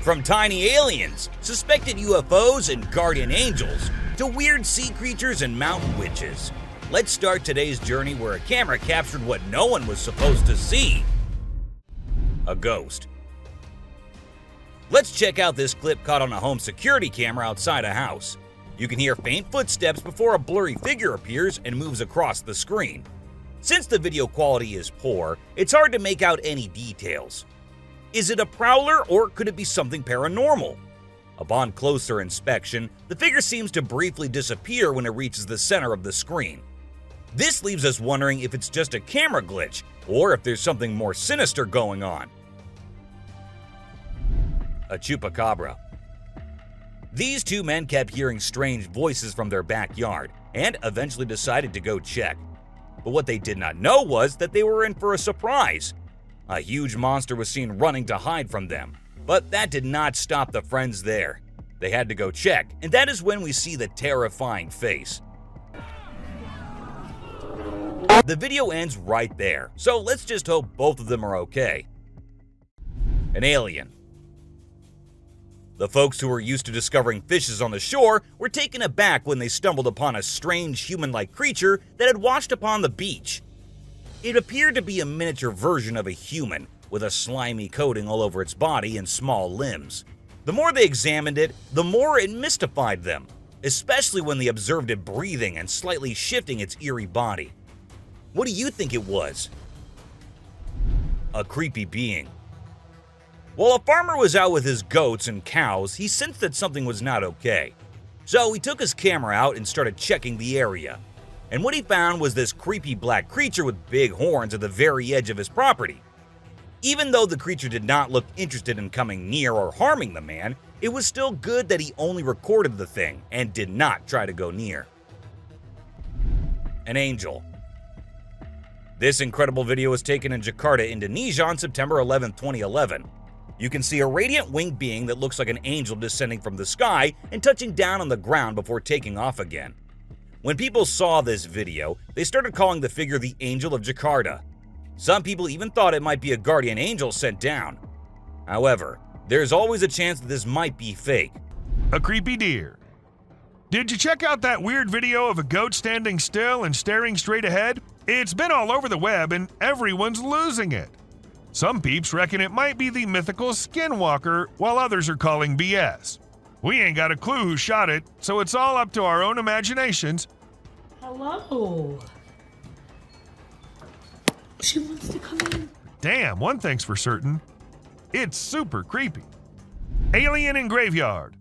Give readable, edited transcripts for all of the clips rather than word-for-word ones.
From tiny aliens, suspected UFOs and guardian angels, to weird sea creatures and mountain witches. Let's start today's journey where a camera captured what no one was supposed to see: a ghost. Let's check out this clip caught on a home security camera outside a house. You can hear faint footsteps before a blurry figure appears and moves across the screen. Since the video quality is poor, it's hard to make out any details. Is it a prowler or could it be something paranormal? Upon closer inspection, the figure seems to briefly disappear when it reaches the center of the screen. This leaves us wondering if it's just a camera glitch or if there's something more sinister going on. A chupacabra. These two men kept hearing strange voices from their backyard and eventually decided to go check. But what they did not know was that they were in for a surprise. A huge monster was seen running to hide from them, but that did not stop the friends there. They had to go check, and that is when we see the terrifying face. The video ends right there, so let's just hope both of them are okay. An alien. The folks who were used to discovering fishes on the shore were taken aback when they stumbled upon a strange human-like creature that had washed upon the beach. It appeared to be a miniature version of a human, with a slimy coating all over its body and small limbs. The more they examined it, the more it mystified them, especially when they observed it breathing and slightly shifting its eerie body. What do you think it was? A creepy being. While a farmer was out with his goats and cows, he sensed that something was not okay. So he took his camera out and started checking the area. And what he found was this creepy black creature with big horns at the very edge of his property. Even though the creature did not look interested in coming near or harming the man, it was still good that he only recorded the thing and did not try to go near. An angel. This incredible video was taken in Jakarta, Indonesia on September 11, 2011. You can see a radiant winged being that looks like an angel descending from the sky and touching down on the ground before taking off again. When people saw this video, they started calling the figure the Angel of Jakarta. Some people even thought it might be a guardian angel sent down. However, there's always a chance that this might be fake. A creepy deer. Did you check out that weird video of a goat standing still and staring straight ahead? It's been all over the web and everyone's losing it. Some peeps reckon it might be the mythical Skinwalker, while others are calling BS. We ain't got a clue who shot it, so it's all up to our own imaginations. Hello. She wants to come in. Damn, one thing's for certain. It's super creepy. Alien in Graveyard.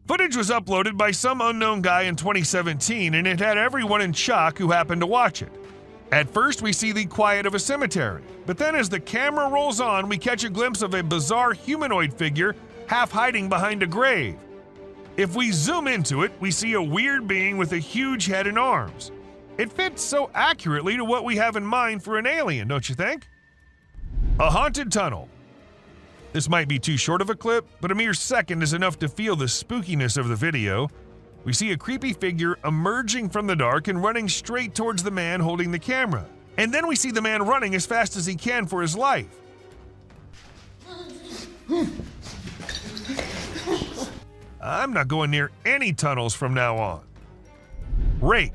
Footage was uploaded by some unknown guy in 2017, and it had everyone in shock who happened to watch it. At first, we see the quiet of a cemetery, but then as the camera rolls on, we catch a glimpse of a bizarre humanoid figure half hiding behind a grave. If we zoom into it, we see a weird being with a huge head and arms. It fits so accurately to what we have in mind for an alien, don't you think? A haunted tunnel. This might be too short of a clip, but a mere second is enough to feel the spookiness of the video. We see a creepy figure emerging from the dark and running straight towards the man holding the camera. And then we see the man running as fast as he can for his life. I'm not going near any tunnels from now on. Rake.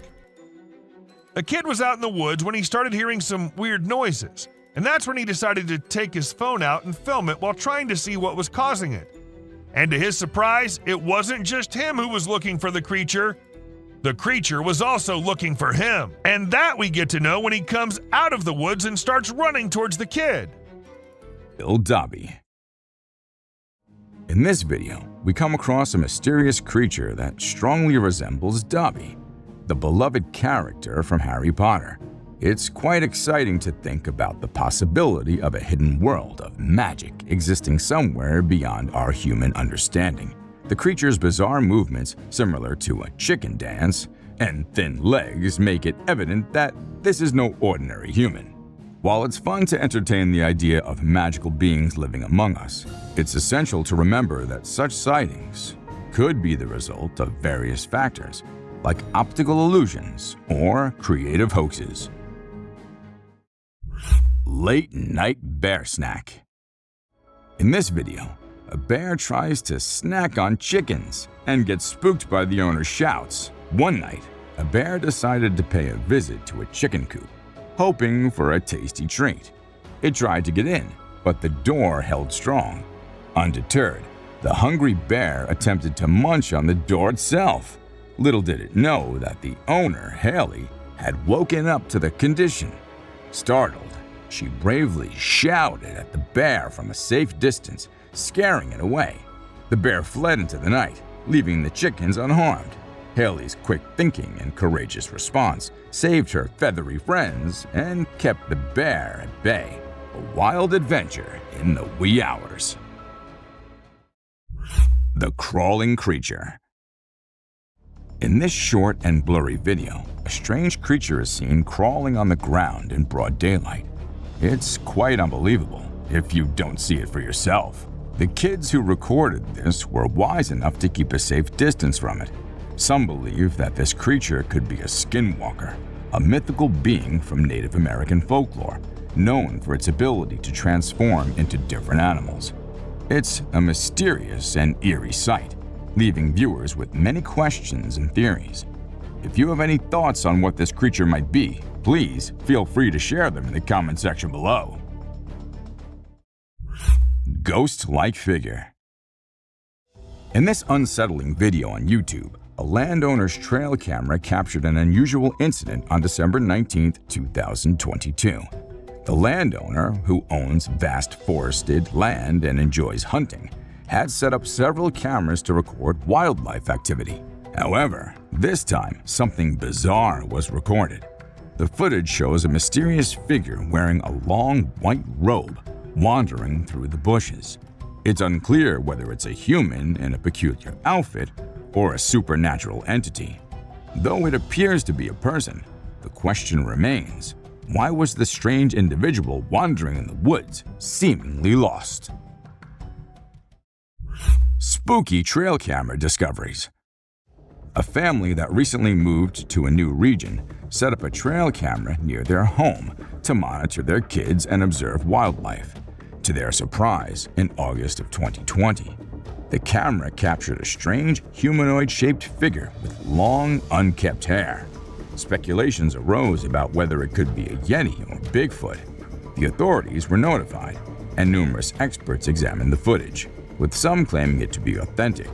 A kid was out in the woods when he started hearing some weird noises, and that's when he decided to take his phone out and film it while trying to see what was causing it. And to his surprise, it wasn't just him who was looking for the creature. The creature was also looking for him. And that we get to know when he comes out of the woods and starts running towards the kid. Bill Dobby. In this video, we come across a mysterious creature that strongly resembles Dobby, the beloved character from Harry Potter. It's quite exciting to think about the possibility of a hidden world of magic existing somewhere beyond our human understanding. The creature's bizarre movements, similar to a chicken dance, and thin legs make it evident that this is no ordinary human. While it's fun to entertain the idea of magical beings living among us, it's essential to remember that such sightings could be the result of various factors, like optical illusions or creative hoaxes. late night bear snack. In this video, a bear tries to snack on chickens and gets spooked by the owner's shouts. One night, a bear decided to pay a visit to a chicken coop, hoping for a tasty treat. It tried to get in, but the door held strong. Undeterred, the hungry bear attempted to munch on the door itself. Little did it know that the owner, Haley, had woken up to the condition. Startled, she bravely shouted at the bear from a safe distance, scaring it away. The bear fled into the night, leaving the chickens unharmed. Haley's quick thinking and courageous response saved her feathery friends and kept the bear at bay. A wild adventure in the wee hours. The crawling creature. In this short and blurry video, a strange creature is seen crawling on the ground in broad daylight. It's quite unbelievable if you don't see it for yourself. The kids who recorded this were wise enough to keep a safe distance from it. Some believe that this creature could be a skinwalker, a mythical being from Native American folklore, known for its ability to transform into different animals. It's a mysterious and eerie sight, leaving viewers with many questions and theories. If you have any thoughts on what this creature might be, please feel free to share them in the comment section below. Ghost-like figure. In this unsettling video on YouTube, a landowner's trail camera captured an unusual incident on December 19, 2022. The landowner, who owns vast forested land and enjoys hunting, had set up several cameras to record wildlife activity. However, this time, something bizarre was recorded. The footage shows a mysterious figure wearing a long white robe wandering through the bushes. It's unclear whether it's a human in a peculiar outfit or a supernatural entity. Though it appears to be a person, the question remains, why was the strange individual wandering in the woods seemingly lost? Spooky trail camera discoveries. A family that recently moved to a new region set up a trail camera near their home to monitor their kids and observe wildlife. To their surprise, in August of 2020, the camera captured a strange humanoid-shaped figure with long, unkempt hair. Speculations arose about whether it could be a Yeti or Bigfoot. The authorities were notified, and numerous experts examined the footage, with some claiming it to be authentic.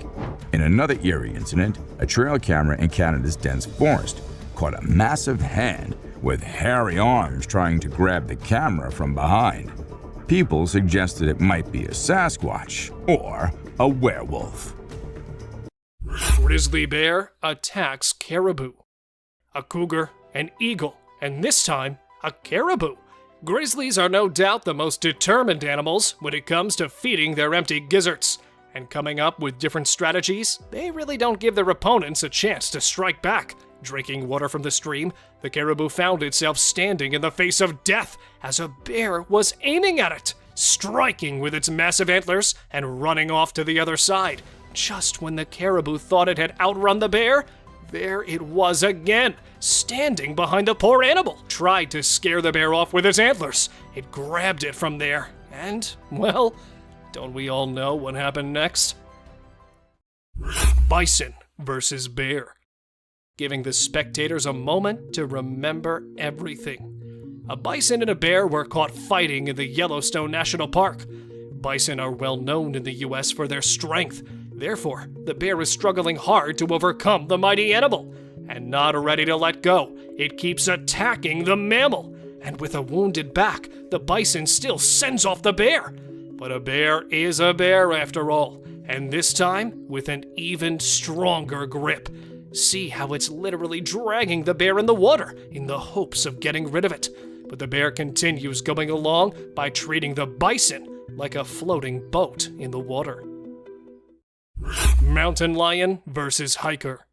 In another eerie incident, a trail camera in Canada's dense forest caught a massive hand with hairy arms trying to grab the camera from behind. People suggested it might be a Sasquatch or a werewolf. Grizzly bear attacks caribou. A cougar, an eagle, and this time, a caribou. Grizzlies are no doubt the most determined animals when it comes to feeding their empty gizzards. And coming up with different strategies, they really don't give their opponents a chance to strike back. Drinking water from the stream, the caribou found itself standing in the face of death as a bear was aiming at it, striking with its massive antlers and running off to the other side. Just when the caribou thought it had outrun the bear, there it was again, standing behind the poor animal. Tried to scare the bear off with its antlers. It grabbed it from there, and, well, don't we all know what happened next? Bison versus bear. Giving the spectators a moment to remember everything. A bison and a bear were caught fighting in the Yellowstone National Park. Bison are well known in the US for their strength. Therefore, the bear is struggling hard to overcome the mighty animal. And not ready to let go, it keeps attacking the mammal. And with a wounded back, the bison still sends off the bear. But a bear is a bear after all, and this time with an even stronger grip. See how it's literally dragging the bear in the water in the hopes of getting rid of it. But the bear continues going along by treating the bison like a floating boat in the water. Mountain lion versus hiker.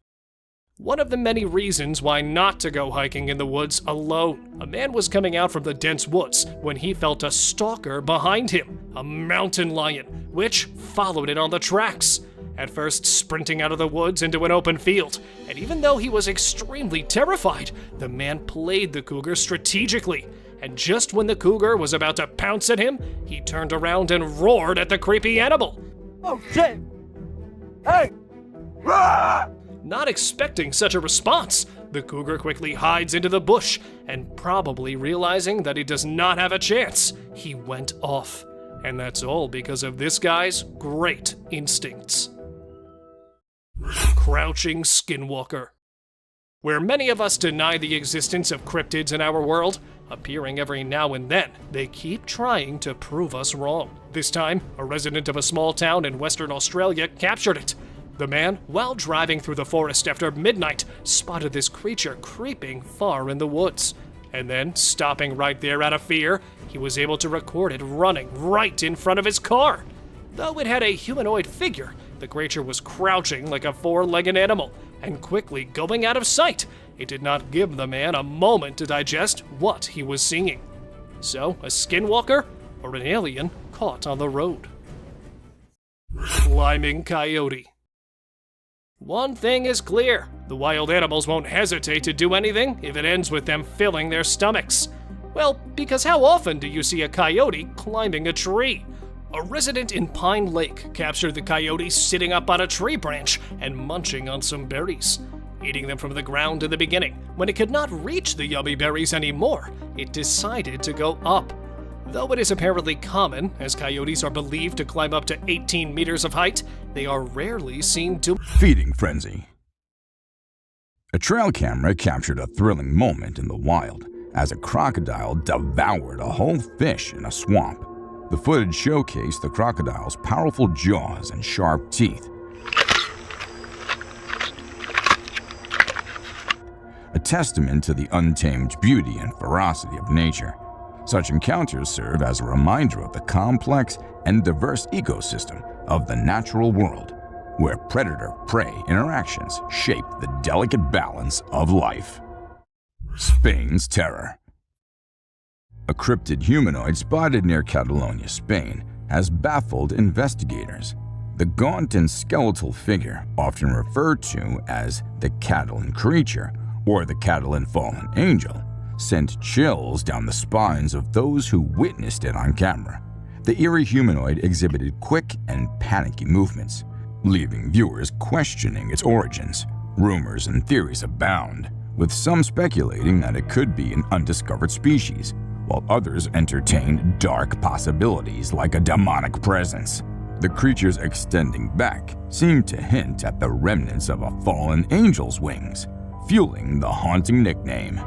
One of the many reasons why not to go hiking in the woods alone. A man was coming out from the dense woods when he felt a stalker behind him, a mountain lion, which followed it on the tracks. At first sprinting out of the woods into an open field, and even though he was extremely terrified, the man played the cougar strategically and just when the cougar was about to pounce at him, he turned around and roared at the creepy animal. Oh shit! Hey! Rah! Not expecting such a response, the cougar quickly hides into the bush, and probably realizing that he does not have a chance, he went off. And that's all because of this guy's great instincts. Crouching Skinwalker. Where many of us deny the existence of cryptids in our world, appearing every now and then, they keep trying to prove us wrong. This time, a resident of a small town in Western Australia captured it. The man, while driving through the forest after midnight, spotted this creature creeping far in the woods. And then, stopping right there out of fear, he was able to record it running right in front of his car. Though it had a humanoid figure, the creature was crouching like a four-legged animal and quickly going out of sight. It did not give the man a moment to digest what he was seeing. So, a skinwalker or an alien caught on the road. Climbing Coyote. One thing is clear, the wild animals won't hesitate to do anything if it ends with them filling their stomachs. Well, because how often do you see a coyote climbing a tree? A resident in Pine Lake captured the coyote sitting up on a tree branch and munching on some berries. Eating them from the ground in the beginning, when it could not reach the yummy berries anymore, it decided to go up. Though it is apparently common, as coyotes are believed to climb up to 18 meters of height, they are rarely seen to Feeding frenzy. A trail camera captured a thrilling moment in the wild as a crocodile devoured a whole fish in a swamp. The footage showcased the crocodile's powerful jaws and sharp teeth. A testament to the untamed beauty and ferocity of nature. Such encounters serve as a reminder of the complex and diverse ecosystem of the natural world, where predator-prey interactions shape the delicate balance of life. Spain's terror. A cryptid humanoid spotted near Catalonia, Spain, has baffled investigators. The gaunt and skeletal figure, often referred to as the Catalan creature or the Catalan fallen angel, sent chills down the spines of those who witnessed it on camera. The eerie humanoid exhibited quick and panicky movements, leaving viewers questioning its origins. Rumors and theories abound, with some speculating that it could be an undiscovered species, while others entertain dark possibilities like a demonic presence. The creature's extending back seemed to hint at the remnants of a fallen angel's wings, fueling the haunting nickname.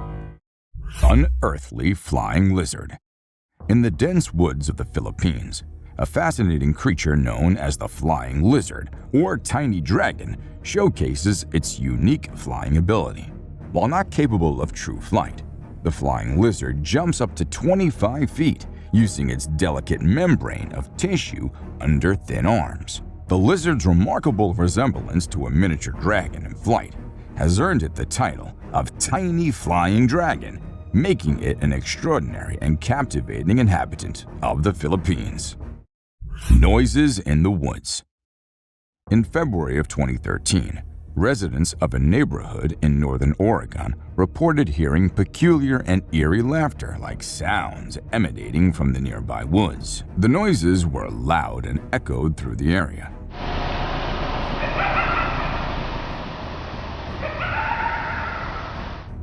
Unearthly flying lizard. In the dense woods of the Philippines, a fascinating creature known as the flying lizard or tiny dragon showcases its unique flying ability. While not capable of true flight, the flying lizard jumps up to 25 feet using its delicate membrane of tissue under thin arms. The lizard's remarkable resemblance to a miniature dragon in flight has earned it the title of Tiny Flying Dragon, making it an extraordinary and captivating inhabitant of the Philippines. Noises in the woods. In February of 2013, residents of a neighborhood in northern Oregon reported hearing peculiar and eerie laughter-like sounds emanating from the nearby woods. The noises were loud and echoed through the area.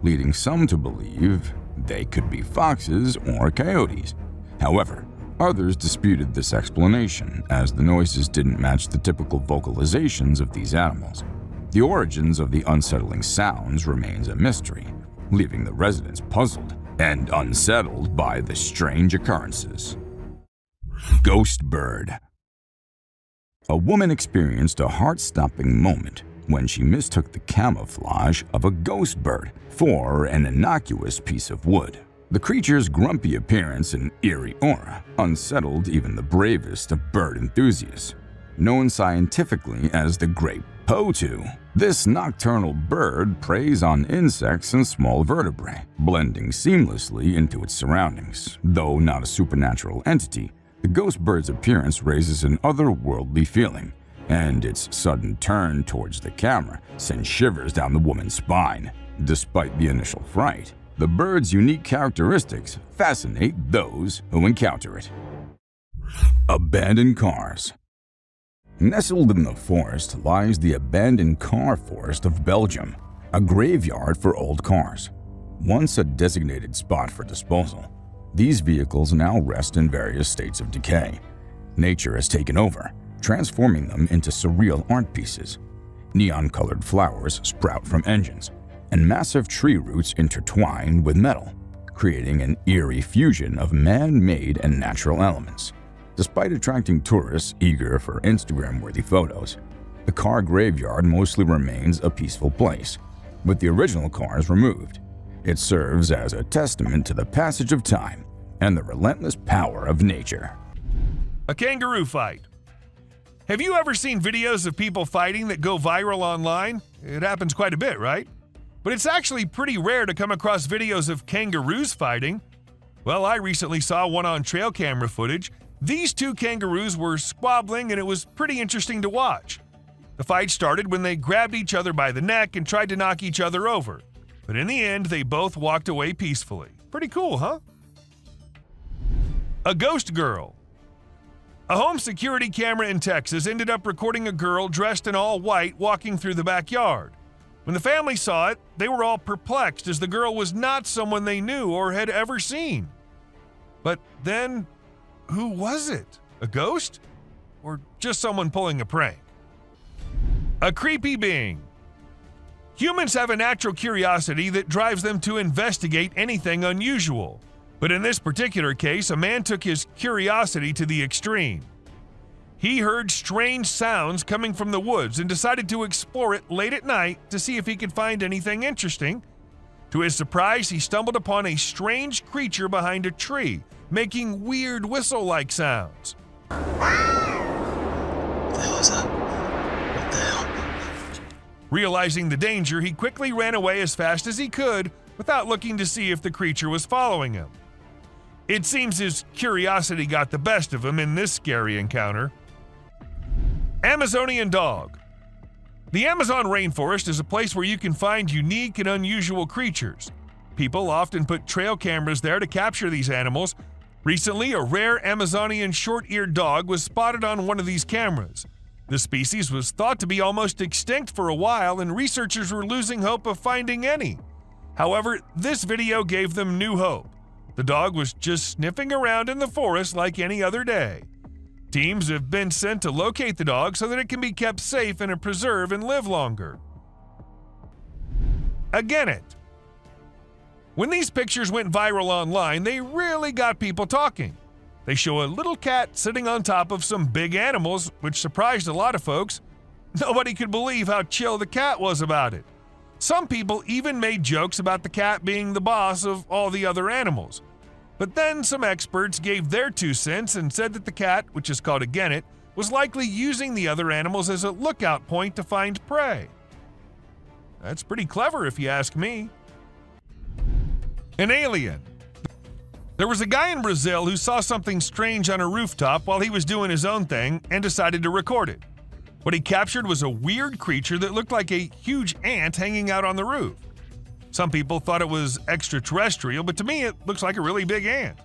Leading some to believe they could be foxes or coyotes. However, others disputed this explanation as the noises didn't match the typical vocalizations of these animals. The origins of the unsettling sounds remains a mystery, leaving the residents puzzled and unsettled by the strange occurrences. Ghost bird. A woman experienced a heart-stopping moment when she mistook the camouflage of a ghost bird for an innocuous piece of wood. The creature's grumpy appearance and eerie aura unsettled even the bravest of bird enthusiasts. Known scientifically as the great potu, this nocturnal bird preys on insects and small vertebrae, blending seamlessly into its surroundings. Though not a supernatural entity, the ghost bird's appearance raises an otherworldly feeling, and its sudden turn towards the camera sends shivers down the woman's spine. Despite the initial fright, The bird's unique characteristics fascinate those who encounter it. Abandoned cars. Nestled in the forest lies the abandoned car forest of Belgium, a graveyard for old cars. Once a designated spot for disposal, these vehicles now rest in various states of decay. Nature has taken over, transforming them into surreal art pieces. Neon-colored flowers sprout from engines, and massive tree roots intertwine with metal, creating an eerie fusion of man-made and natural elements. Despite attracting tourists eager for Instagram-worthy photos, the car graveyard mostly remains a peaceful place. With the original cars removed, it serves as a testament to the passage of time and the relentless power of nature. A kangaroo fight. Have you ever seen videos of people fighting that go viral online? It happens quite a bit, right? But it's actually pretty rare to come across videos of kangaroos fighting. Well, I recently saw one on trail camera footage. These two kangaroos were squabbling and it was pretty interesting to watch. The fight started when they grabbed each other by the neck and tried to knock each other over. But in the end, they both walked away peacefully. Pretty cool, huh? A ghost girl. A home security camera in Texas ended up recording a girl dressed in all white walking through the backyard. When the family saw it, they were all perplexed as the girl was not someone they knew or had ever seen. But then, who was it? A ghost? Or just someone pulling a prank? A creepy being. Humans have a natural curiosity that drives them to investigate anything unusual. But in this particular case, a man took his curiosity to the extreme. He heard strange sounds coming from the woods and decided to explore it late at night to see if he could find anything interesting. To his surprise, he stumbled upon a strange creature behind a tree, making weird whistle-like sounds. What the hell is that? What the hell? Realizing the danger, he quickly ran away as fast as he could without looking to see if the creature was following him. It seems his curiosity got the best of him in this scary encounter. Amazonian dog. The Amazon rainforest is a place where you can find unique and unusual creatures. People often put trail cameras there to capture these animals. Recently, a rare Amazonian short-eared dog was spotted on one of these cameras. The species was thought to be almost extinct for a while, and researchers were losing hope of finding any. However, this video gave them new hope. The dog was just sniffing around in the forest like any other day. Teams have been sent to locate the dog so that it can be kept safe in a preserve and live longer. A genet. When these pictures went viral online, they really got people talking. They show a little cat sitting on top of some big animals, which surprised a lot of folks. Nobody could believe how chill the cat was about it. Some people even made jokes about the cat being the boss of all the other animals. But then some experts gave their 2 cents and said that the cat, which is called a genet, was likely using the other animals as a lookout point to find prey. That's pretty clever if you ask me. An alien. There was a guy in Brazil who saw something strange on a rooftop while he was doing his own thing and decided to record it. What he captured was a weird creature that looked like a huge ant hanging out on the roof. Some people thought it was extraterrestrial, but to me it looks like a really big ant.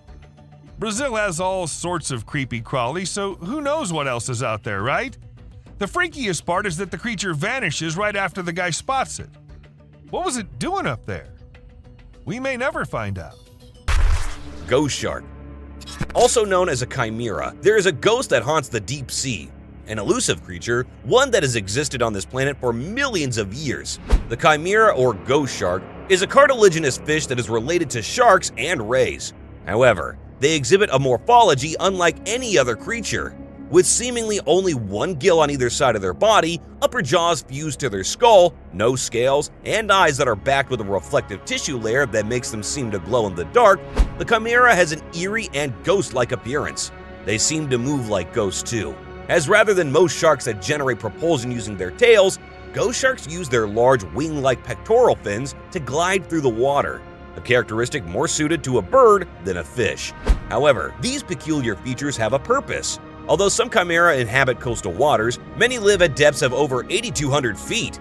Brazil has all sorts of creepy crawlies, so who knows what else is out there, right? The freakiest part is that the creature vanishes right after the guy spots it. What was it doing up there? We may never find out. Ghost shark. Also known as a chimera, there is a ghost that haunts the deep sea. An elusive creature, one that has existed on this planet for millions of years. The chimera, or ghost shark, is a cartilaginous fish that is related to sharks and rays. However, they exhibit a morphology unlike any other creature. With seemingly only one gill on either side of their body, upper jaws fused to their skull, no scales, and eyes that are backed with a reflective tissue layer that makes them seem to glow in the dark, the chimera has an eerie and ghost-like appearance. They seem to move like ghosts too, as rather than most sharks that generate propulsion using their tails, ghost sharks use their large wing-like pectoral fins to glide through the water, a characteristic more suited to a bird than a fish. However, these peculiar features have a purpose. Although some chimera inhabit coastal waters, many live at depths of over 8,200 feet.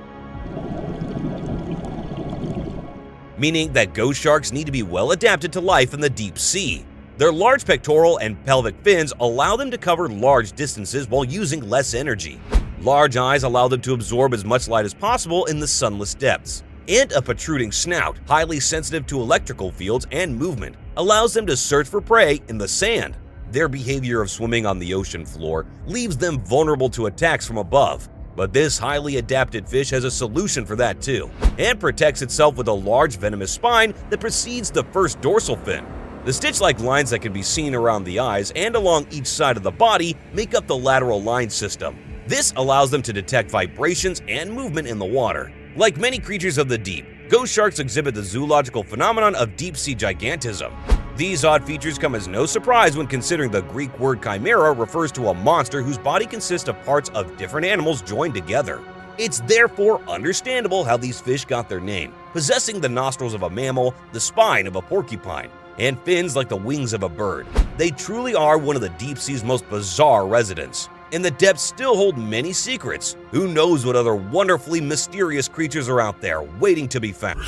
meaning that ghost sharks need to be well adapted to life in the deep sea. Their large pectoral and pelvic fins allow them to cover large distances while using less energy. Large eyes allow them to absorb as much light as possible in the sunless depths. And a protruding snout, highly sensitive to electrical fields and movement, allows them to search for prey in the sand. Their behavior of swimming on the ocean floor leaves them vulnerable to attacks from above. But this highly adapted fish has a solution for that too, and protects itself with a large venomous spine that precedes the first dorsal fin. The stitch-like lines that can be seen around the eyes and along each side of the body make up the lateral line system. This allows them to detect vibrations and movement in the water. Like many creatures of the deep, ghost sharks exhibit the zoological phenomenon of deep-sea gigantism. These odd features come as no surprise when considering the Greek word chimera refers to a monster whose body consists of parts of different animals joined together. It's therefore understandable how these fish got their name, possessing the nostrils of a mammal, the spine of a porcupine, and fins like the wings of a bird. They truly are one of the deep sea's most bizarre residents. And the depths still hold many secrets. Who knows what other wonderfully mysterious creatures are out there waiting to be found.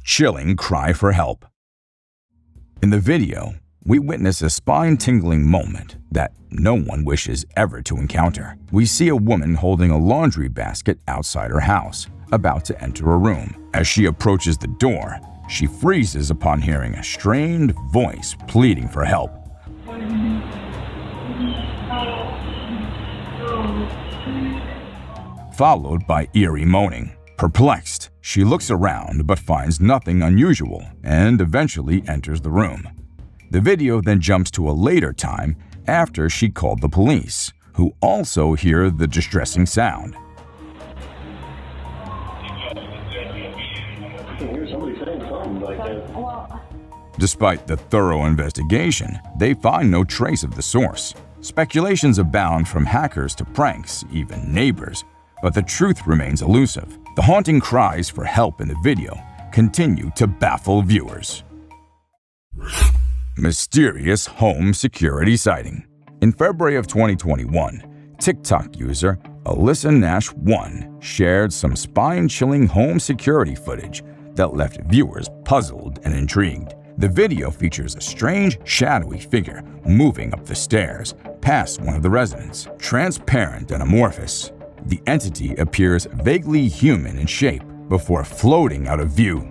Chilling cry for help. In the video, we witness a spine-tingling moment that no one wishes ever to encounter. We see a woman holding a laundry basket outside her house, about to enter a room. As she approaches the door, she freezes upon hearing a strained voice pleading for help. Followed by eerie moaning. Perplexed, she looks around but finds nothing unusual and eventually enters the room. The video then jumps to a later time after she called the police, who also hear the distressing sound. Despite the thorough investigation, they find no trace of the source. Speculations abound from hackers to pranks, even neighbors, but the truth remains elusive. The haunting cries for help in the video continue to baffle viewers. Mysterious home security sighting. In February of 2021, TikTok user Alyssa Nash 1 shared some spine-chilling home security footage that left viewers puzzled and intrigued. The video features a strange, shadowy figure moving up the stairs past one of the residents. Transparent and amorphous, the entity appears vaguely human in shape before floating out of view.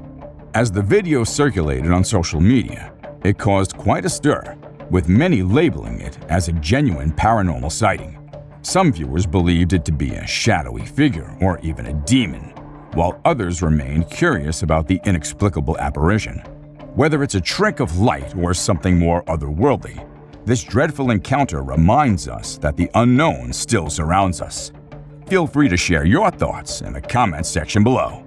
As the video circulated on social media, it caused quite a stir, with many labeling it as a genuine paranormal sighting. Some viewers believed it to be a shadowy figure or even a demon, while others remained curious about the inexplicable apparition. Whether it's a trick of light or something more otherworldly, this dreadful encounter reminds us that the unknown still surrounds us. Feel free to share your thoughts in the comments section below.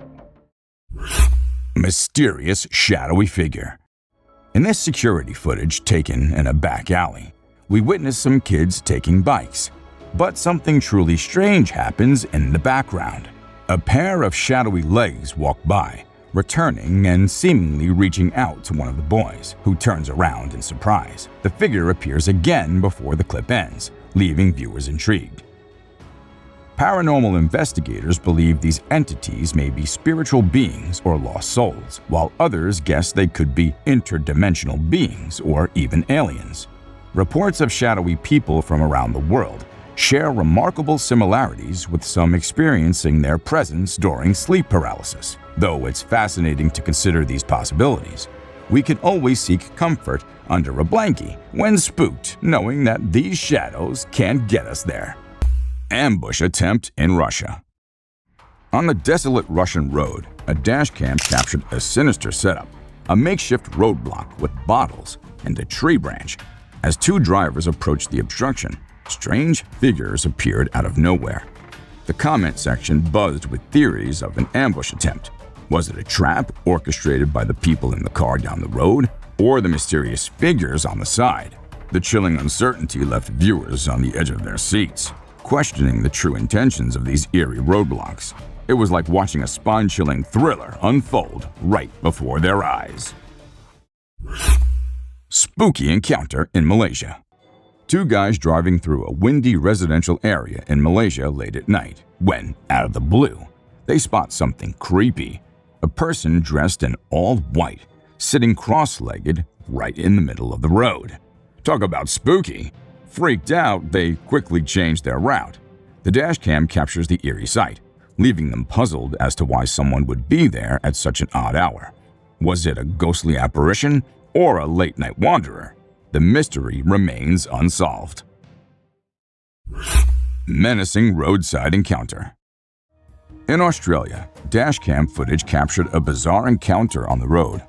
Mysterious shadowy figure. In this security footage taken in a back alley, we witness some kids taking bikes. But something truly strange happens in the background. A pair of shadowy legs walk by, returning and seemingly reaching out to one of the boys, who turns around in surprise. The figure appears again before the clip ends, leaving viewers intrigued. Paranormal investigators believe these entities may be spiritual beings or lost souls, while others guess they could be interdimensional beings or even aliens. Reports of shadowy people from around the world share remarkable similarities, with some experiencing their presence during sleep paralysis. Though it's fascinating to consider these possibilities, we can always seek comfort under a blankie when spooked, knowing that these shadows can't get us there. Ambush attempt in Russia. On the desolate Russian road, a dashcam captured a sinister setup, a makeshift roadblock with bottles and a tree branch. As two drivers approached the obstruction, strange figures appeared out of nowhere. The comment section buzzed with theories of an ambush attempt. Was it a trap orchestrated by the people in the car down the road, or the mysterious figures on the side? The chilling uncertainty left viewers on the edge of their seats, questioning the true intentions of these eerie roadblocks. It was like watching a spine-chilling thriller unfold right before their eyes. Spooky encounter in Malaysia. Two guys driving through a windy residential area in Malaysia late at night when, out of the blue, they spot something creepy. a person dressed in all white, sitting cross-legged right in the middle of the road. Talk about spooky. Freaked out, they quickly changed their route. The dashcam captures the eerie sight, leaving them puzzled as to why someone would be there at such an odd hour. Was it a ghostly apparition or a late-night wanderer? The mystery remains unsolved. Menacing roadside encounter. In Australia, dashcam footage captured a bizarre encounter on the road.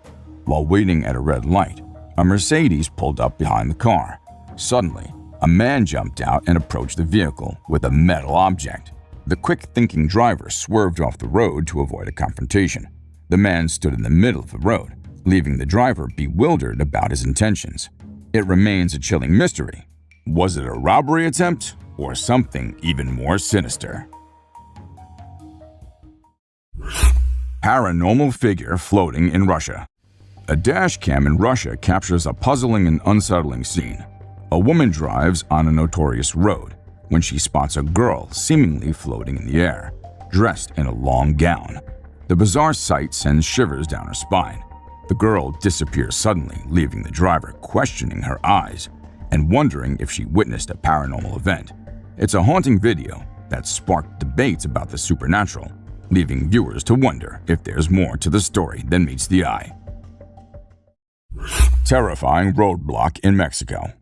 While waiting at a red light, a Mercedes pulled up behind the car. Suddenly, a man jumped out and approached the vehicle with a metal object. The quick-thinking driver swerved off the road to avoid a confrontation. The man stood in the middle of the road, leaving the driver bewildered about his intentions. It remains a chilling mystery. Was it a robbery attempt or something even more sinister? Paranormal figure floating in Russia. A dashcam in Russia captures a puzzling and unsettling scene. A woman drives on a notorious road when she spots a girl seemingly floating in the air, dressed in a long gown. The bizarre sight sends shivers down her spine. The girl disappears suddenly, leaving the driver questioning her eyes and wondering if she witnessed a paranormal event. It's a haunting video that sparked debates about the supernatural, leaving viewers to wonder if there's more to the story than meets the eye. Terrifying roadblock in Mexico.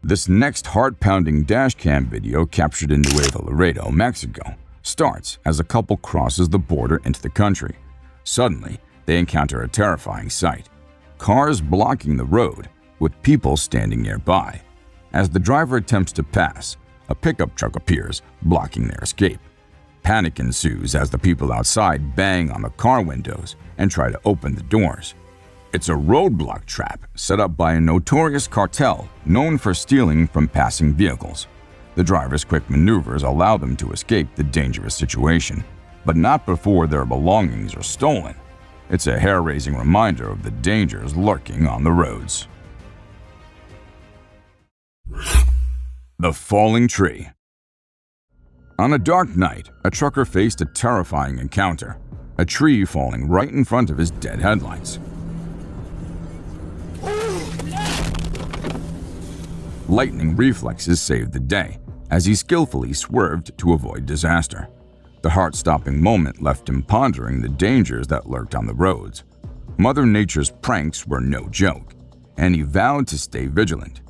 This next heart-pounding dashcam video captured in Nuevo Laredo, Mexico, starts as a couple crosses the border into the country. Suddenly, they encounter a terrifying sight. Cars blocking the road, with people standing nearby. As the driver attempts to pass, a pickup truck appears, blocking their escape. Panic ensues as the people outside bang on the car windows and try to open the doors. It's a roadblock trap set up by a notorious cartel known for stealing from passing vehicles. The driver's quick maneuvers allow them to escape the dangerous situation, but not before their belongings are stolen. It's a hair-raising reminder of the dangers lurking on the roads. The falling tree. On a dark night, a trucker faced a terrifying encounter, a tree falling right in front of his dead headlights. Lightning reflexes saved the day as he skillfully swerved to avoid disaster. The heart-stopping moment left him pondering the dangers that lurked on the roads. Mother Nature's pranks were no joke, and he vowed to stay vigilant.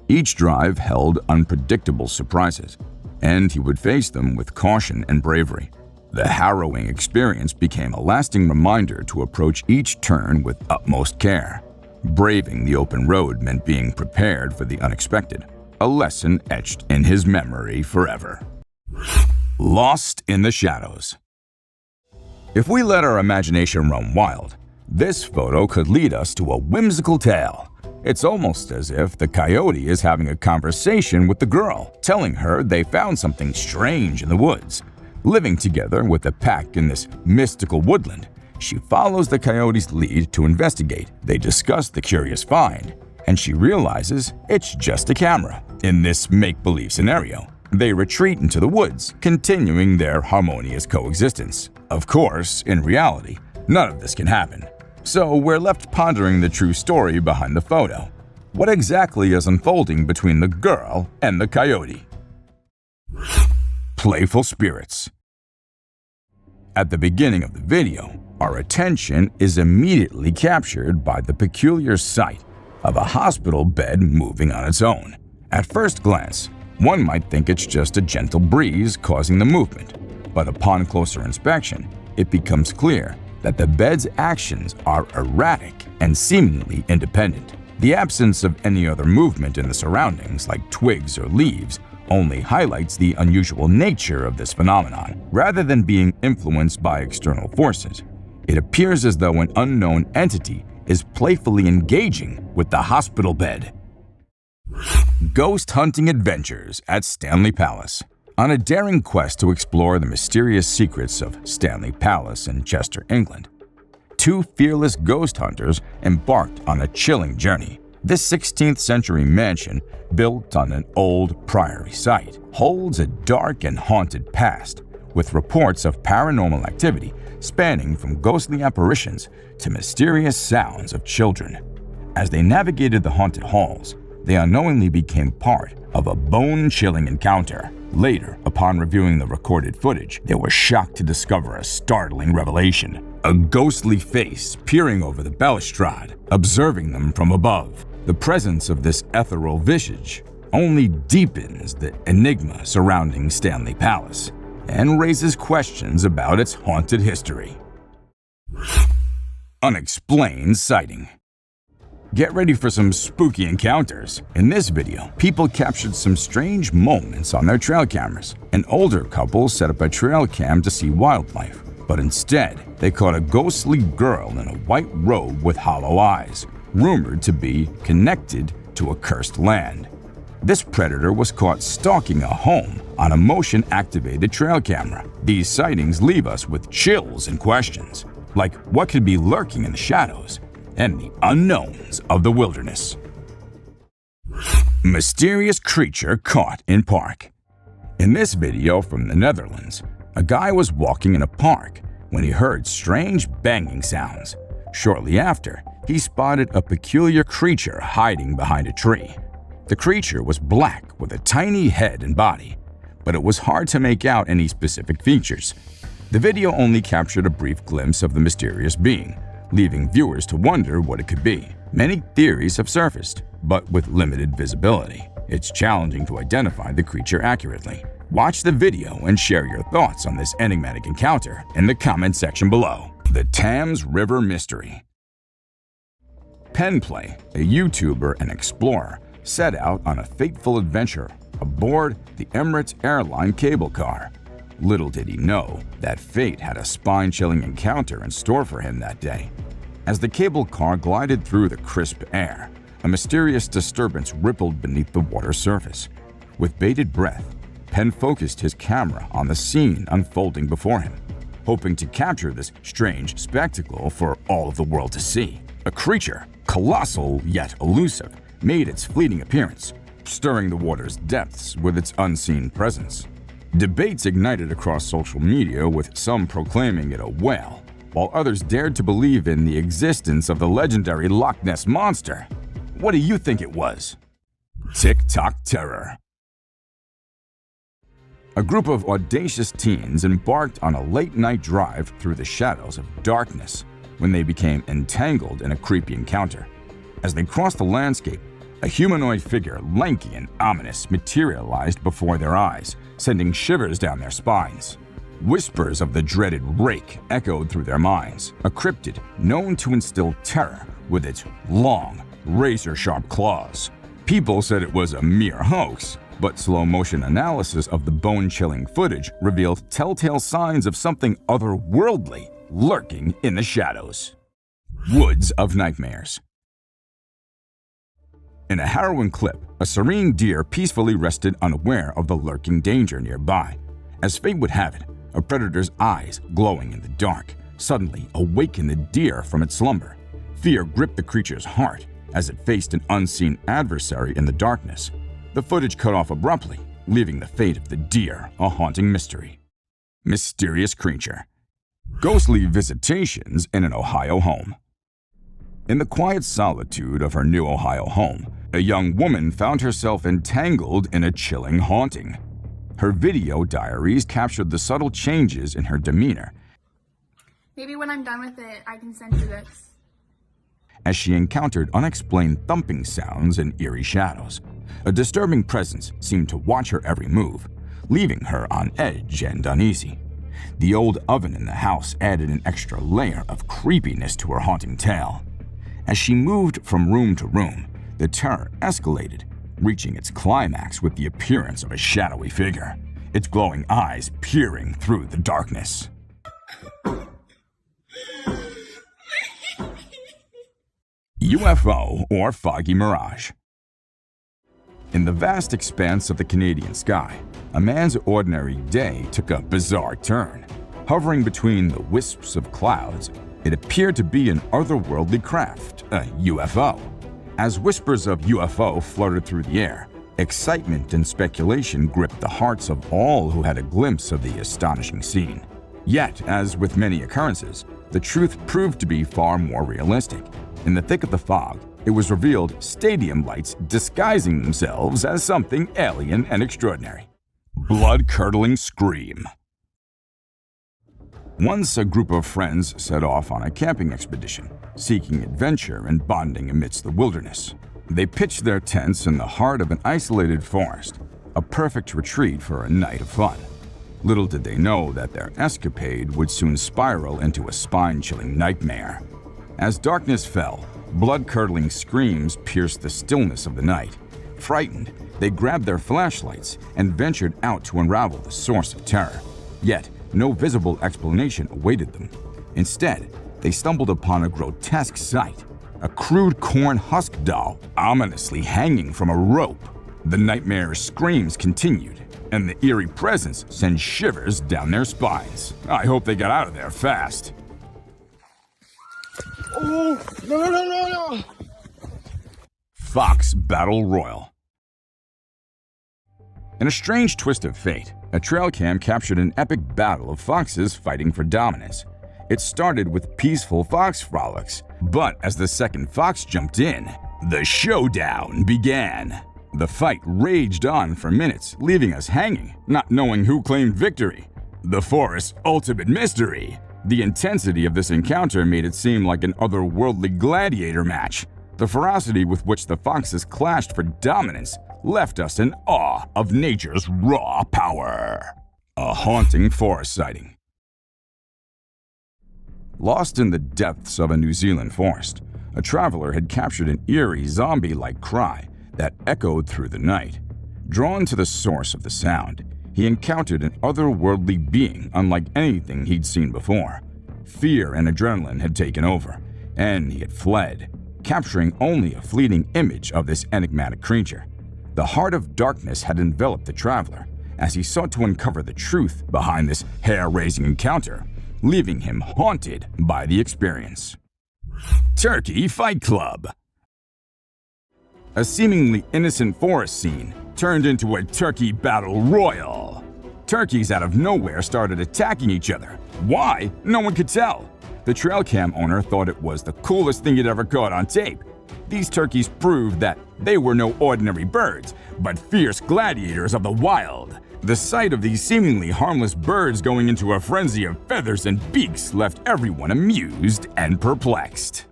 Each drive held unpredictable surprises, and he would face them with caution and bravery. The harrowing experience became a lasting reminder to approach each turn with utmost care. Braving the open road meant being prepared for the unexpected, a lesson etched in his memory forever. Lost in the shadows. If we let our imagination run wild, this photo could lead us to a whimsical tale. It's almost as if the coyote is having a conversation with the girl, telling her they found something strange in the woods. Living together with the pack in this mystical woodland, she follows the coyote's lead to investigate. They discuss the curious find, and she realizes it's just a camera. In this make-believe scenario, they retreat into the woods, continuing their harmonious coexistence. Of course, in reality, none of this can happen. So we're left pondering the true story behind the photo. What exactly is unfolding between the girl and the coyote? Playful spirits. At the beginning of the video, our attention is immediately captured by the peculiar sight of a hospital bed moving on its own. At first glance, one might think it's just a gentle breeze causing the movement, but upon closer inspection, it becomes clear that the bed's actions are erratic and seemingly independent. The absence of any other movement in the surroundings, like twigs or leaves, only highlights the unusual nature of this phenomenon. Rather than being influenced by external forces, it appears as though an unknown entity is playfully engaging with the hospital bed. Ghost hunting adventures at Stanley Palace. On a daring quest to explore the mysterious secrets of Stanley Palace in Chester, England, two fearless ghost hunters embarked on a chilling journey. This 16th century mansion, built on an old priory site, holds a dark and haunted past with reports of paranormal activity spanning from ghostly apparitions to mysterious sounds of children. As they navigated the haunted halls, they unknowingly became part of a bone-chilling encounter. Later, upon reviewing the recorded footage, they were shocked to discover a startling revelation: a ghostly face peering over the balustrade, observing them from above. The presence of this ethereal visage only deepens the enigma surrounding Stanley Palace and raises questions about its haunted history. Unexplained sighting. Get ready for some spooky encounters. In this video, people captured some strange moments on their trail cameras. An older couple set up a trail cam to see wildlife, but instead, they caught a ghostly girl in a white robe with hollow eyes, rumored to be connected to a cursed land. This predator was caught stalking a home on a motion-activated trail camera. These sightings leave us with chills and questions, like what could be lurking in the shadows and the unknowns of the wilderness. Mysterious creature caught in park. In this video from the Netherlands, a guy was walking in a park when he heard strange banging sounds. Shortly after, he spotted a peculiar creature hiding behind a tree. The creature was black with a tiny head and body, but it was hard to make out any specific features. The video only captured a brief glimpse of the mysterious being, leaving viewers to wonder what it could be. Many theories have surfaced, but with limited visibility. It's challenging to identify the creature accurately. Watch the video and share your thoughts on this enigmatic encounter in the comment section below. The Thames River Mystery. Penplay, a YouTuber and explorer, set out on a fateful adventure aboard the Emirates airline cable car. Little did he know that fate had a spine-chilling encounter in store for him that day. As the cable car glided through the crisp air, a mysterious disturbance rippled beneath the water's surface. With bated breath, Penn focused his camera on the scene unfolding before him, hoping to capture this strange spectacle for all of the world to see. A creature, colossal yet elusive, made its fleeting appearance, stirring the water's depths with its unseen presence. Debates ignited across social media, with some proclaiming it a whale, while others dared to believe in the existence of the legendary Loch Ness Monster. What do you think it was? TikTok terror. A group of audacious teens embarked on a late-night drive through the shadows of darkness when they became entangled in a creepy encounter. As they crossed the landscape, a humanoid figure, lanky and ominous, materialized before their eyes, sending shivers down their spines. Whispers of the dreaded Rake echoed through their minds, a cryptid known to instill terror with its long, razor-sharp claws. People said it was a mere hoax, but slow-motion analysis of the bone-chilling footage revealed telltale signs of something otherworldly lurking in the shadows. Woods of Nightmares. In a harrowing clip, a serene deer peacefully rested unaware of the lurking danger nearby. As fate would have it, a predator's eyes, glowing in the dark, suddenly awakened the deer from its slumber. Fear gripped the creature's heart as it faced an unseen adversary in the darkness. The footage cut off abruptly, leaving the fate of the deer a haunting mystery. Mysterious creature. Ghostly visitations in an Ohio home. In the quiet solitude of her new Ohio home, a young woman found herself entangled in a chilling haunting. Her video diaries captured the subtle changes in her demeanor. Maybe when I'm done with it, I can send you this. As she encountered unexplained thumping sounds and eerie shadows. A disturbing presence seemed to watch her every move, leaving her on edge and uneasy. The old oven in the house added an extra layer of creepiness to her haunting tale. As she moved from room to room, the terror escalated, reaching its climax with the appearance of a shadowy figure, its glowing eyes peering through the darkness. UFO or foggy mirage. In the vast expanse of the Canadian sky, a man's ordinary day took a bizarre turn. Hovering between the wisps of clouds, it appeared to be an otherworldly craft, a UFO. As whispers of UFO floated through the air, Excitement and speculation gripped the hearts of all who had a glimpse of the astonishing scene. Yet, as with many occurrences, the truth proved to be far more realistic. In the thick of the fog, it was revealed stadium lights disguising themselves as something alien and extraordinary. Blood-curdling scream. Once a group of friends set off on a camping expedition, seeking adventure and bonding amidst the wilderness. They pitched their tents in the heart of an isolated forest, a perfect retreat for a night of fun. Little did they know that their escapade would soon spiral into a spine-chilling nightmare. As darkness fell, blood-curdling screams pierced the stillness of the night. Frightened, they grabbed their flashlights and ventured out to unravel the source of terror. Yet, no visible explanation awaited them. Instead, they stumbled upon a grotesque sight, a crude corn husk doll ominously hanging from a rope. The nightmare screams continued, and the eerie presence sent shivers down their spines. I hope they got out of there fast. Oh, no. Fox Battle Royal. In a strange twist of fate, a trail cam captured an epic battle of foxes fighting for dominance. It started with peaceful fox frolics, but as the second fox jumped in, the showdown began. The fight raged on for minutes, leaving us hanging, not knowing who claimed victory. The forest's ultimate mystery. The intensity of this encounter made it seem like an otherworldly gladiator match. The ferocity with which the foxes clashed for dominance left us in awe of nature's raw power. A haunting forest sighting. Lost in the depths of a New Zealand forest, a traveler had captured an eerie zombie-like cry that echoed through the night. Drawn to the source of the sound, he encountered an otherworldly being unlike anything he'd seen before. Fear and adrenaline had taken over, and he had fled, capturing only a fleeting image of this enigmatic creature. The heart of darkness had enveloped the traveler as he sought to uncover the truth behind this hair-raising encounter, leaving him haunted by the experience. Turkey Fight Club. A seemingly innocent forest scene turned into a turkey battle royal. Turkeys out of nowhere started attacking each other. Why? No one could tell. The trail cam owner thought it was the coolest thing he'd ever caught on tape. These turkeys proved that they were no ordinary birds, but fierce gladiators of the wild. The sight of these seemingly harmless birds going into a frenzy of feathers and beaks left everyone amused and perplexed.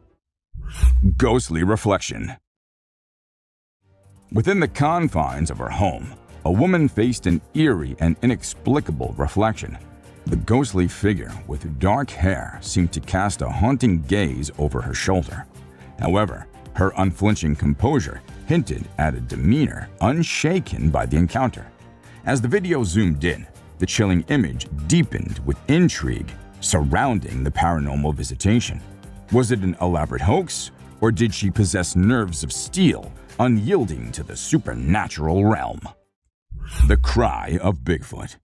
Ghostly reflection. Within the confines of her home, a woman faced an eerie and inexplicable reflection. The ghostly figure with dark hair seemed to cast a haunting gaze over her shoulder. However, her unflinching composure hinted at a demeanor unshaken by the encounter. As the video zoomed in, the chilling image deepened with intrigue surrounding the paranormal visitation. Was it an elaborate hoax, or did she possess nerves of steel, unyielding to the supernatural realm? The Cry of Bigfoot.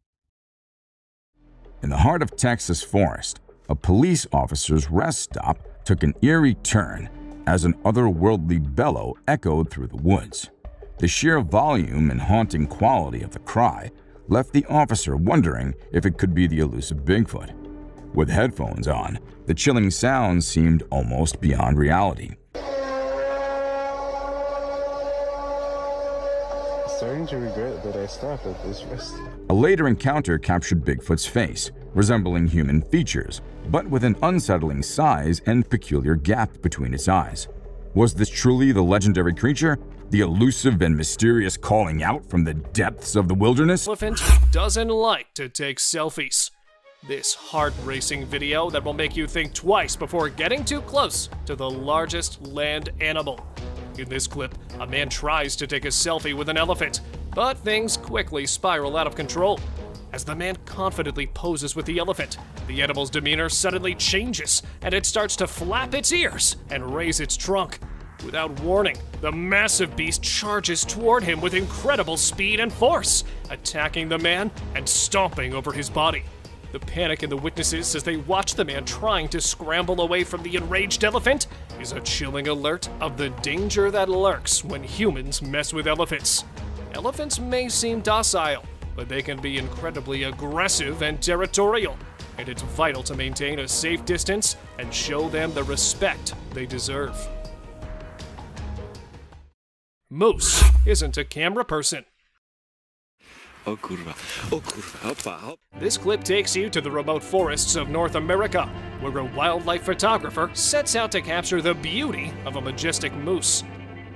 In the heart of Texas forest, a police officer's rest stop took an eerie turn as an otherworldly bellow echoed through the woods. The sheer volume and haunting quality of the cry left the officer wondering if it could be the elusive Bigfoot. With headphones on, the chilling sound seemed almost beyond reality. Starting to regret that I stopped at this rest. A later encounter captured Bigfoot's face, resembling human features, but with an unsettling size and peculiar gap between its eyes. Was this truly the legendary creature, the elusive and mysterious calling out from the depths of the wilderness? Elephant doesn't like to take selfies. This heart-racing video that will make you think twice before getting too close to the largest land animal. In this clip, a man tries to take a selfie with an elephant, but things quickly spiral out of control. As the man confidently poses with the elephant, the animal's demeanor suddenly changes, and it starts to flap its ears and raise its trunk. Without warning, the massive beast charges toward him with incredible speed and force, attacking the man and stomping over his body. The panic in the witnesses as they watch the man trying to scramble away from the enraged elephant is a chilling alert of the danger that lurks when humans mess with elephants. Elephants may seem docile, but they can be incredibly aggressive and territorial, and it's vital to maintain a safe distance and show them the respect they deserve. Moose isn't a camera person. O kurwa, hopa, hop. This clip takes you to the remote forests of North America, where a wildlife photographer sets out to capture the beauty of a majestic moose.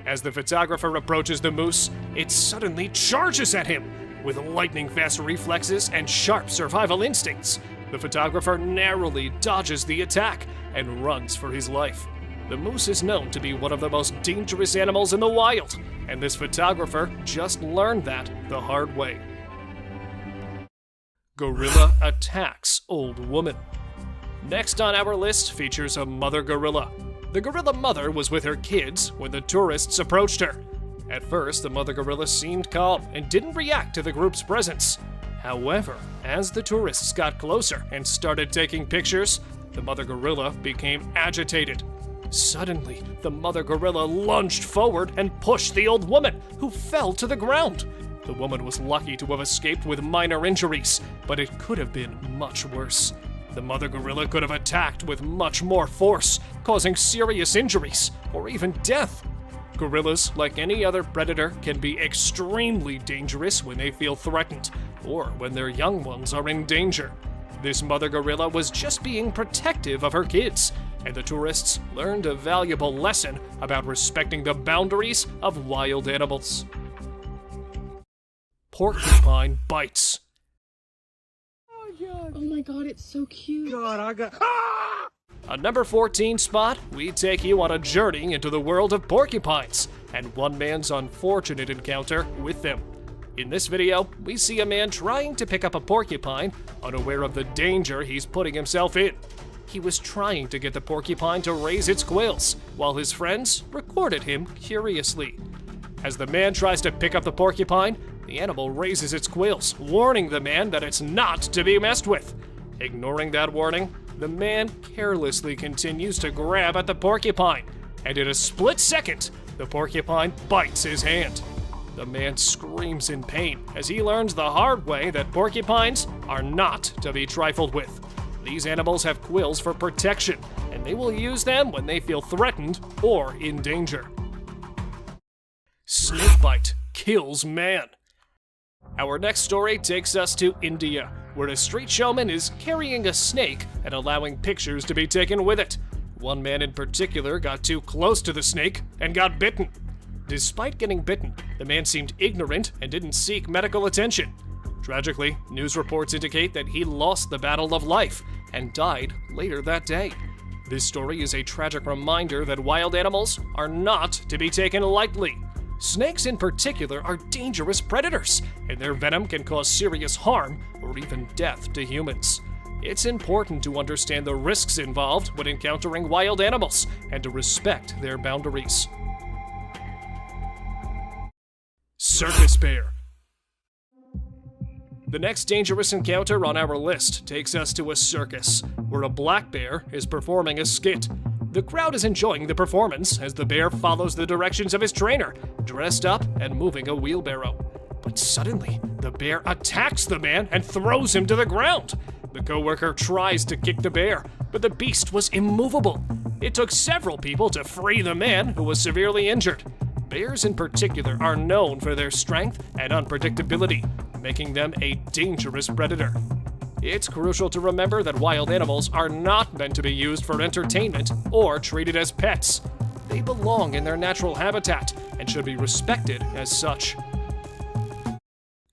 As the photographer approaches the moose, it suddenly charges at him. With lightning-fast reflexes and sharp survival instincts, the photographer narrowly dodges the attack and runs for his life. The moose is known to be one of the most dangerous animals in the wild, and this photographer just learned that the hard way. Gorilla attacks old woman. Next on our list features a mother gorilla. The gorilla mother was with her kids when the tourists approached her. At first, the mother gorilla seemed calm and didn't react to the group's presence. However, as the tourists got closer and started taking pictures, the mother gorilla became agitated. Suddenly, the mother gorilla lunged forward and pushed the old woman, who fell to the ground. The woman was lucky to have escaped with minor injuries, but it could have been much worse. The mother gorilla could have attacked with much more force, causing serious injuries or even death. Gorillas, like any other predator, can be extremely dangerous when they feel threatened or when their young ones are in danger. This mother gorilla was just being protective of her kids, and the tourists learned a valuable lesson about respecting the boundaries of wild animals. Porcupine bites. Oh my god, it's so cute. On number 14 spot, we take you on a journey into the world of porcupines and one man's unfortunate encounter with them. In this video, we see a man trying to pick up a porcupine, unaware of the danger he's putting himself in. He was trying to get the porcupine to raise its quills, while his friends recorded him curiously. As the man tries to pick up the porcupine, the animal raises its quills, warning the man that it's not to be messed with. Ignoring that warning, the man carelessly continues to grab at the porcupine, and in a split second, the porcupine bites his hand. The man screams in pain as he learns the hard way that porcupines are not to be trifled with. These animals have quills for protection, and they will use them when they feel threatened or in danger. Snakebite kills man. Our next story takes us to India, where a street showman is carrying a snake and allowing pictures to be taken with it. One man in particular got too close to the snake and got bitten. Despite getting bitten, the man seemed ignorant and didn't seek medical attention. Tragically, news reports indicate that he lost the battle of life and died later that day. This story is a tragic reminder that wild animals are not to be taken lightly. Snakes in particular are dangerous predators, and their venom can cause serious harm or even death to humans. It's important to understand the risks involved when encountering wild animals and to respect their boundaries. Circus bear. The next dangerous encounter on our list takes us to a circus, where a black bear is performing a skit. The crowd is enjoying the performance as the bear follows the directions of his trainer, dressed up and moving a wheelbarrow. But suddenly, the bear attacks the man and throws him to the ground. The coworker tries to kick the bear, but the beast was immovable. It took several people to free the man, who was severely injured. Bears in particular are known for their strength and unpredictability, making them a dangerous predator. It's crucial to remember that wild animals are not meant to be used for entertainment or treated as pets. They belong in their natural habitat and should be respected as such.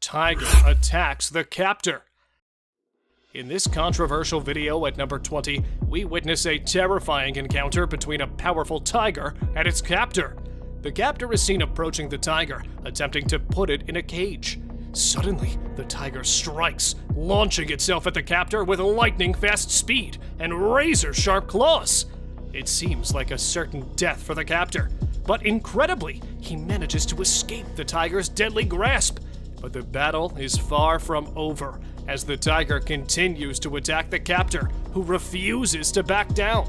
Tiger attacks the captor. In this controversial video at number 20, we witness a terrifying encounter between a powerful tiger and its captor. The captor is seen approaching the tiger, attempting to put it in a cage. Suddenly, the tiger strikes, launching itself at the captor with lightning-fast speed and razor-sharp claws. It seems like a certain death for the captor, but incredibly, he manages to escape the tiger's deadly grasp. But the battle is far from over, as the tiger continues to attack the captor, who refuses to back down.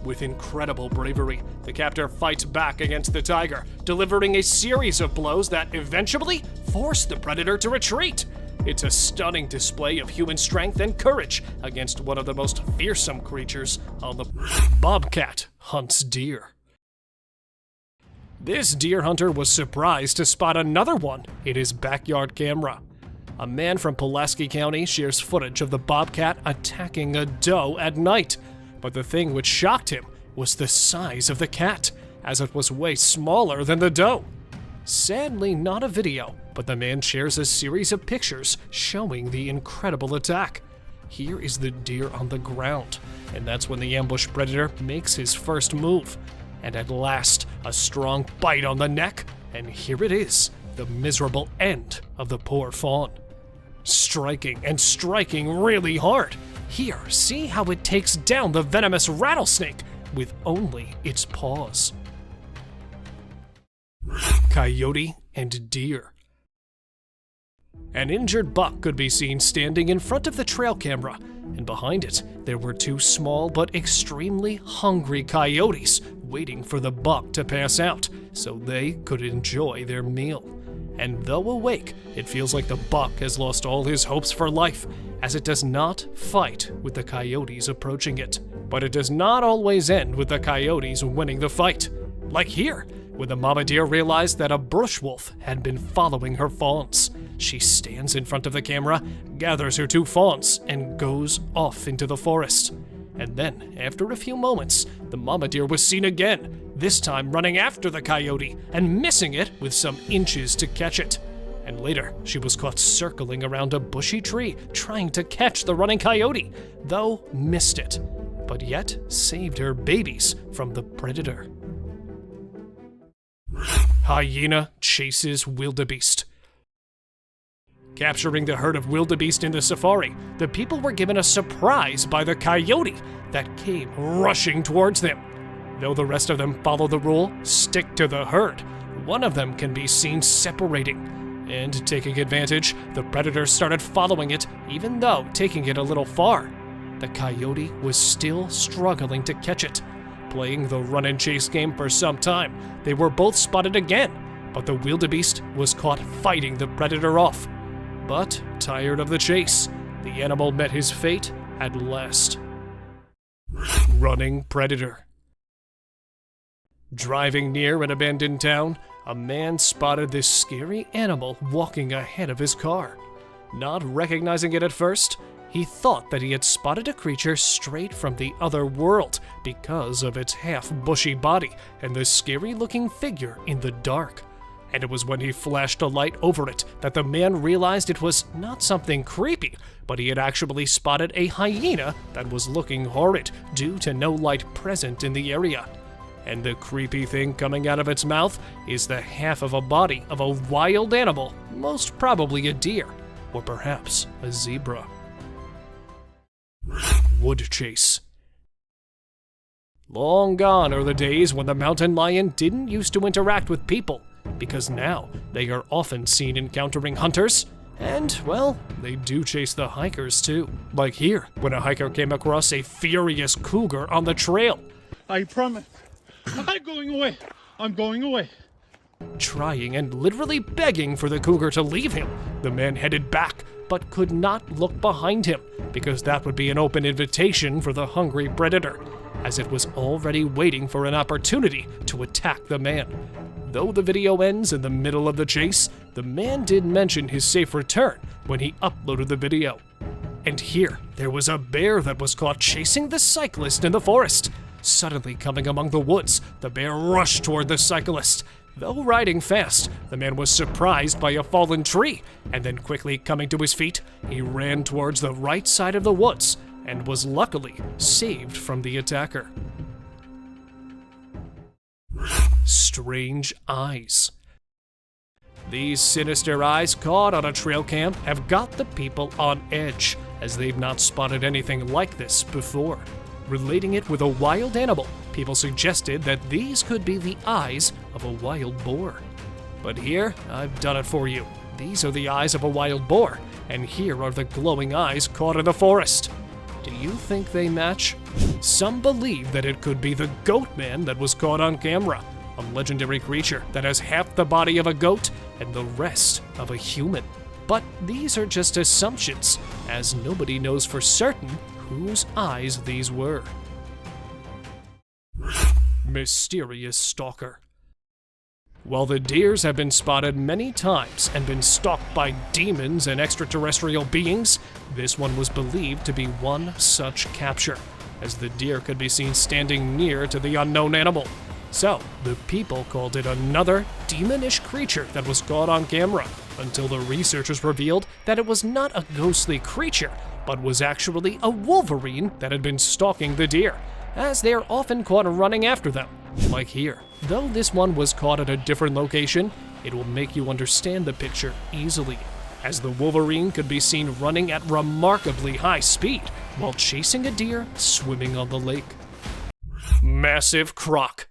With incredible bravery, the captor fights back against the tiger, delivering a series of blows that eventually force the predator to retreat. It's a stunning display of human strength and courage against one of the most fearsome creatures on the bobcat hunts deer. This deer hunter was surprised to spot another one in his backyard camera. A man from Pulaski County shares footage of the bobcat attacking a doe at night. But the thing which shocked him was the size of the cat, as it was way smaller than the doe. Sadly, not a video, but the man shares a series of pictures showing the incredible attack. Here is the deer on the ground, and that's when the ambush predator makes his first move. And at last, a strong bite on the neck, and here it is, the miserable end of the poor fawn. Striking and striking really hard. Here, see how it takes down the venomous rattlesnake with only its paws. Coyote and deer. An injured buck could be seen standing in front of the trail camera, and behind it, there were two small but extremely hungry coyotes waiting for the buck to pass out so they could enjoy their meal. And though awake, it feels like the buck has lost all his hopes for life, as it does not fight with the coyotes approaching it. But it does not always end with the coyotes winning the fight. Like here, when the mama deer realized that a bush wolf had been following her fawns. She stands in front of the camera, gathers her two fawns, and goes off into the forest. And then, after a few moments, the mama deer was seen again, this time running after the coyote and missing it with some inches to catch it. And later, she was caught circling around a bushy tree, trying to catch the running coyote, though missed it, but yet saved her babies from the predator. Hyena chases wildebeest. Capturing the herd of wildebeest in the safari, the people were given a surprise by the coyote that came rushing towards them. Though the rest of them follow the rule, stick to the herd, one of them can be seen separating. And taking advantage, the predator started following it, even though taking it a little far. The coyote was still struggling to catch it. Playing the run and chase game for some time, they were both spotted again, but the wildebeest was caught fighting the predator off. But, tired of the chase, the animal met his fate at last. Running predator. Driving near an abandoned town, a man spotted this scary animal walking ahead of his car. Not recognizing it at first, he thought that he had spotted a creature straight from the other world because of its half-bushy body and the scary-looking figure in the dark. And it was when he flashed a light over it that the man realized it was not something creepy, but he had actually spotted a hyena that was looking horrid due to no light present in the area. And the creepy thing coming out of its mouth is the half of a body of a wild animal, most probably a deer, or perhaps a zebra. Wood chase. Long gone are the days when the mountain lion didn't used to interact with people, because now they are often seen encountering hunters, and, well, they do chase the hikers too. Like here, when a hiker came across a furious cougar on the trail. I promise. I'm going away. I'm going away. Trying and literally begging for the cougar to leave him, the man headed back, but could not look behind him, because that would be an open invitation for the hungry predator, as it was already waiting for an opportunity to attack the man. Though the video ends in the middle of the chase, the man did mention his safe return when he uploaded the video. And here, there was a bear that was caught chasing the cyclist in the forest. Suddenly coming among the woods, the bear rushed toward the cyclist. Though riding fast, the man was surprised by a fallen tree, and then quickly coming to his feet, he ran towards the right side of the woods, and was luckily saved from the attacker. Strange eyes. These sinister eyes caught on a trail cam have got the people on edge, as they've not spotted anything like this before. Relating it with a wild animal, people suggested that these could be the eyes of a wild boar. But here, I've done it for you. These are the eyes of a wild boar, and here are the glowing eyes caught in the forest. Do you think they match? Some believe that it could be the goat man that was caught on camera, a legendary creature that has half the body of a goat and the rest of a human. But these are just assumptions, as nobody knows for certain whose eyes these were. Mysterious Stalker. While the deers have been spotted many times and been stalked by demons and extraterrestrial beings, this one was believed to be one such capture, as the deer could be seen standing near to the unknown animal. So, the people called it another demonish creature that was caught on camera, until the researchers revealed that it was not a ghostly creature, but was actually a wolverine that had been stalking the deer, as they are often caught running after them, like here. Though this one was caught at a different location, it will make you understand the picture easily, as the wolverine could be seen running at remarkably high speed while chasing a deer swimming on the lake. Massive Croc.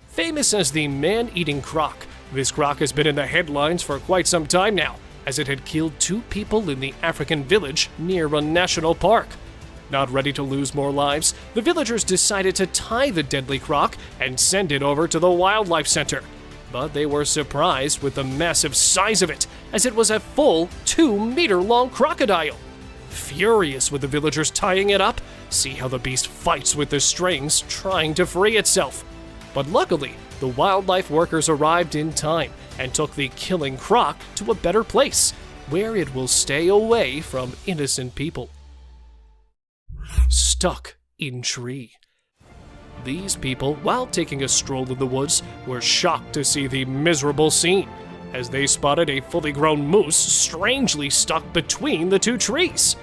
Famous as the man-eating croc, this croc has been in the headlines for quite some time now, as it had killed 2 people in the African village near a national park. Not ready to lose more lives, the villagers decided to tie the deadly croc and send it over to the wildlife center. But they were surprised with the massive size of it, as it was a full 2-meter-long crocodile. Furious with the villagers tying it up, see how the beast fights with the strings, trying to free itself. But luckily, the wildlife workers arrived in time and took the killing croc to a better place, where it will stay away from innocent people. Stuck in tree. These people, while taking a stroll in the woods, were shocked to see the miserable scene, as they spotted a fully grown moose strangely stuck between the 2 trees.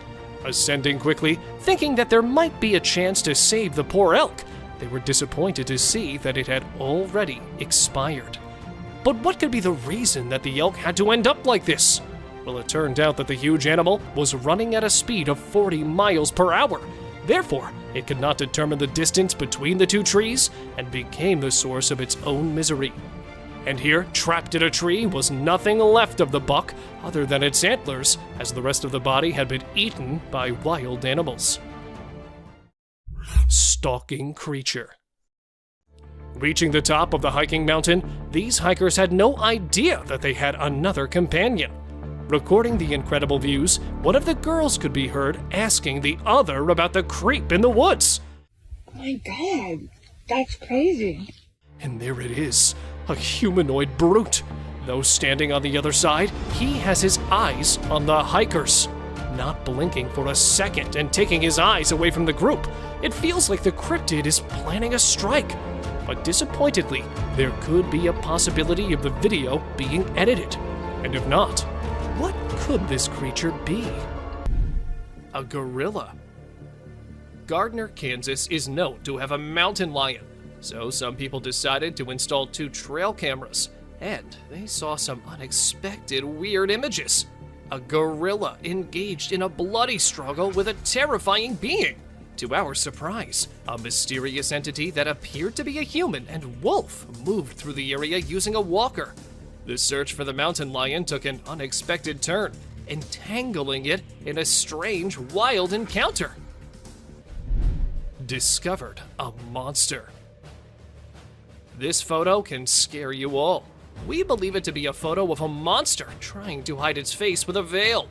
Ascending quickly, thinking that there might be a chance to save the poor elk, they were disappointed to see that it had already expired. But what could be the reason that the elk had to end up like this? Well, it turned out that the huge animal was running at a speed of 40 miles per hour. Therefore, it could not determine the distance between the 2 trees and became the source of its own misery. And here, trapped in a tree, was nothing left of the buck other than its antlers, as the rest of the body had been eaten by wild animals. Stalking creature. Reaching the top of the hiking mountain, these hikers had no idea that they had another companion. Recording the incredible views, one of the girls could be heard asking the other about the creep in the woods. Oh my god, that's crazy. And there it is, a humanoid brute. Though standing on the other side, he has his eyes on the hikers. Not blinking for a second and taking his eyes away from the group, it feels like the cryptid is planning a strike. But disappointedly, there could be a possibility of the video being edited. And if not, what could this creature be? A gorilla. Gardner, Kansas is known to have a mountain lion, so some people decided to install 2 trail cameras, and they saw some unexpected weird images. A gorilla engaged in a bloody struggle with a terrifying being. To our surprise, a mysterious entity that appeared to be a human and wolf moved through the area using a walker. The search for the mountain lion took an unexpected turn, entangling it in a strange, wild encounter. Discovered a monster. This photo can scare you all. We believe it to be a photo of a monster trying to hide its face with a veil.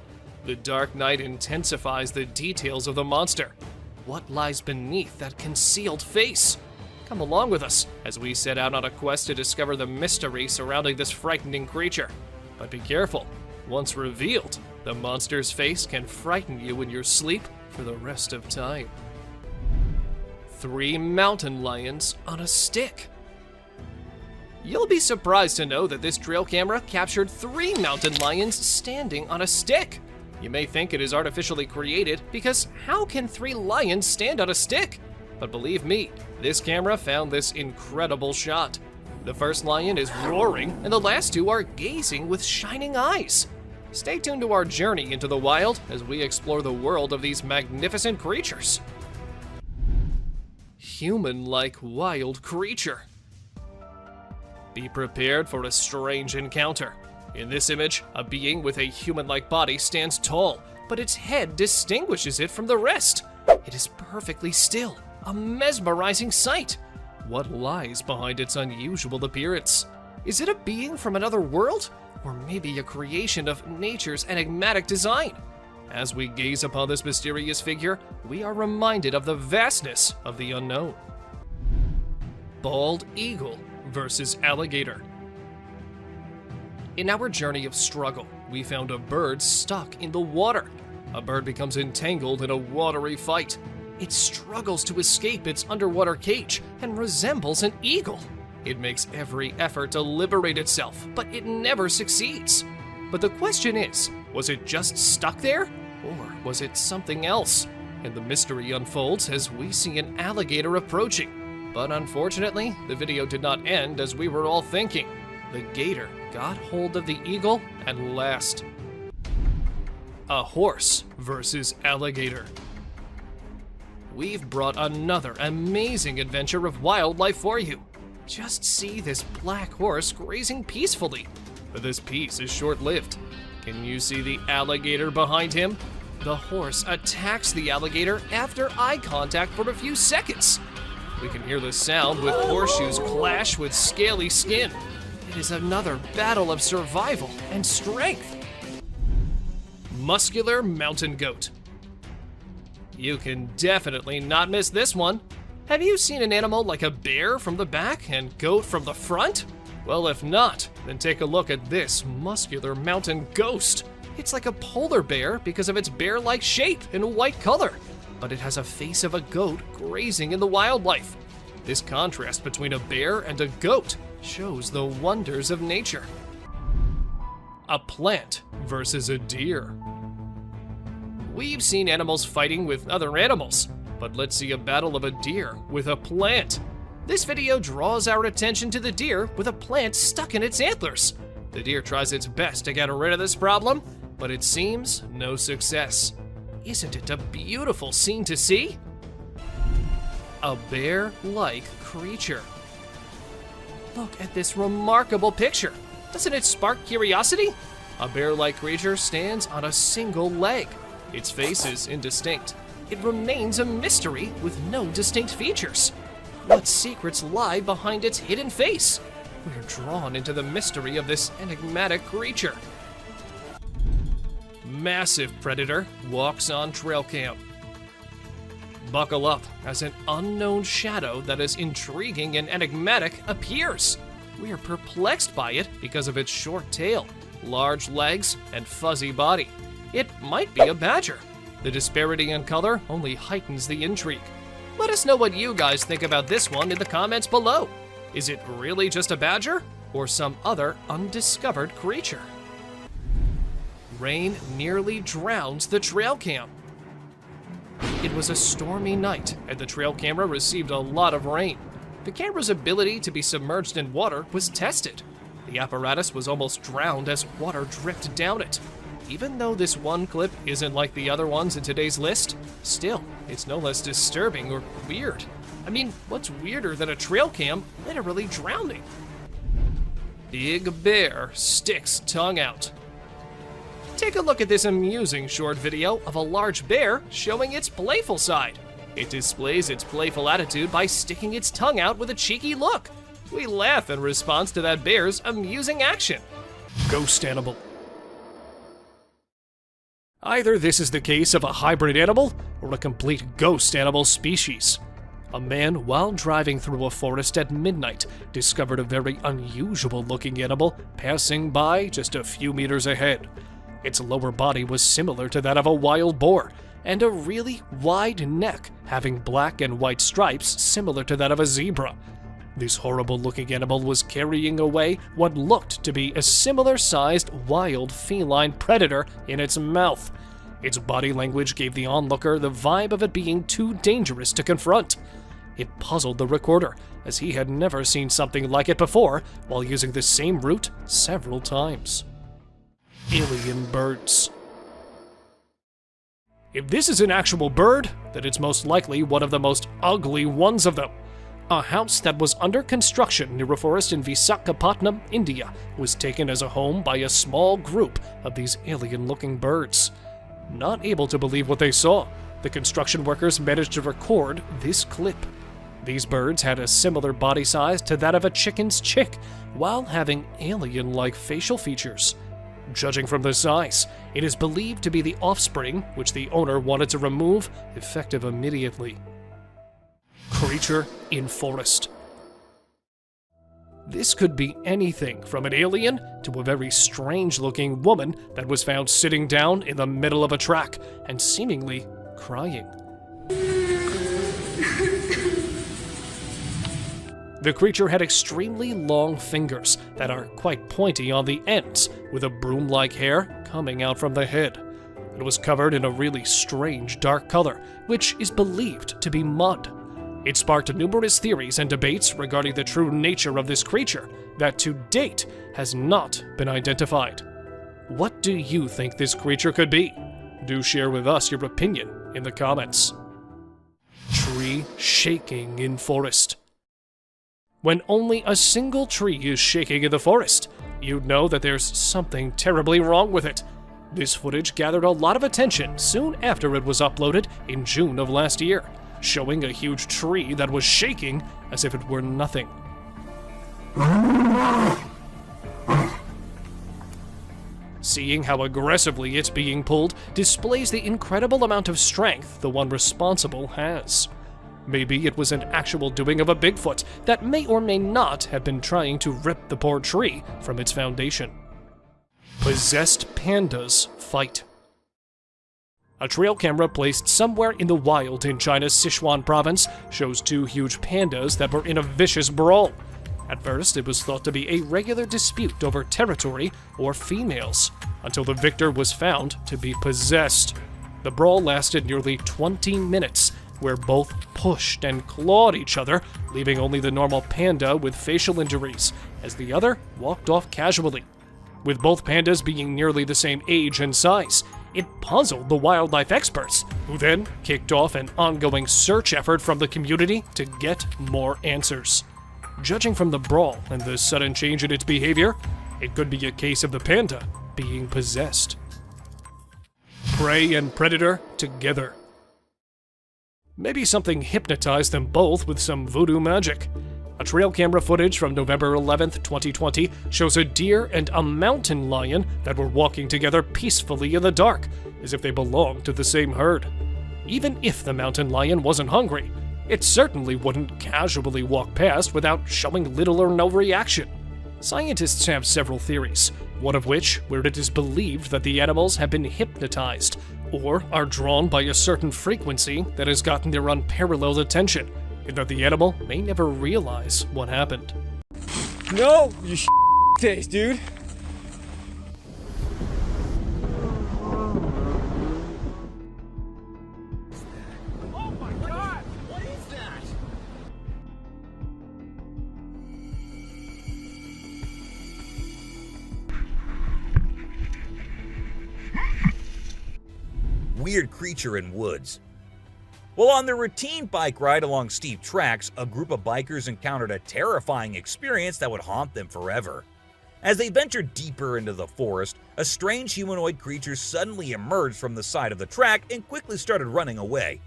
The dark night intensifies the details of the monster. What lies beneath that concealed face? Come along with us as we set out on a quest to discover the mystery surrounding this frightening creature. But be careful, once revealed, the monster's face can frighten you in your sleep for the rest of time. 3 mountain lions on a stick. You'll be surprised to know that this trail camera captured 3 mountain lions standing on a stick. You may think it is artificially created because how can 3 lions stand on a stick? But believe me, this camera found this incredible shot. The first lion is roaring and the last 2 are gazing with shining eyes. Stay tuned to our journey into the wild as we explore the world of these magnificent creatures. Human-like wild creature. Be prepared for a strange encounter. In this image, a being with a human-like body stands tall, but its head distinguishes it from the rest. It is perfectly still, a mesmerizing sight. What lies behind its unusual appearance? Is it a being from another world? Or maybe a creation of nature's enigmatic design? As we gaze upon this mysterious figure, we are reminded of the vastness of the unknown. Bald eagle versus alligator. In our journey of struggle, we found a bird stuck in the water. A bird becomes entangled in a watery fight. It struggles to escape its underwater cage and resembles an eagle. It makes every effort to liberate itself, but it never succeeds. But the question is, was it just stuck there? Or was it something else? And the mystery unfolds as we see an alligator approaching. But unfortunately, the video did not end as we were all thinking. The gator got hold of the eagle at last. A horse versus alligator. We've brought another amazing adventure of wildlife for you. Just see this black horse grazing peacefully. But this peace is short-lived. Can you see the alligator behind him? The horse attacks the alligator after eye contact for a few seconds. We can hear the sound with horseshoes clash with scaly skin. It is another battle of survival and strength. Muscular mountain goat. You can definitely not miss this one. Have you seen an animal like a bear from the back and goat from the front? Well, if not, then take a look at this muscular mountain ghost. It's like a polar bear because of its bear-like shape and white color, but it has a face of a goat grazing in the wildlife. This contrast between a bear and a goat shows the wonders of nature. A plant versus a deer. We've seen animals fighting with other animals, but let's see a battle of a deer with a plant. This video draws our attention to the deer with a plant stuck in its antlers. The deer tries its best to get rid of this problem, but it seems no success. Isn't it a beautiful scene to see? A bear-like creature. Look at this remarkable picture. Doesn't it spark curiosity? A bear-like creature stands on a single leg. Its face is indistinct. It remains a mystery with no distinct features. What secrets lie behind its hidden face? We're drawn into the mystery of this enigmatic creature. Massive predator walks on trail cam. Buckle up as an unknown shadow that is intriguing and enigmatic appears. We are perplexed by it because of its short tail, large legs, and fuzzy body. It might be a badger. The disparity in color only heightens the intrigue. Let us know what you guys think about this one in the comments below. Is it really just a badger or some other undiscovered creature? Rain nearly drowns the trail cam. It was a stormy night and the trail camera received a lot of rain. The camera's ability to be submerged in water was tested. The apparatus was almost drowned as water dripped down it. Even though this one clip isn't like the other ones in today's list, still, it's no less disturbing or weird. I mean, what's weirder than a trail cam literally drowning? Big bear sticks tongue out. Take a look at this amusing short video of a large bear showing its playful side. It displays its playful attitude by sticking its tongue out with a cheeky look. We laugh in response to that bear's amusing action. Ghost animal. Either this is the case of a hybrid animal or a complete ghost animal species. A man, while driving through a forest at midnight, discovered a very unusual looking animal passing by just a few meters ahead. Its lower body was similar to that of a wild boar, and a really wide neck having black and white stripes similar to that of a zebra. This horrible-looking animal was carrying away what looked to be a similar-sized wild feline predator in its mouth. Its body language gave the onlooker the vibe of it being too dangerous to confront. It puzzled the recorder, as he had never seen something like it before while using the same route several times. Alien birds. If this is an actual bird, then it's most likely one of the most ugly ones of them. A house that was under construction near a forest in Visakhapatnam, India, was taken as a home by a small group of these alien-looking birds. Not able to believe what they saw, the construction workers managed to record this clip. These birds had a similar body size to that of a chicken's chick, while having alien-like facial features. Judging from the size, it is believed to be the offspring, which the owner wanted to remove, effective immediately. Creature in forest. This could be anything from an alien to a very strange-looking woman that was found sitting down in the middle of a track and seemingly crying. The creature had extremely long fingers that are quite pointy on the ends, with a broom-like hair coming out from the head. It was covered in a really strange dark color, which is believed to be mud. It sparked numerous theories and debates regarding the true nature of this creature that to date has not been identified. What do you think this creature could be? Do share with us your opinion in the comments. Tree shaking in forest. When only a single tree is shaking in the forest, you'd know that there's something terribly wrong with it. This footage gathered a lot of attention soon after it was uploaded in June of last year, showing a huge tree that was shaking as if it were nothing. Seeing how aggressively it's being pulled displays the incredible amount of strength the one responsible has. Maybe it was an actual doing of a Bigfoot that may or may not have been trying to rip the poor tree from its foundation. Possessed pandas fight. A trail camera placed somewhere in the wild in China's Sichuan province shows two huge pandas that were in a vicious brawl. At first, it was thought to be a regular dispute over territory or females, until the victor was found to be possessed. The brawl lasted nearly 20 minutes, where both pushed and clawed each other, leaving only the normal panda with facial injuries, as the other walked off casually. With both pandas being nearly the same age and size, it puzzled the wildlife experts, who then kicked off an ongoing search effort from the community to get more answers. Judging from the brawl and the sudden change in its behavior, it could be a case of the panda being possessed. Prey and predator together. Maybe something hypnotized them both with some voodoo magic. A trail camera footage from November 11th, 2020 shows a deer and a mountain lion that were walking together peacefully in the dark, as if they belonged to the same herd. Even if the mountain lion wasn't hungry, it certainly wouldn't casually walk past without showing little or no reaction. Scientists have several theories, one of which where it is believed that the animals have been hypnotized, or are drawn by a certain frequency that has gotten their unparalleled attention, and that the animal may never realize what happened. No, you face, dude. Oh my god! What is that? Weird creature in woods. While on their routine bike ride along steep tracks, a group of bikers encountered a terrifying experience that would haunt them forever. As they ventured deeper into the forest, a strange humanoid creature suddenly emerged from the side of the track and quickly started running away.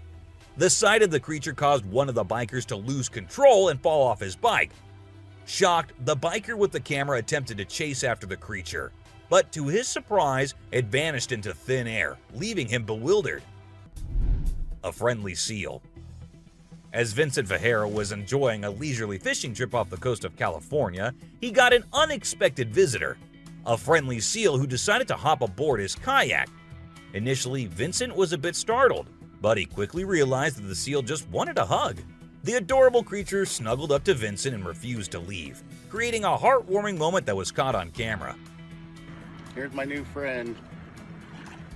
The sight of the creature caused one of the bikers to lose control and fall off his bike. Shocked, the biker with the camera attempted to chase after the creature, but to his surprise, it vanished into thin air, leaving him bewildered. A friendly seal. As Vincent Vajera was enjoying a leisurely fishing trip off the coast of California, he got an unexpected visitor, a friendly seal who decided to hop aboard his kayak. Initially, Vincent was a bit startled, but he quickly realized that the seal just wanted a hug. The adorable creature snuggled up to Vincent and refused to leave, creating a heartwarming moment that was caught on camera. Here's my new friend.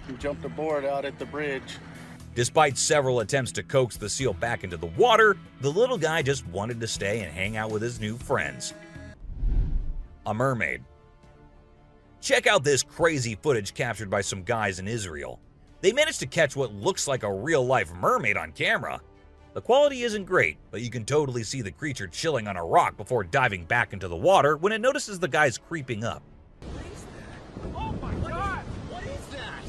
He jumped aboard out at the bridge. Despite several attempts to coax the seal back into the water, the little guy just wanted to stay and hang out with his new friends. A mermaid. Check out this crazy footage captured by some guys in Israel. They managed to catch what looks like a real-life mermaid on camera. The quality isn't great, but you can totally see the creature chilling on a rock before diving back into the water when it notices the guys creeping up. Oh my god! What is that?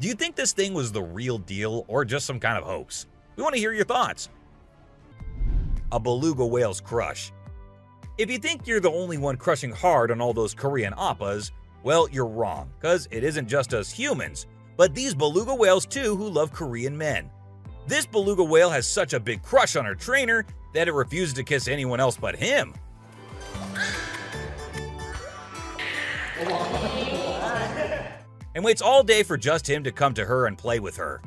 Do you think this thing was the real deal or just some kind of hoax? We want to hear your thoughts. a beluga whale's crush. If you think you're the only one crushing hard on all those Korean oppas, well, you're wrong, cause it isn't just us humans, but these beluga whales too who love Korean men. This beluga whale has such a big crush on her trainer that it refuses to kiss anyone else but him. And waits all day for just him to come to her and play with her.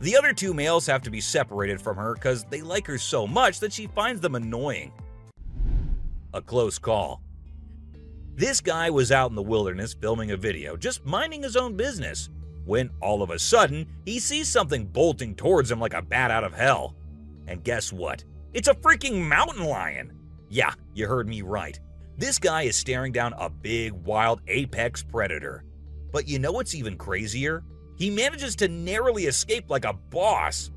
The other two males have to be separated from her because they like her so much that she finds them annoying. A close call. This guy was out in the wilderness filming a video, just minding his own business, when all of a sudden he sees something bolting towards him like a bat out of hell. And guess what? It's a freaking mountain lion! Yeah, you heard me right. This guy is staring down a big, wild apex predator. But you know what's even crazier? He manages to narrowly escape like a boss.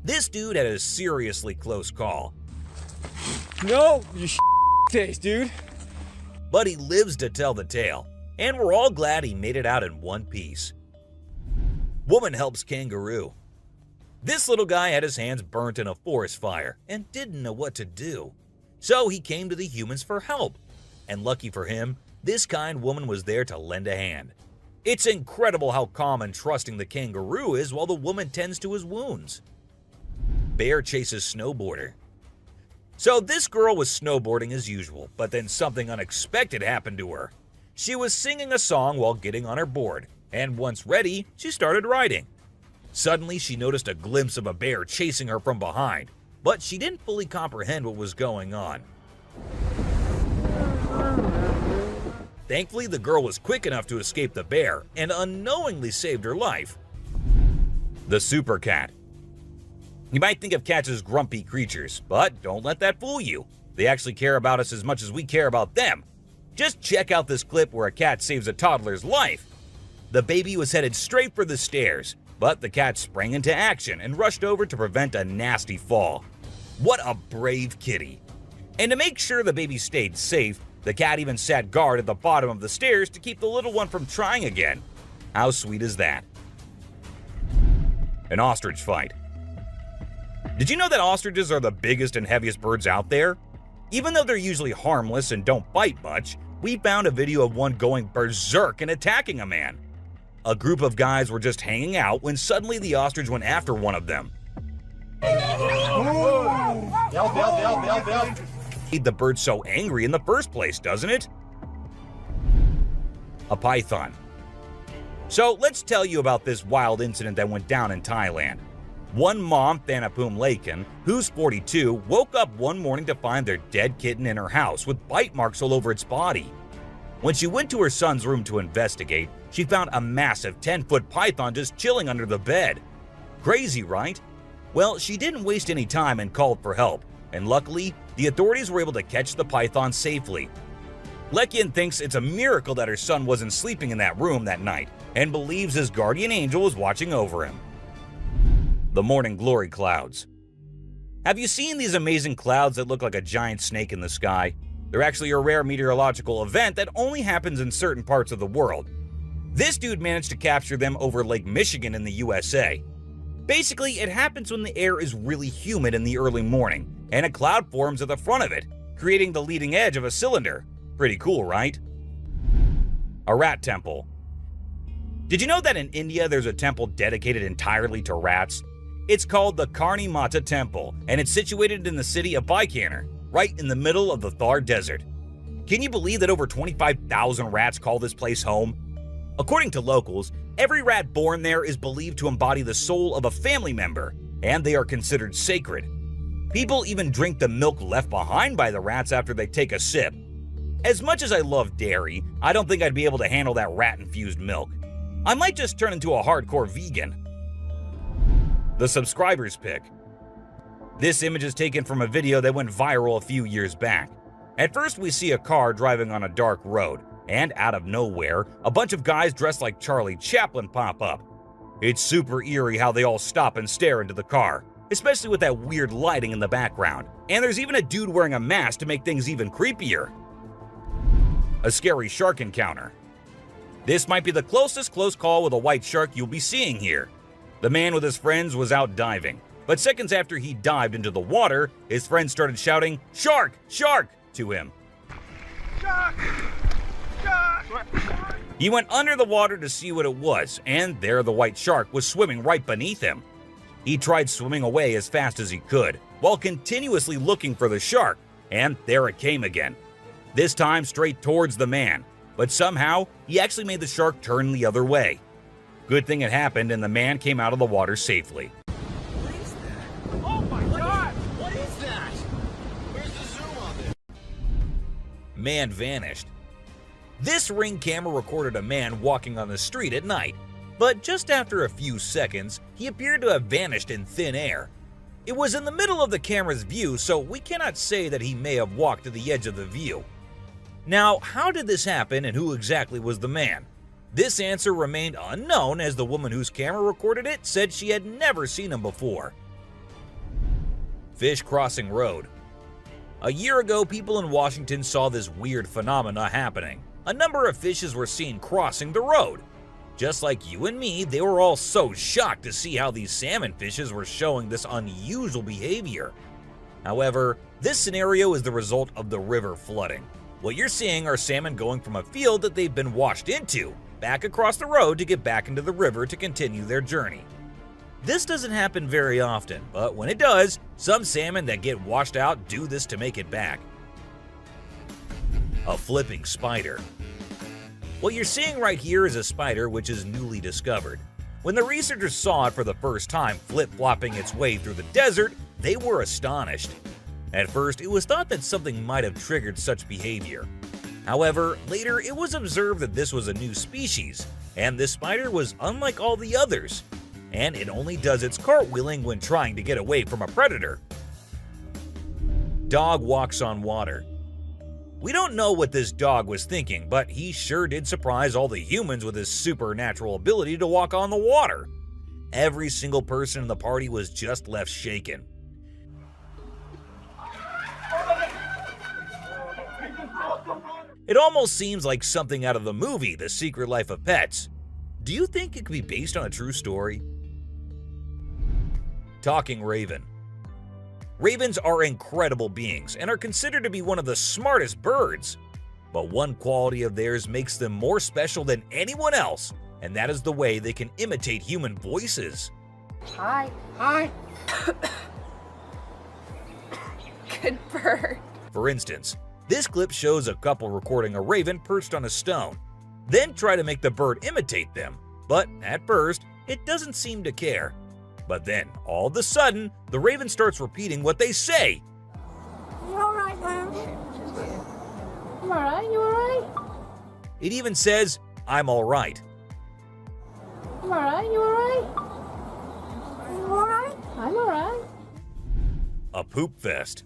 This dude had a seriously close call. No, you face, dude. But he lives to tell the tale, and we're all glad he made it out in one piece. Woman helps kangaroo. This little guy had his hands burnt in a forest fire and didn't know what to do. So he came to the humans for help. And lucky for him, this kind woman was there to lend a hand. It's incredible how calm and trusting the kangaroo is while the woman tends to his wounds. Bear chases snowboarder. So this girl was snowboarding as usual, but then something unexpected happened to her. She was singing a song while getting on her board, and once ready, she started riding. Suddenly, she noticed a glimpse of a bear chasing her from behind, but she didn't fully comprehend what was going on. Thankfully, the girl was quick enough to escape the bear and unknowingly saved her life. The Super Cat. You might think of cats as grumpy creatures, but don't let that fool you. They actually care about us as much as we care about them. Just check out this clip where a cat saves a toddler's life. The baby was headed straight for the stairs, but the cat sprang into action and rushed over to prevent a nasty fall. What a brave kitty. And to make sure the baby stayed safe, the cat even sat guard at the bottom of the stairs to keep the little one from trying again. How sweet is that? An ostrich fight. Did you know that ostriches are the biggest and heaviest birds out there? Even though they're usually harmless and don't bite much, we found a video of one going berserk and attacking a man. A group of guys were just hanging out when suddenly the ostrich went after one of them. Made the bird so angry in the first place, doesn't it? A python. So let's tell you about this wild incident that went down in Thailand. One mom, Thanapum Laken, who's 42, woke up one morning to find their dead kitten in her house with bite marks all over its body. When she went to her son's room to investigate, she found a massive 10-foot python just chilling under the bed. Crazy, right? Well, she didn't waste any time and called for help, and luckily, the authorities were able to catch the python safely. Lekian thinks it's a miracle that her son wasn't sleeping in that room that night, and believes his guardian angel was watching over him. The morning glory clouds. Have you seen these amazing clouds that look like a giant snake in the sky? They're actually a rare meteorological event that only happens in certain parts of the world. This dude managed to capture them over Lake Michigan in the USA. Basically, it happens when the air is really humid in the early morning, and a cloud forms at the front of it, creating the leading edge of a cylinder. Pretty cool, right? A rat temple. Did you know that in India there's a temple dedicated entirely to rats? It's called the Karni Mata Temple, and it's situated in the city of Bikaner, right in the middle of the Thar Desert. Can you believe that over 25,000 rats call this place home? According to locals, every rat born there is believed to embody the soul of a family member, and they are considered sacred. People even drink the milk left behind by the rats after they take a sip. As much as I love dairy, I don't think I'd be able to handle that rat-infused milk. I might just turn into a hardcore vegan. The subscriber's pick. This image is taken from a video that went viral a few years back. At first, we see a car driving on a dark road, and out of nowhere, a bunch of guys dressed like Charlie Chaplin pop up. It's super eerie how they all stop and stare into the car, especially with that weird lighting in the background. And there's even a dude wearing a mask to make things even creepier. A scary shark encounter. This might be the closest close call with a white shark you'll be seeing here. The man with his friends was out diving, But seconds after he dived into the water, his friends started shouting, "Shark! Shark!" to him. Shark! Shark! He went under the water to see what it was, and there the white shark was swimming right beneath him. He tried swimming away as fast as he could, while continuously looking for the shark, and there it came again. This time straight towards the man, but somehow he actually made the shark turn the other way. Good thing it happened and the man came out of the water safely. What is that? Oh my god! What is that? Where's the zoom on this? Man vanished. This Ring camera recorded a man walking on the street at night, but just after a few seconds, he appeared to have vanished in thin air. It was in the middle of the camera's view, so we cannot say that he may have walked to the edge of the view. Now, how did this happen and who exactly was the man? This answer remained unknown, as the woman whose camera recorded it said she had never seen him before. Fish crossing road. A year ago, people in Washington saw this weird phenomena happening. A number of fishes were seen crossing the road. Just like you and me, they were all so shocked to see how these salmon fishes were showing this unusual behavior. However, this scenario is the result of the river flooding. What you're seeing are salmon going from a field that they've been washed into, back across the road to get back into the river to continue their journey. This doesn't happen very often, but when it does, some salmon that get washed out do this to make it back. A flipping spider. What you're seeing right here is a spider which is newly discovered. When the researchers saw it for the first time flip-flopping its way through the desert, they were astonished. At first, it was thought that something might have triggered such behavior. However, later it was observed that this was a new species, and this spider was unlike all the others, and it only does its cartwheeling when trying to get away from a predator. Dog walks on water. We don't know what this dog was thinking, but he sure did surprise all the humans with his supernatural ability to walk on the water. Every single person in the party was just left shaken. It almost seems like something out of the movie The Secret Life of Pets. Do you think it could be based on a true story? Talking raven. Ravens are incredible beings and are considered to be one of the smartest birds. But one quality of theirs makes them more special than anyone else, and that is the way they can imitate human voices. Hi. Hi. Good bird. For instance, this clip shows a couple recording a raven perched on a stone, then try to make the bird imitate them, but at first, it doesn't seem to care. But then, all of a sudden, the raven starts repeating what they say. You alright, Mom? You alright? You alright? It even says, "I'm alright." You alright? You alright? You alright? I'm alright. A poop fest.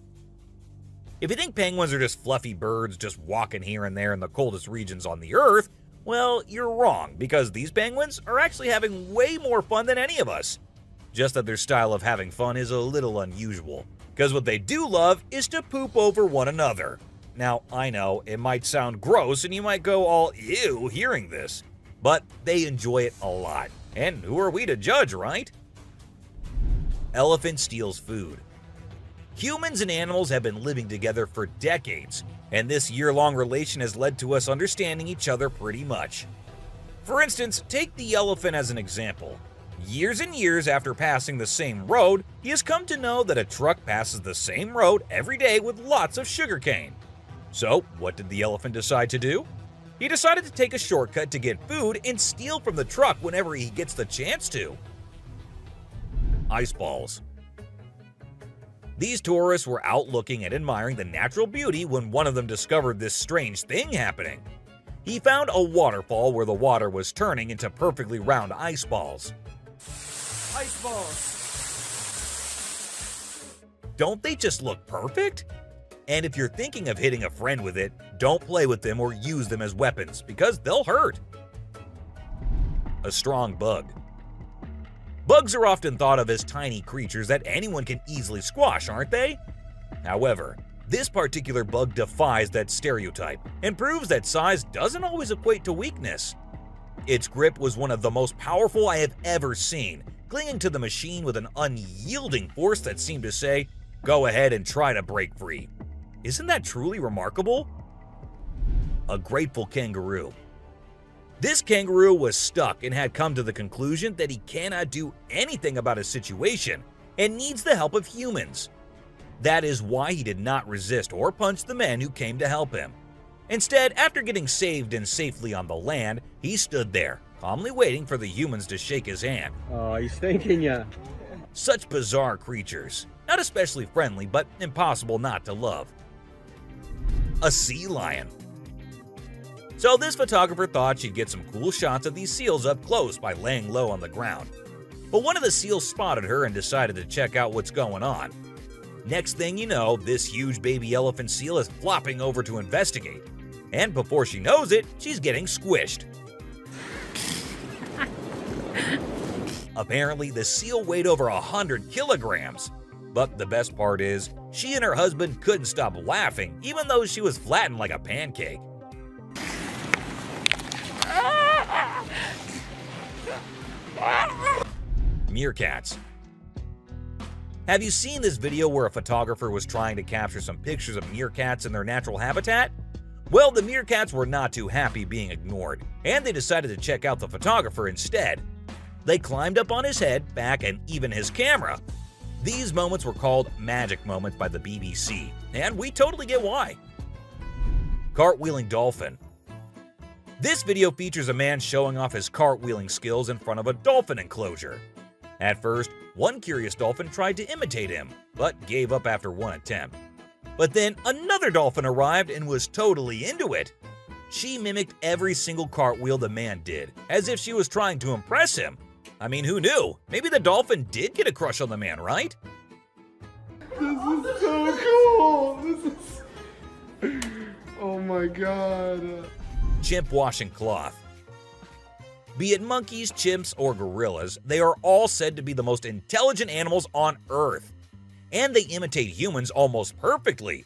If you think penguins are just fluffy birds just walking here and there in the coldest regions on the Earth, well, you're wrong, because these penguins are actually having way more fun than any of us. Just that their style of having fun is a little unusual, because what they do love is to poop over one another. Now, I know, it might sound gross and you might go all ew hearing this, but they enjoy it a lot. And who are we to judge, right? Elephant steals food. Humans and animals have been living together for decades, and this year-long relation has led to us understanding each other pretty much. For instance, take the elephant as an example. Years and years after passing the same road, he has come to know that a truck passes the same road every day with lots of sugarcane. So, what did the elephant decide to do? He decided to take a shortcut to get food and steal from the truck whenever he gets the chance to. Ice balls. These tourists were out looking and admiring the natural beauty when one of them discovered this strange thing happening. He found a waterfall where the water was turning into perfectly round ice balls. Ice balls. Don't they just look perfect? And if you're thinking of hitting a friend with it, don't play with them or use them as weapons, because they'll hurt. A strong bug. Bugs are often thought of as tiny creatures that anyone can easily squash, aren't they? However, this particular bug defies that stereotype and proves that size doesn't always equate to weakness. Its grip was one of the most powerful I have ever seen, clinging to the machine with an unyielding force that seemed to say, "Go ahead and try to break free." Isn't that truly remarkable? A grateful kangaroo. This kangaroo was stuck and had come to the conclusion that he cannot do anything about his situation and needs the help of humans. That is why he did not resist or punch the men who came to help him. Instead, after getting saved and safely on the land, he stood there, calmly waiting for the humans to shake his hand. Oh, he's thanking ya. Such bizarre creatures, not especially friendly, but impossible not to love. A sea lion. So this photographer thought she'd get some cool shots of these seals up close by laying low on the ground. But one of the seals spotted her and decided to check out what's going on. Next thing you know, this huge baby elephant seal is flopping over to investigate. And before she knows it, she's getting squished. Apparently, the seal weighed over 100 kilograms. But the best part is, she and her husband couldn't stop laughing, even though she was flattened like a pancake. Meerkats. Have you seen this video where a photographer was trying to capture some pictures of meerkats in their natural habitat? Well, the meerkats were not too happy being ignored, and they decided to check out the photographer instead. They climbed up on his head, back, and even his camera. These moments were called magic moments by the BBC, and we totally get why. Cartwheeling dolphin. This video features a man showing off his cartwheeling skills in front of a dolphin enclosure. At first, one curious dolphin tried to imitate him, but gave up after one attempt. But then another dolphin arrived and was totally into it. She mimicked every single cartwheel the man did, as if she was trying to impress him. I mean, who knew? Maybe the dolphin did get a crush on the man, right? This is so cool! This is... Oh my god. Chimp washing cloth. Be it monkeys, chimps, or gorillas, they are all said to be the most intelligent animals on Earth. And they imitate humans almost perfectly.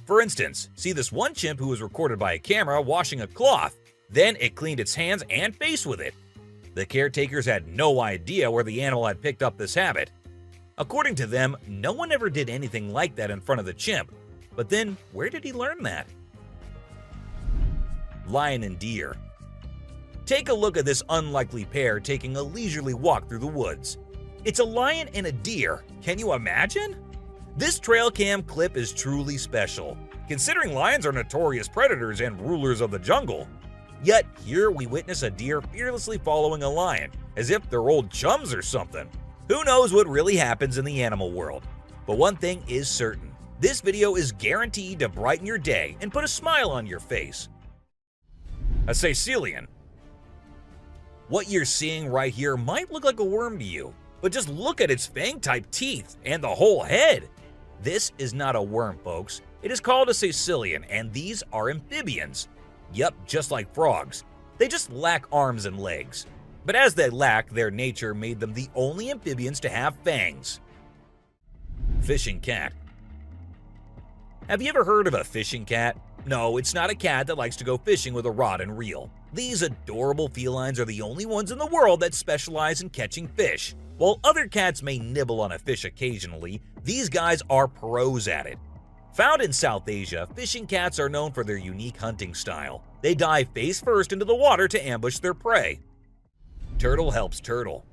For instance, see this one chimp who was recorded by a camera washing a cloth. Then it cleaned its hands and face with it. The caretakers had no idea where the animal had picked up this habit. According to them, no one ever did anything like that in front of the chimp. But then, where did he learn that? Lion and deer. Take a look at this unlikely pair taking a leisurely walk through the woods. It's a lion and a deer. Can you imagine? This trail cam clip is truly special, considering lions are notorious predators and rulers of the jungle. Yet here we witness a deer fearlessly following a lion, as if they're old chums or something. Who knows what really happens in the animal world? But one thing is certain. This video is guaranteed to brighten your day and put a smile on your face. A Caecilian. What you're seeing right here might look like a worm to you, but just look at its fang-type teeth and the whole head. This is not a worm, folks. It is called a Caecilian, and these are amphibians. Yup, just like frogs. They just lack arms and legs. But as they lack, their nature made them the only amphibians to have fangs. Fishing cat. Have you ever heard of a fishing cat? No, it's not a cat that likes to go fishing with a rod and reel. These adorable felines are the only ones in the world that specialize in catching fish. While other cats may nibble on a fish occasionally, these guys are pros at it. Found in South Asia, fishing cats are known for their unique hunting style. They dive face first into the water to ambush their prey. Turtle helps turtle.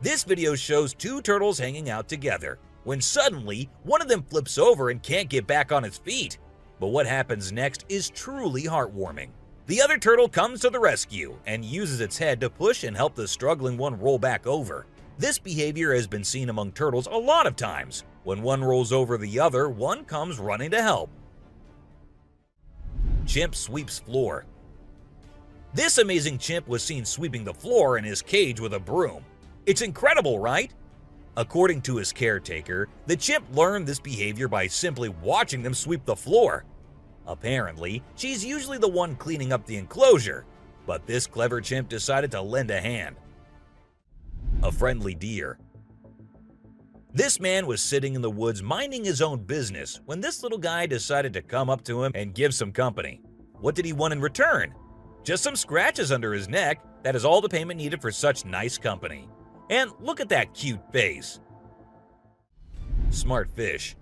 This video shows two turtles hanging out together, when suddenly one of them flips over and can't get back on its feet. But what happens next is truly heartwarming. The other turtle comes to the rescue and uses its head to push and help the struggling one roll back over. This behavior has been seen among turtles a lot of times. When one rolls over the other, one comes running to help. Chimp sweeps floor. This amazing chimp was seen sweeping the floor in his cage with a broom. It's incredible, right? According to his caretaker, the chimp learned this behavior by simply watching them sweep the floor. Apparently, she's usually the one cleaning up the enclosure, but this clever chimp decided to lend a hand. A friendly deer. This man was sitting in the woods minding his own business when this little guy decided to come up to him and give some company. What did he want in return? Just some scratches under his neck. That is all the payment needed for such nice company. And look at that cute face. Smart fish.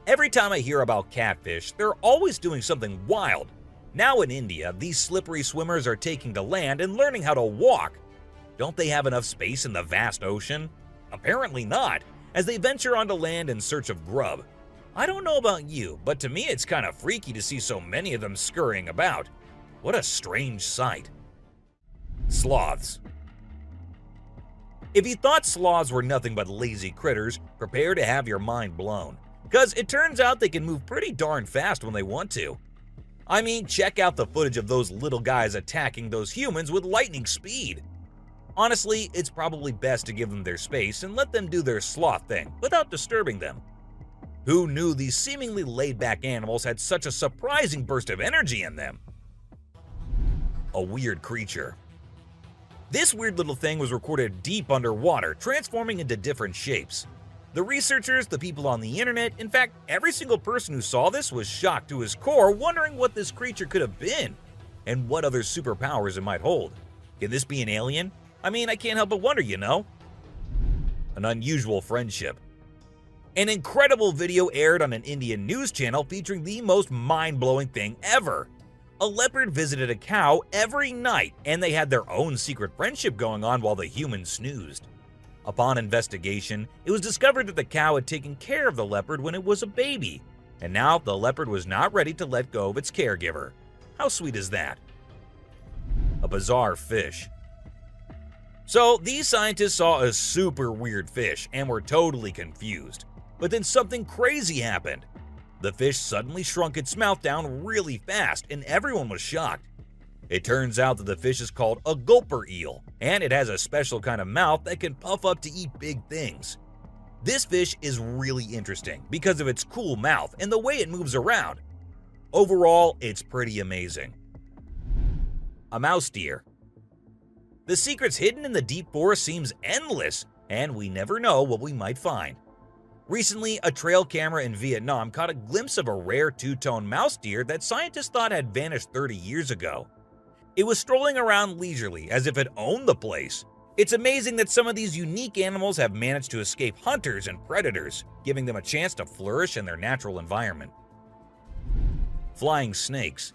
Every time I hear about catfish, they're always doing something wild. Now in India, these slippery swimmers are taking to land and learning how to walk. Don't they have enough space in the vast ocean? Apparently not, as they venture onto land in search of grub. I don't know about you, but to me it's kind of freaky to see so many of them scurrying about. What a strange sight. Sloths. If you thought sloths were nothing but lazy critters, prepare to have your mind blown. Because it turns out they can move pretty darn fast when they want to. I mean, check out the footage of those little guys attacking those humans with lightning speed. Honestly, it's probably best to give them their space and let them do their sloth thing without disturbing them. Who knew these seemingly laid-back animals had such a surprising burst of energy in them? A weird creature. This weird little thing was recorded deep underwater, transforming into different shapes. The researchers, the people on the internet, in fact, every single person who saw this was shocked to his core, wondering what this creature could have been and what other superpowers it might hold. Can this be an alien? I mean, I can't help but wonder, you know? An unusual friendship. An incredible video aired on an Indian news channel featuring the most mind-blowing thing ever. A leopard visited a cow every night, and they had their own secret friendship going on while the human snoozed. Upon investigation, it was discovered that the cow had taken care of the leopard when it was a baby, and now the leopard was not ready to let go of its caregiver. How sweet is that? A bizarre fish. So, these scientists saw a super weird fish and were totally confused. But then something crazy happened. The fish suddenly shrunk its mouth down really fast, and everyone was shocked. It turns out that the fish is called a gulper eel, and it has a special kind of mouth that can puff up to eat big things. This fish is really interesting because of its cool mouth and the way it moves around. Overall, it's pretty amazing. A mouse deer. The secrets hidden in the deep forest seems endless, and we never know what we might find. Recently, a trail camera in Vietnam caught a glimpse of a rare two-tone mouse deer that scientists thought had vanished 30 years ago. It was strolling around leisurely as if it owned the place. It's amazing that some of these unique animals have managed to escape hunters and predators, giving them a chance to flourish in their natural environment. Flying snakes.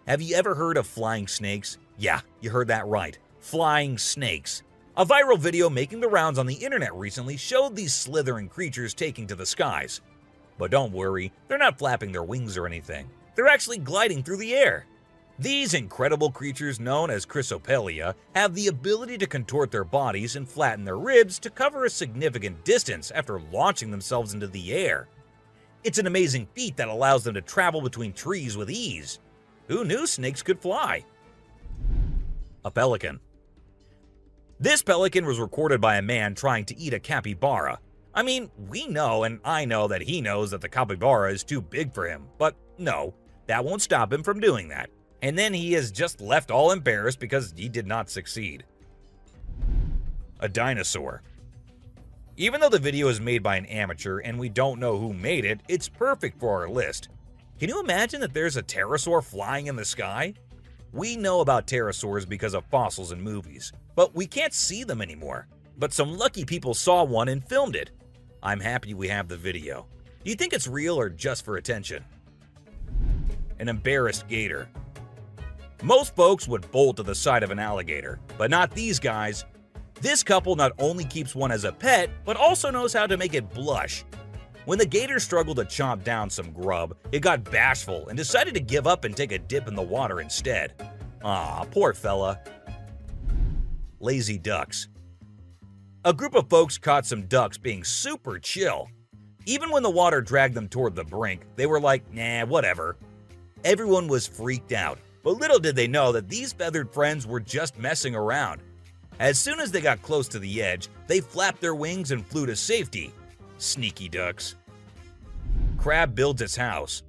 Have you ever heard of flying snakes? Yeah, you heard that right. Flying snakes. A viral video making the rounds on the internet recently showed these slithering creatures taking to the skies. But don't worry, they're not flapping their wings or anything. They're actually gliding through the air. These incredible creatures, known as Chrysopelia, have the ability to contort their bodies and flatten their ribs to cover a significant distance after launching themselves into the air. It's an amazing feat that allows them to travel between trees with ease. Who knew snakes could fly? A pelican. This pelican was recorded by a man trying to eat a capybara. I mean, we know and I know that he knows that the capybara is too big for him, but no, that won't stop him from doing that. And then he is just left all embarrassed because he did not succeed. A dinosaur. Even though the video is made by an amateur and we don't know who made it, it's perfect for our list. Can you imagine that there's a pterosaur flying in the sky? We know about pterosaurs because of fossils in movies, but we can't see them anymore. But some lucky people saw one and filmed it. I'm happy we have the video. Do you think it's real or just for attention? An embarrassed gator. Most folks would bolt to the side of an alligator, but not these guys. This couple not only keeps one as a pet, but also knows how to make it blush. When the gator struggled to chomp down some grub, it got bashful and decided to give up and take a dip in the water instead. Aw, poor fella. Lazy ducks. A group of folks caught some ducks being super chill. Even when the water dragged them toward the brink, they were like, nah, whatever. Everyone was freaked out. But little did they know that these feathered friends were just messing around. As soon as they got close to the edge, they flapped their wings and flew to safety. Sneaky ducks. Crab builds its house.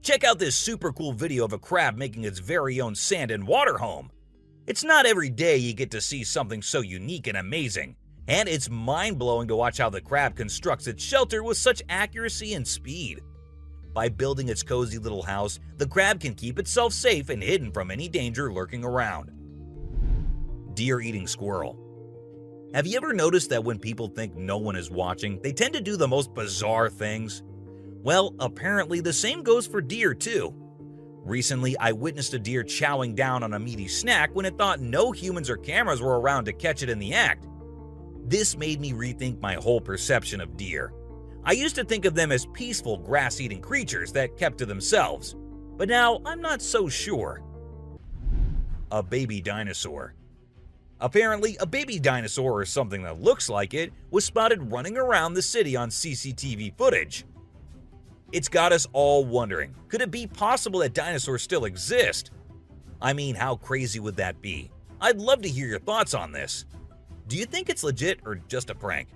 Check out this super cool video of a crab making its very own sand and water home. It's not every day you get to see something so unique and amazing, and it's mind-blowing to watch how the crab constructs its shelter with such accuracy and speed. By building its cozy little house, the crab can keep itself safe and hidden from any danger lurking around. deer eating squirrel. Have you ever noticed that when people think no one is watching, they tend to do the most bizarre things? Well, apparently the same goes for deer too. Recently, I witnessed a deer chowing down on a meaty snack when it thought no humans or cameras were around to catch it in the act. This made me rethink my whole perception of deer. I used to think of them as peaceful, grass-eating creatures that kept to themselves, but now I'm not so sure. A baby dinosaur. Apparently, a baby dinosaur, or something that looks like it, was spotted running around the city on CCTV footage. It's got us all wondering, could it be possible that dinosaurs still exist? I mean, how crazy would that be? I'd love to hear your thoughts on this. Do you think it's legit or just a prank?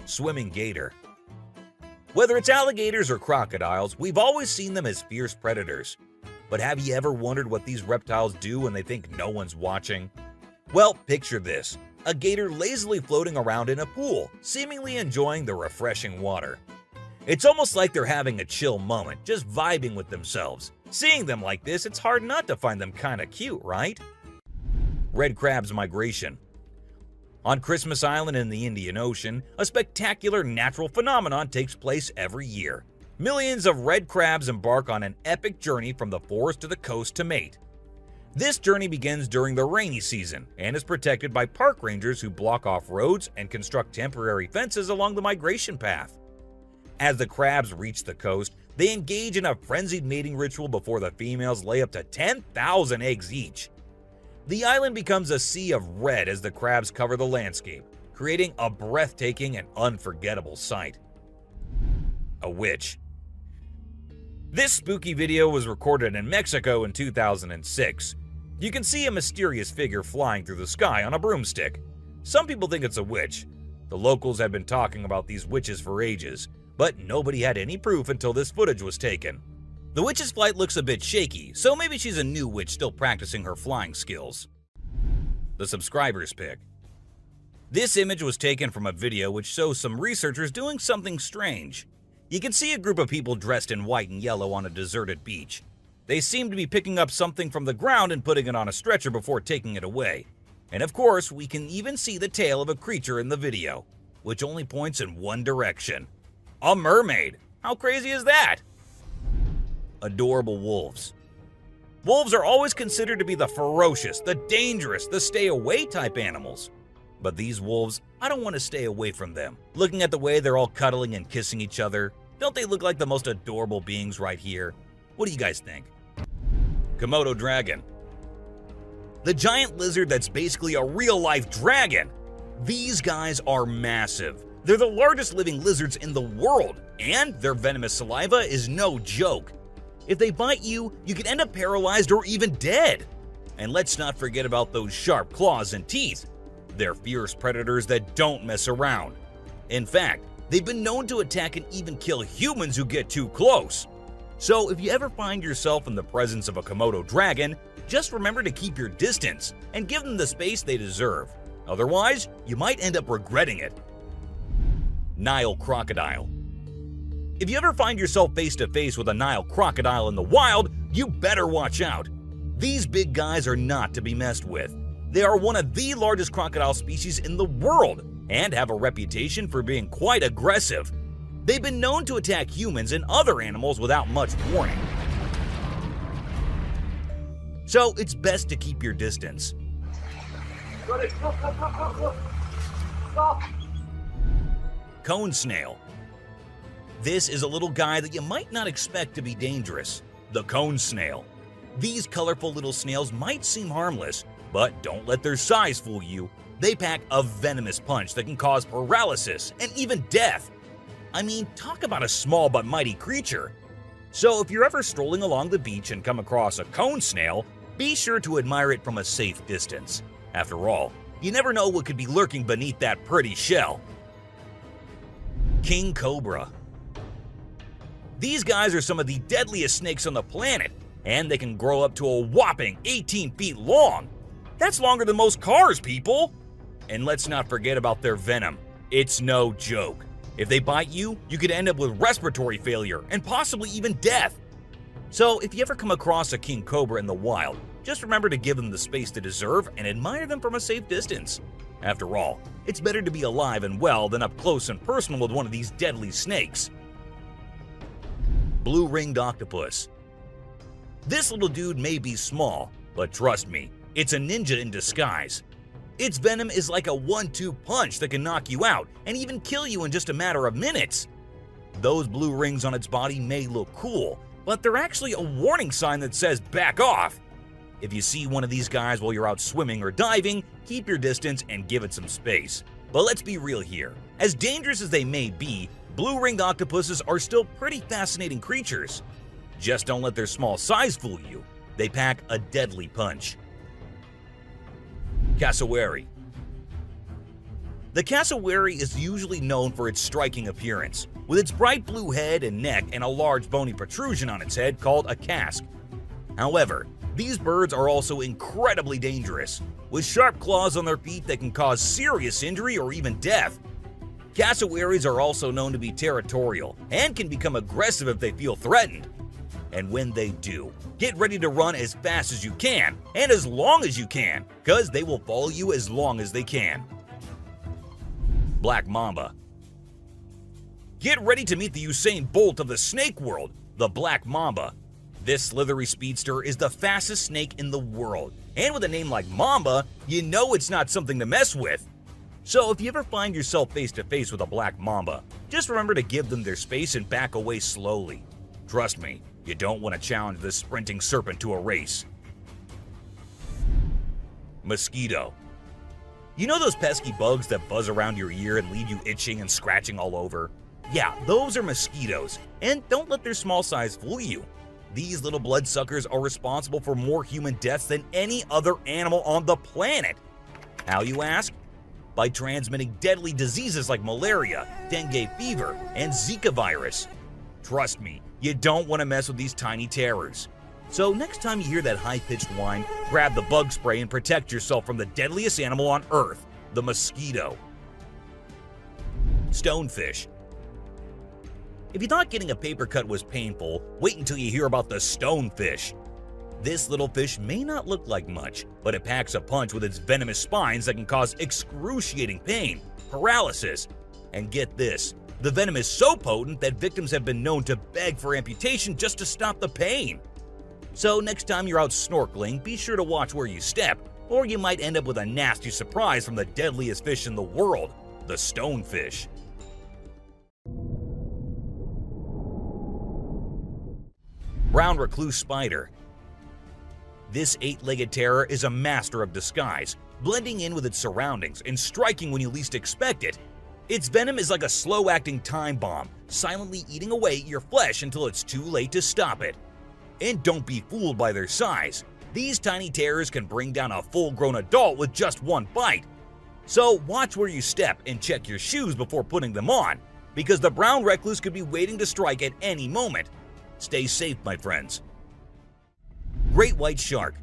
Swimming gator. Whether it's alligators or crocodiles, we've always seen them as fierce predators. But have you ever wondered what these reptiles do when they think no one's watching? Well, picture this. A gator lazily floating around in a pool, seemingly enjoying the refreshing water. It's almost like they're having a chill moment, just vibing with themselves. Seeing them like this, it's hard not to find them kinda cute, right? Red crab's migration. On Christmas Island in the Indian Ocean, a spectacular natural phenomenon takes place every year. Millions of red crabs embark on an epic journey from the forest to the coast to mate. This journey begins during the rainy season and is protected by park rangers who block off roads and construct temporary fences along the migration path. As the crabs reach the coast, they engage in a frenzied mating ritual before the females lay up to 10,000 eggs each. The island becomes a sea of red as the crabs cover the landscape, creating a breathtaking and unforgettable sight. A witch. This spooky video was recorded in Mexico in 2006. You can see a mysterious figure flying through the sky on a broomstick. Some people think it's a witch. The locals have been talking about these witches for ages, but nobody had any proof until this footage was taken. The witch's flight looks a bit shaky, so maybe she's a new witch still practicing her flying skills. The subscriber's pick. This image was taken from a video which shows some researchers doing something strange. You can see a group of people dressed in white and yellow on a deserted beach. They seem to be picking up something from the ground and putting it on a stretcher before taking it away. And of course, we can even see the tail of a creature in the video, which only points in one direction. A mermaid! How crazy is that? Adorable wolves. Wolves are always considered to be the ferocious, the dangerous, the stay-away type animals. But these wolves, I don't want to stay away from them. Looking at the way they're all cuddling and kissing each other, don't they look like the most adorable beings right here? What do you guys think? Komodo dragon. The giant lizard that's basically a real-life dragon. These guys are massive. They're the largest living lizards in the world, and their venomous saliva is no joke. If they bite you, you could end up paralyzed or even dead. And let's not forget about those sharp claws and teeth. They're fierce predators that don't mess around. In fact, they've been known to attack and even kill humans who get too close. So if you ever find yourself in the presence of a Komodo dragon, just remember to keep your distance and give them the space they deserve. Otherwise, you might end up regretting it. Nile crocodile. If you ever find yourself face to face with a Nile crocodile in the wild, you better watch out. These big guys are not to be messed with. They are one of the largest crocodile species in the world and have a reputation for being quite aggressive. They've been known to attack humans and other animals without much warning. So it's best to keep your distance. Cone snail. This is a little guy that you might not expect to be dangerous. The cone snail. These colorful little snails might seem harmless, but don't let their size fool you. They pack a venomous punch that can cause paralysis and even death. I mean, talk about a small but mighty creature. So if you're ever strolling along the beach and come across a cone snail, be sure to admire it from a safe distance. After all, you never know what could be lurking beneath that pretty shell. King cobra. These guys are some of the deadliest snakes on the planet, and they can grow up to a whopping 18 feet long. That's longer than most cars, people! And let's not forget about their venom. It's no joke. If they bite you, you could end up with respiratory failure and possibly even death. So if you ever come across a king cobra in the wild, Just remember to give them the space they deserve and admire them from a safe distance. After all, it's better to be alive and well than up close and personal with one of these deadly snakes. Blue-ringed octopus. This little dude may be small, but trust me, it's a ninja in disguise. Its venom is like a 1-2 punch that can knock you out and even kill you in just a matter of minutes. Those blue rings on its body may look cool, but they're actually a warning sign that says back off. If you see one of these guys while you're out swimming or diving, keep your distance and give it some space. But let's be real here. As dangerous as they may be, blue-ringed octopuses are still pretty fascinating creatures. Just don't let their small size fool you. They pack a deadly punch. Cassowary. The cassowary is usually known for its striking appearance, with its bright blue head and neck and a large bony protrusion on its head called a casque. However, these birds are also incredibly dangerous, with sharp claws on their feet that can cause serious injury or even death. Cassowaries are also known to be territorial and can become aggressive if they feel threatened. And when they do, get ready to run as fast as you can and as long as you can, because they will follow you as long as they can. Black mamba. Get ready to meet the Usain Bolt of the snake world, the black mamba. This slithery speedster is the fastest snake in the world, and with a name like Mamba, you know it's not something to mess with. So if you ever find yourself face to face with a black mamba, just remember to give them their space and back away slowly. Trust me, you don't want to challenge this sprinting serpent to a race. Mosquito. You know those pesky bugs that buzz around your ear and leave you itching and scratching all over? Yeah, those are mosquitoes, and don't let their small size fool you. These little bloodsuckers are responsible for more human deaths than any other animal on the planet. How, you ask? By transmitting deadly diseases like malaria, dengue fever, and Zika virus. Trust me, you don't want to mess with these tiny terrors. So next time you hear that high-pitched whine, grab the bug spray and protect yourself from the deadliest animal on Earth, the mosquito. Stonefish. If you thought getting a paper cut was painful, wait until you hear about the stonefish. This little fish may not look like much, but it packs a punch with its venomous spines that can cause excruciating pain, paralysis, and get this, the venom is so potent that victims have been known to beg for amputation just to stop the pain. So next time you're out snorkeling, be sure to watch where you step, or you might end up with a nasty surprise from the deadliest fish in the world, the stonefish. Brown recluse spider. This 8-legged terror is a master of disguise, blending in with its surroundings and striking when you least expect it. Its venom is like a slow-acting time bomb, silently eating away at your flesh until it's too late to stop it. And don't be fooled by their size. These tiny terrors can bring down a full-grown adult with just one bite. So watch where you step and check your shoes before putting them on, because the brown recluse could be waiting to strike at any moment. Stay safe, my friends. Great white shark.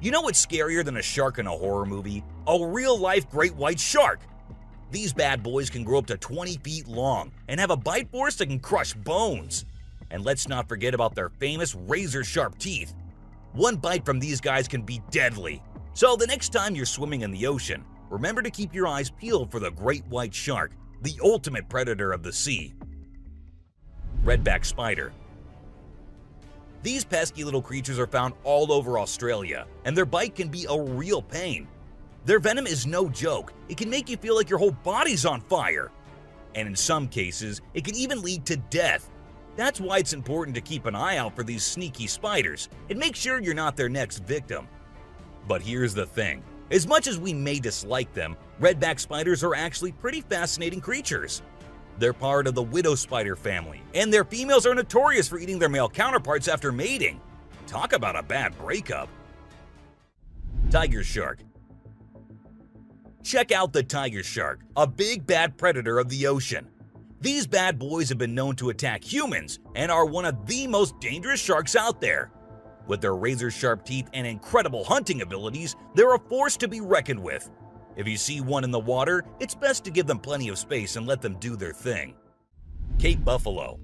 You know what's scarier than a shark in a horror movie? A real-life great white shark. These bad boys can grow up to 20 feet long and have a bite force that can crush bones. And let's not forget about their famous razor-sharp teeth. One bite from these guys can be deadly. So the next time you're swimming in the ocean, remember to keep your eyes peeled for the great white shark, the ultimate predator of the sea. Redback spider. These pesky little creatures are found all over Australia, and their bite can be a real pain. Their venom is no joke. It can make you feel like your whole body's on fire. And in some cases, it can even lead to death. That's why it's important to keep an eye out for these sneaky spiders and make sure you're not their next victim. But here's the thing. As much as we may dislike them, redback spiders are actually pretty fascinating creatures. They're part of the widow spider family, and their females are notorious for eating their male counterparts after mating. Talk about a bad breakup. Tiger shark. Check out the tiger shark, a big bad predator of the ocean. These bad boys have been known to attack humans and are one of the most dangerous sharks out there. With their razor-sharp teeth and incredible hunting abilities, they're a force to be reckoned with. If you see one in the water, it's best to give them plenty of space and let them do their thing. Cape buffalo.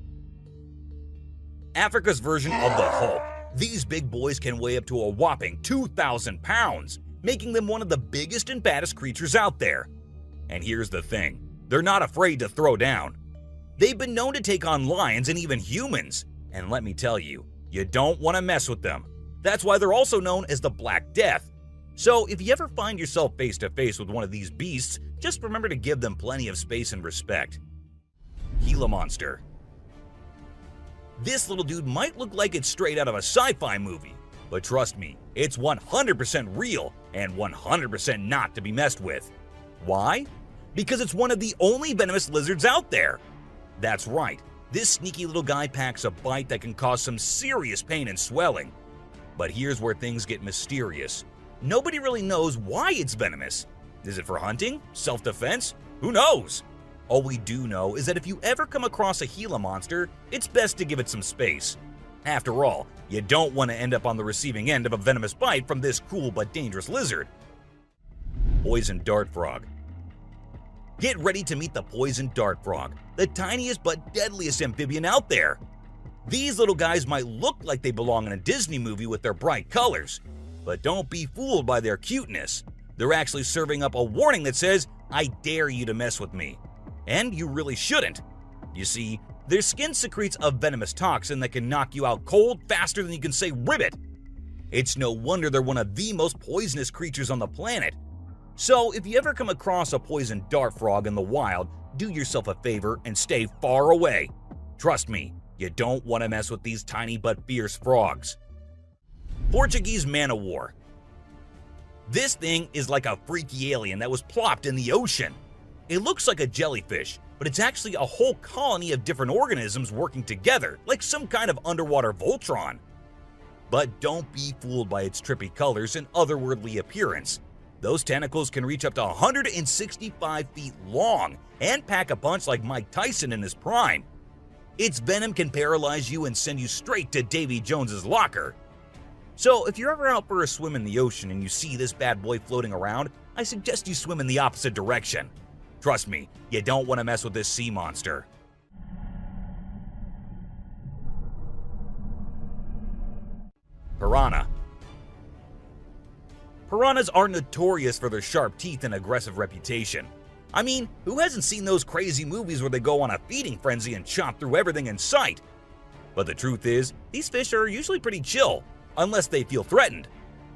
Africa's version of the Hulk. These big boys can weigh up to a whopping 2,000 pounds, making them one of the biggest and baddest creatures out there. And here's the thing, they're not afraid to throw down. They've been known to take on lions and even humans, and let me tell you, you don't want to mess with them. That's why they're also known as the Black Death. So if you ever find yourself face to face with one of these beasts, just remember to give them plenty of space and respect. Gila Monster. This little dude might look like it's straight out of a sci-fi movie, but trust me, it's 100% real and 100% not to be messed with. Why? Because it's one of the only venomous lizards out there. That's right, this sneaky little guy packs a bite that can cause some serious pain and swelling. But here's where things get mysterious. Nobody really knows why it's venomous. Is it for hunting? Self-defense? Who knows? All we do know is that if you ever come across a Gila monster, it's best to give it some space. After all, you don't want to end up on the receiving end of a venomous bite from this cool but dangerous lizard. Poison Dart Frog. Get ready to meet the Poison Dart Frog, the tiniest but deadliest amphibian out there. These little guys might look like they belong in a Disney movie with their bright colors, but don't be fooled by their cuteness. They're actually serving up a warning that says, "I dare you to mess with me." And you really shouldn't. You see, their skin secretes a venomous toxin that can knock you out cold faster than you can say ribbit. It's no wonder they're one of the most poisonous creatures on the planet. So if you ever come across a poison dart frog in the wild, do yourself a favor and stay far away. Trust me, you don't want to mess with these tiny but fierce frogs. Portuguese man-o'-war. This thing is like a freaky alien that was plopped in the ocean. It looks like a jellyfish, but it's actually a whole colony of different organisms working together, like some kind of underwater Voltron. But don't be fooled by its trippy colors and otherworldly appearance. Those tentacles can reach up to 165 feet long and pack a punch like Mike Tyson in his prime. Its venom can paralyze you and send you straight to Davy Jones's locker. So if you're ever out for a swim in the ocean and you see this bad boy floating around, I suggest you swim in the opposite direction. Trust me, you don't want to mess with this sea monster. Piranha. Piranhas are notorious for their sharp teeth and aggressive reputation. I mean, who hasn't seen those crazy movies where they go on a feeding frenzy and chomp through everything in sight? But the truth is, these fish are usually pretty chill, unless they feel threatened.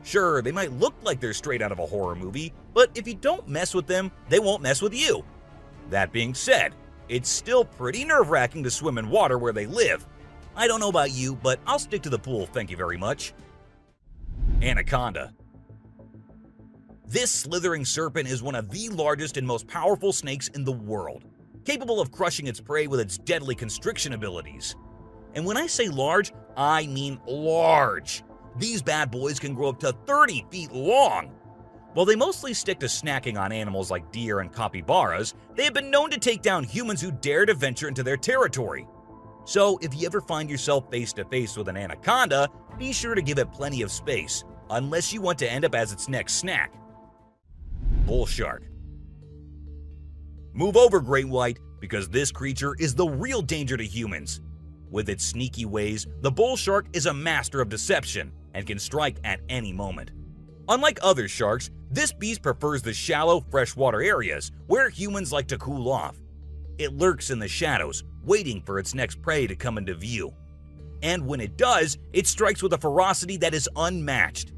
Sure, they might look like they're straight out of a horror movie, but if you don't mess with them, they won't mess with you. That being said, it's still pretty nerve-wracking to swim in water where they live. I don't know about you, but I'll stick to the pool, thank you very much. Anaconda. This slithering serpent is one of the largest and most powerful snakes in the world, capable of crushing its prey with its deadly constriction abilities. And when I say large, I mean large. These bad boys can grow up to 30 feet long. While they mostly stick to snacking on animals like deer and capybaras, they have been known to take down humans who dare to venture into their territory. So if you ever find yourself face to face with an anaconda, be sure to give it plenty of space, unless you want to end up as its next snack. Bull shark. Move over, great white, because this creature is the real danger to humans. With its sneaky ways, the bull shark is a master of deception and can strike at any moment. Unlike other sharks, this beast prefers the shallow, freshwater areas where humans like to cool off. It lurks in the shadows, waiting for its next prey to come into view. And when it does, it strikes with a ferocity that is unmatched.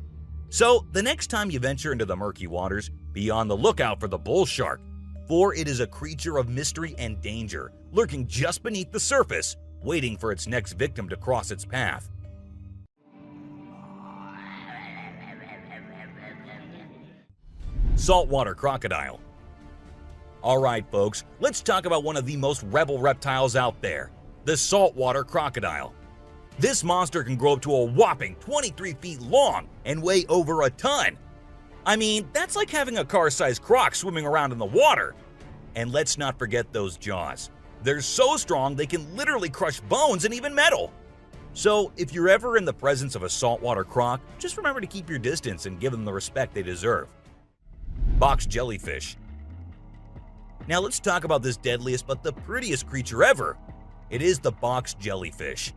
So, the next time you venture into the murky waters, be on the lookout for the bull shark, for it is a creature of mystery and danger, lurking just beneath the surface, waiting for its next victim to cross its path. Saltwater crocodile. Alright folks, let's talk about one of the most rebel reptiles out there, the saltwater crocodile. This monster can grow up to a whopping 23 feet long and weigh over a ton. I mean, that's like having a car-sized croc swimming around in the water. And let's not forget those jaws. They're so strong they can literally crush bones and even metal. So if you're ever in the presence of a saltwater croc, just remember to keep your distance and give them the respect they deserve. Box jellyfish. Now let's talk about this deadliest but the prettiest creature ever. It is the box jellyfish.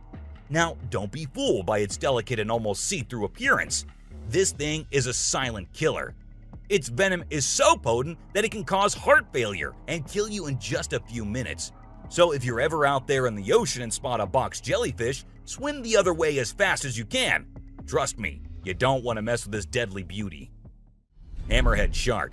Now, don't be fooled by its delicate and almost see-through appearance. This thing is a silent killer. Its venom is so potent that it can cause heart failure and kill you in just a few minutes. So if you're ever out there in the ocean and spot a box jellyfish, swim the other way as fast as you can. Trust me, you don't want to mess with this deadly beauty. Hammerhead shark.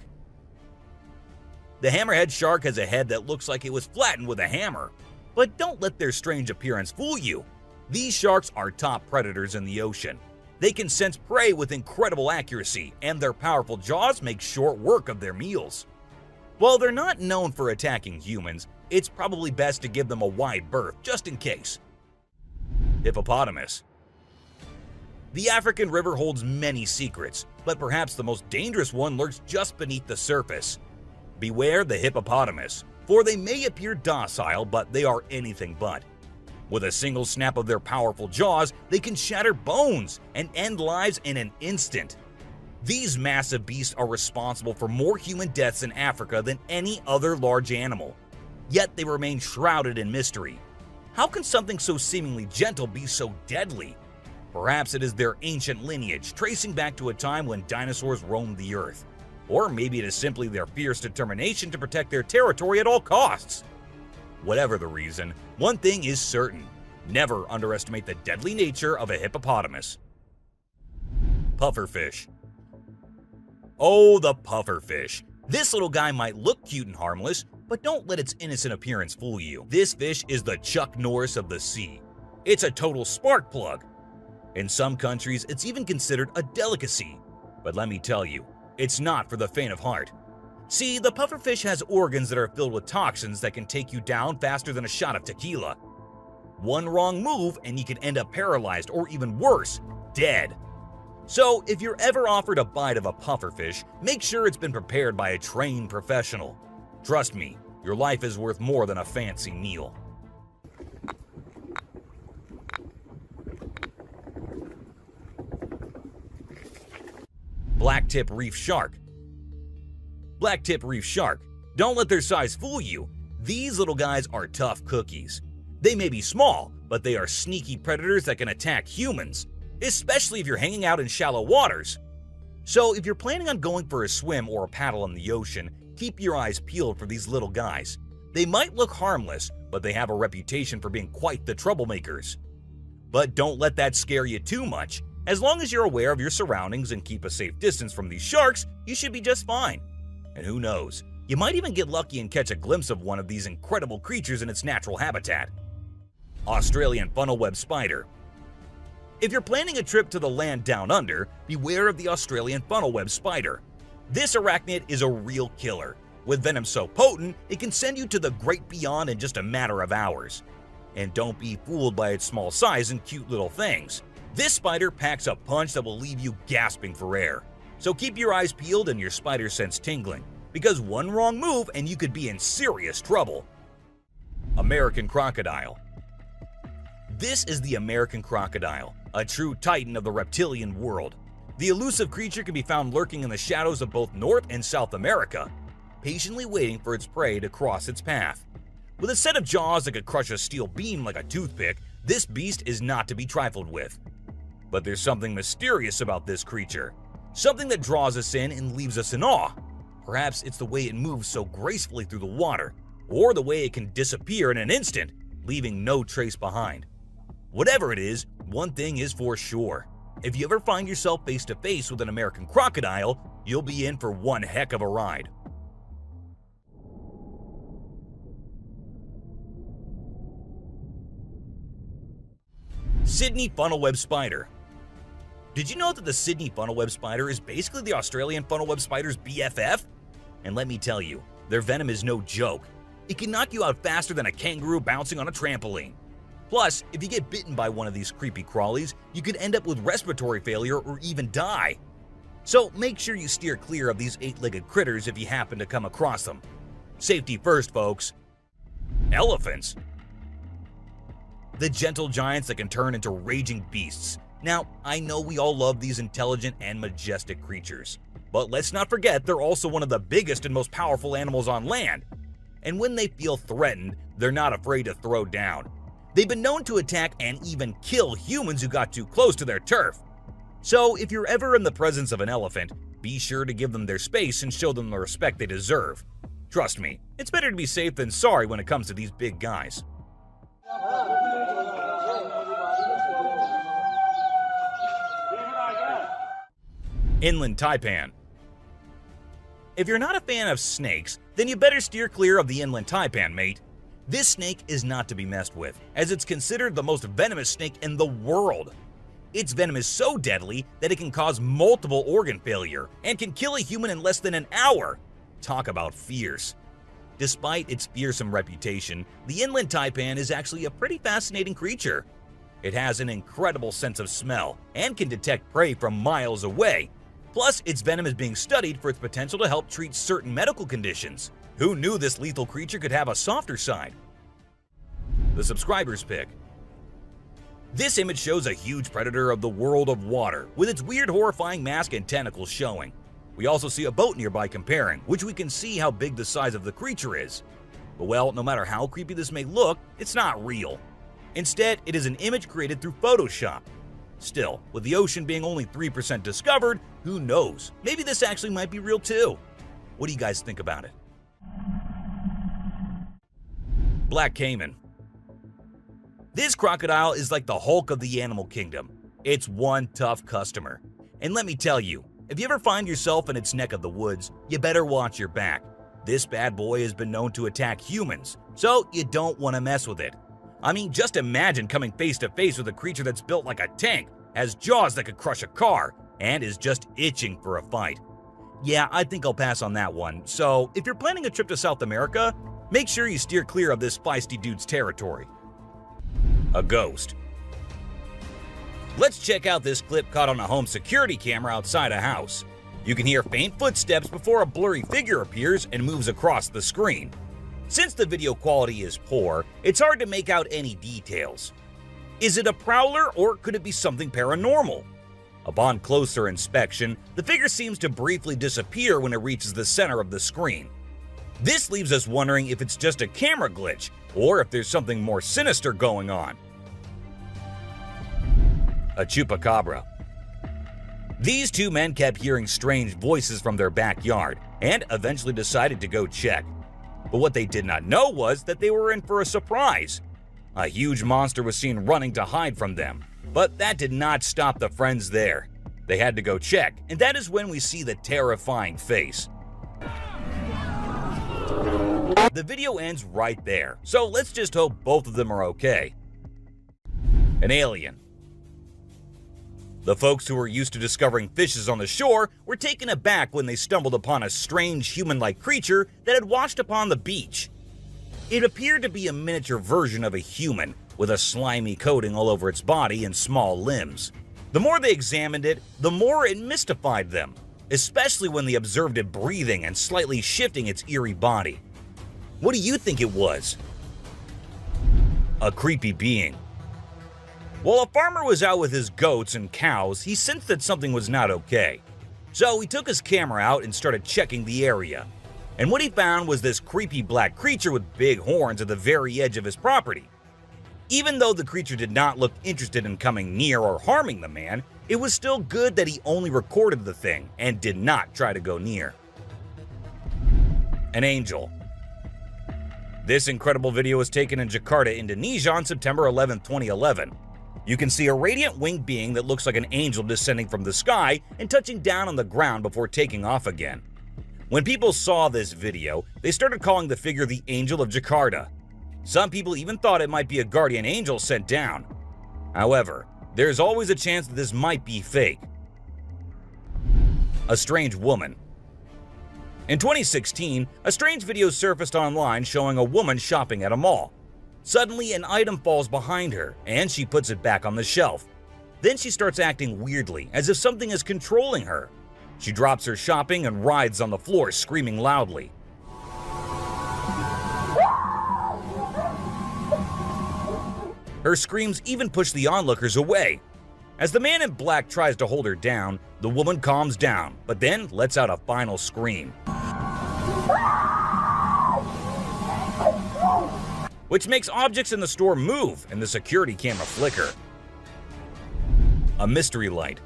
The hammerhead shark has a head that looks like it was flattened with a hammer. But don't let their strange appearance fool you. These sharks are top predators in the ocean. They can sense prey with incredible accuracy, and their powerful jaws make short work of their meals. While they're not known for attacking humans, it's probably best to give them a wide berth just in case. Hippopotamus. The African river holds many secrets, but perhaps the most dangerous one lurks just beneath the surface. Beware the hippopotamus, for they may appear docile, but they are anything but. With a single snap of their powerful jaws, they can shatter bones and end lives in an instant. These massive beasts are responsible for more human deaths in Africa than any other large animal. Yet they remain shrouded in mystery. How can something so seemingly gentle be so deadly? Perhaps it is their ancient lineage, tracing back to a time when dinosaurs roamed the earth. Or maybe it is simply their fierce determination to protect their territory at all costs. Whatever the reason, one thing is certain: never underestimate the deadly nature of a hippopotamus. Pufferfish. Oh, the pufferfish. This little guy might look cute and harmless, but don't let its innocent appearance fool you. This fish is the Chuck Norris of the sea. It's a total spark plug. In some countries, it's even considered a delicacy. But let me tell you, it's not for the faint of heart. See, the pufferfish has organs that are filled with toxins that can take you down faster than a shot of tequila. One wrong move and you can end up paralyzed, or even worse, dead. So if you're ever offered a bite of a pufferfish, make sure it's been prepared by a trained professional. Trust me, your life is worth more than a fancy meal. Blacktip reef shark. Blacktip reef shark. Don't let their size fool you. These little guys are tough cookies. They may be small, but they are sneaky predators that can attack humans, especially if you're hanging out in shallow waters. So if you're planning on going for a swim or a paddle in the ocean, keep your eyes peeled for these little guys. They might look harmless, but they have a reputation for being quite the troublemakers. But don't let that scare you too much. As long as you're aware of your surroundings and keep a safe distance from these sharks, you should be just fine. And who knows, you might even get lucky and catch a glimpse of one of these incredible creatures in its natural habitat. Australian funnel-web spider. If you're planning a trip to the land down under, beware of the Australian funnel-web spider. This arachnid is a real killer. With venom so potent, it can send you to the great beyond in just a matter of hours. And don't be fooled by its small size and cute little things. This spider packs a punch that will leave you gasping for air. So keep your eyes peeled and your spider sense tingling, because one wrong move and you could be in serious trouble. American crocodile. This is the American crocodile, a true titan of the reptilian world. The elusive creature can be found lurking in the shadows of both North and South America, patiently waiting for its prey to cross its path. With a set of jaws that could crush a steel beam like a toothpick, this beast is not to be trifled with. But there's something mysterious about this creature, something that draws us in and leaves us in awe. Perhaps it's the way it moves so gracefully through the water, or the way it can disappear in an instant, leaving no trace behind. Whatever it is, one thing is for sure. If you ever find yourself face to face with an American crocodile, you'll be in for one heck of a ride. Sydney funnel-web spider. Did you know that the Sydney funnel-web spider is basically the Australian funnel-web spider's BFF? And let me tell you, their venom is no joke. It can knock you out faster than a kangaroo bouncing on a trampoline. Plus, if you get bitten by one of these creepy crawlies, you could end up with respiratory failure or even die. So make sure you steer clear of these 8-legged critters if you happen to come across them. Safety first, folks. Elephants. The gentle giants that can turn into raging beasts. Now, I know we all love these intelligent and majestic creatures, but let's not forget they're also one of the biggest and most powerful animals on land. And when they feel threatened, they're not afraid to throw down. They've been known to attack and even kill humans who got too close to their turf. So if you're ever in the presence of an elephant, be sure to give them their space and show them the respect they deserve. Trust me, it's better to be safe than sorry when it comes to these big guys. Inland taipan. If you're not a fan of snakes, then you better steer clear of the inland taipan, mate. This snake is not to be messed with, as it's considered the most venomous snake in the world. Its venom is so deadly that it can cause multiple organ failure and can kill a human in less than an hour. Talk about fierce. Despite its fearsome reputation, the inland taipan is actually a pretty fascinating creature. It has an incredible sense of smell and can detect prey from miles away. Plus, its venom is being studied for its potential to help treat certain medical conditions. Who knew this lethal creature could have a softer side? The subscriber's pick. This image shows a huge predator of the world of water, with its weird horrifying mask and tentacles showing. We also see a boat nearby comparing, which we can see how big the size of the creature is. But well, no matter how creepy this may look, it's not real. Instead, it is an image created through Photoshop. Still, with the ocean being only 3% discovered, who knows? Maybe this actually might be real too. What do you guys think about it? Black Caiman. This crocodile is like the Hulk of the animal kingdom. It's one tough customer. And let me tell you, if you ever find yourself in its neck of the woods, you better watch your back. This bad boy has been known to attack humans, so you don't want to mess with it. I mean, just imagine coming face to face with a creature that's built like a tank, has jaws that could crush a car, and is just itching for a fight. Yeah, I think I'll pass on that one, so if you're planning a trip to South America, make sure you steer clear of this feisty dude's territory. A ghost. Let's check out this clip caught on a home security camera outside a house. You can hear faint footsteps before a blurry figure appears and moves across the screen. Since the video quality is poor, it's hard to make out any details. Is it a prowler or could it be something paranormal? Upon closer inspection, the figure seems to briefly disappear when it reaches the center of the screen. This leaves us wondering if it's just a camera glitch or if there's something more sinister going on. A chupacabra. These two men kept hearing strange voices from their backyard and eventually decided to go check. But what they did not know was that they were in for a surprise. A huge monster was seen running to hide from them, but that did not stop the friends there. They had to go check, and that is when we see the terrifying face. The video ends right there, so let's just hope both of them are okay. An alien. The folks who were used to discovering fishes on the shore were taken aback when they stumbled upon a strange human-like creature that had washed upon the beach. It appeared to be a miniature version of a human, with a slimy coating all over its body and small limbs. The more they examined it, the more it mystified them, especially when they observed it breathing and slightly shifting its eerie body. What do you think it was? A creepy being. While a farmer was out with his goats and cows, he sensed that something was not okay. So he took his camera out and started checking the area. And what he found was this creepy black creature with big horns at the very edge of his property. Even though the creature did not look interested in coming near or harming the man, it was still good that he only recorded the thing and did not try to go near. An angel. This incredible video was taken in Jakarta, Indonesia on September 11, 2011. You can see a radiant winged being that looks like an angel descending from the sky and touching down on the ground before taking off again. When people saw this video, they started calling the figure the Angel of Jakarta. Some people even thought it might be a guardian angel sent down. However, there's always a chance that this might be fake. A strange woman. In 2016, a strange video surfaced online showing a woman shopping at a mall. Suddenly, an item falls behind her, and she puts it back on the shelf. Then she starts acting weirdly, as if something is controlling her. She drops her shopping and writhes on the floor, screaming loudly. Her screams even push the onlookers away. As the man in black tries to hold her down, the woman calms down, but then lets out a final scream. which makes objects in the store move and the security camera flicker. A mystery light.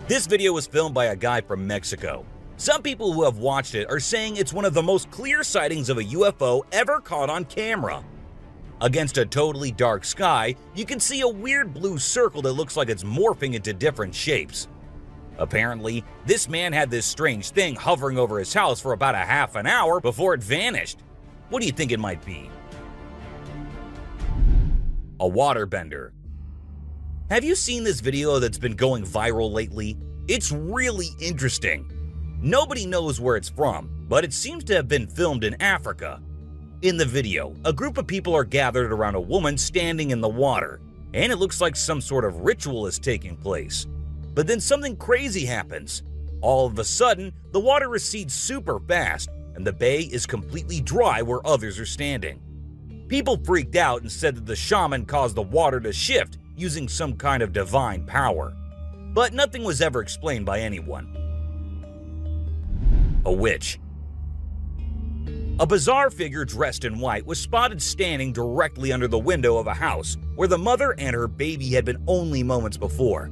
This video was filmed by a guy from Mexico. Some people who have watched it are saying it's one of the most clear sightings of a UFO ever caught on camera. Against a totally dark sky, you can see a weird blue circle that looks like it's morphing into different shapes. Apparently, this man had this strange thing hovering over his house for about a half an hour before it vanished. What do you think it might be? A waterbender. Have you seen this video that's been going viral lately? It's really interesting. Nobody knows where it's from, but it seems to have been filmed in Africa. In the video, a group of people are gathered around a woman standing in the water, and it looks like some sort of ritual is taking place. But then something crazy happens. All of a sudden, the water recedes super fast, and the bay is completely dry where others are standing. People freaked out and said that the shaman caused the water to shift using some kind of divine power. But nothing was ever explained by anyone. A witch. A bizarre figure dressed in white was spotted standing directly under the window of a house where the mother and her baby had been only moments before.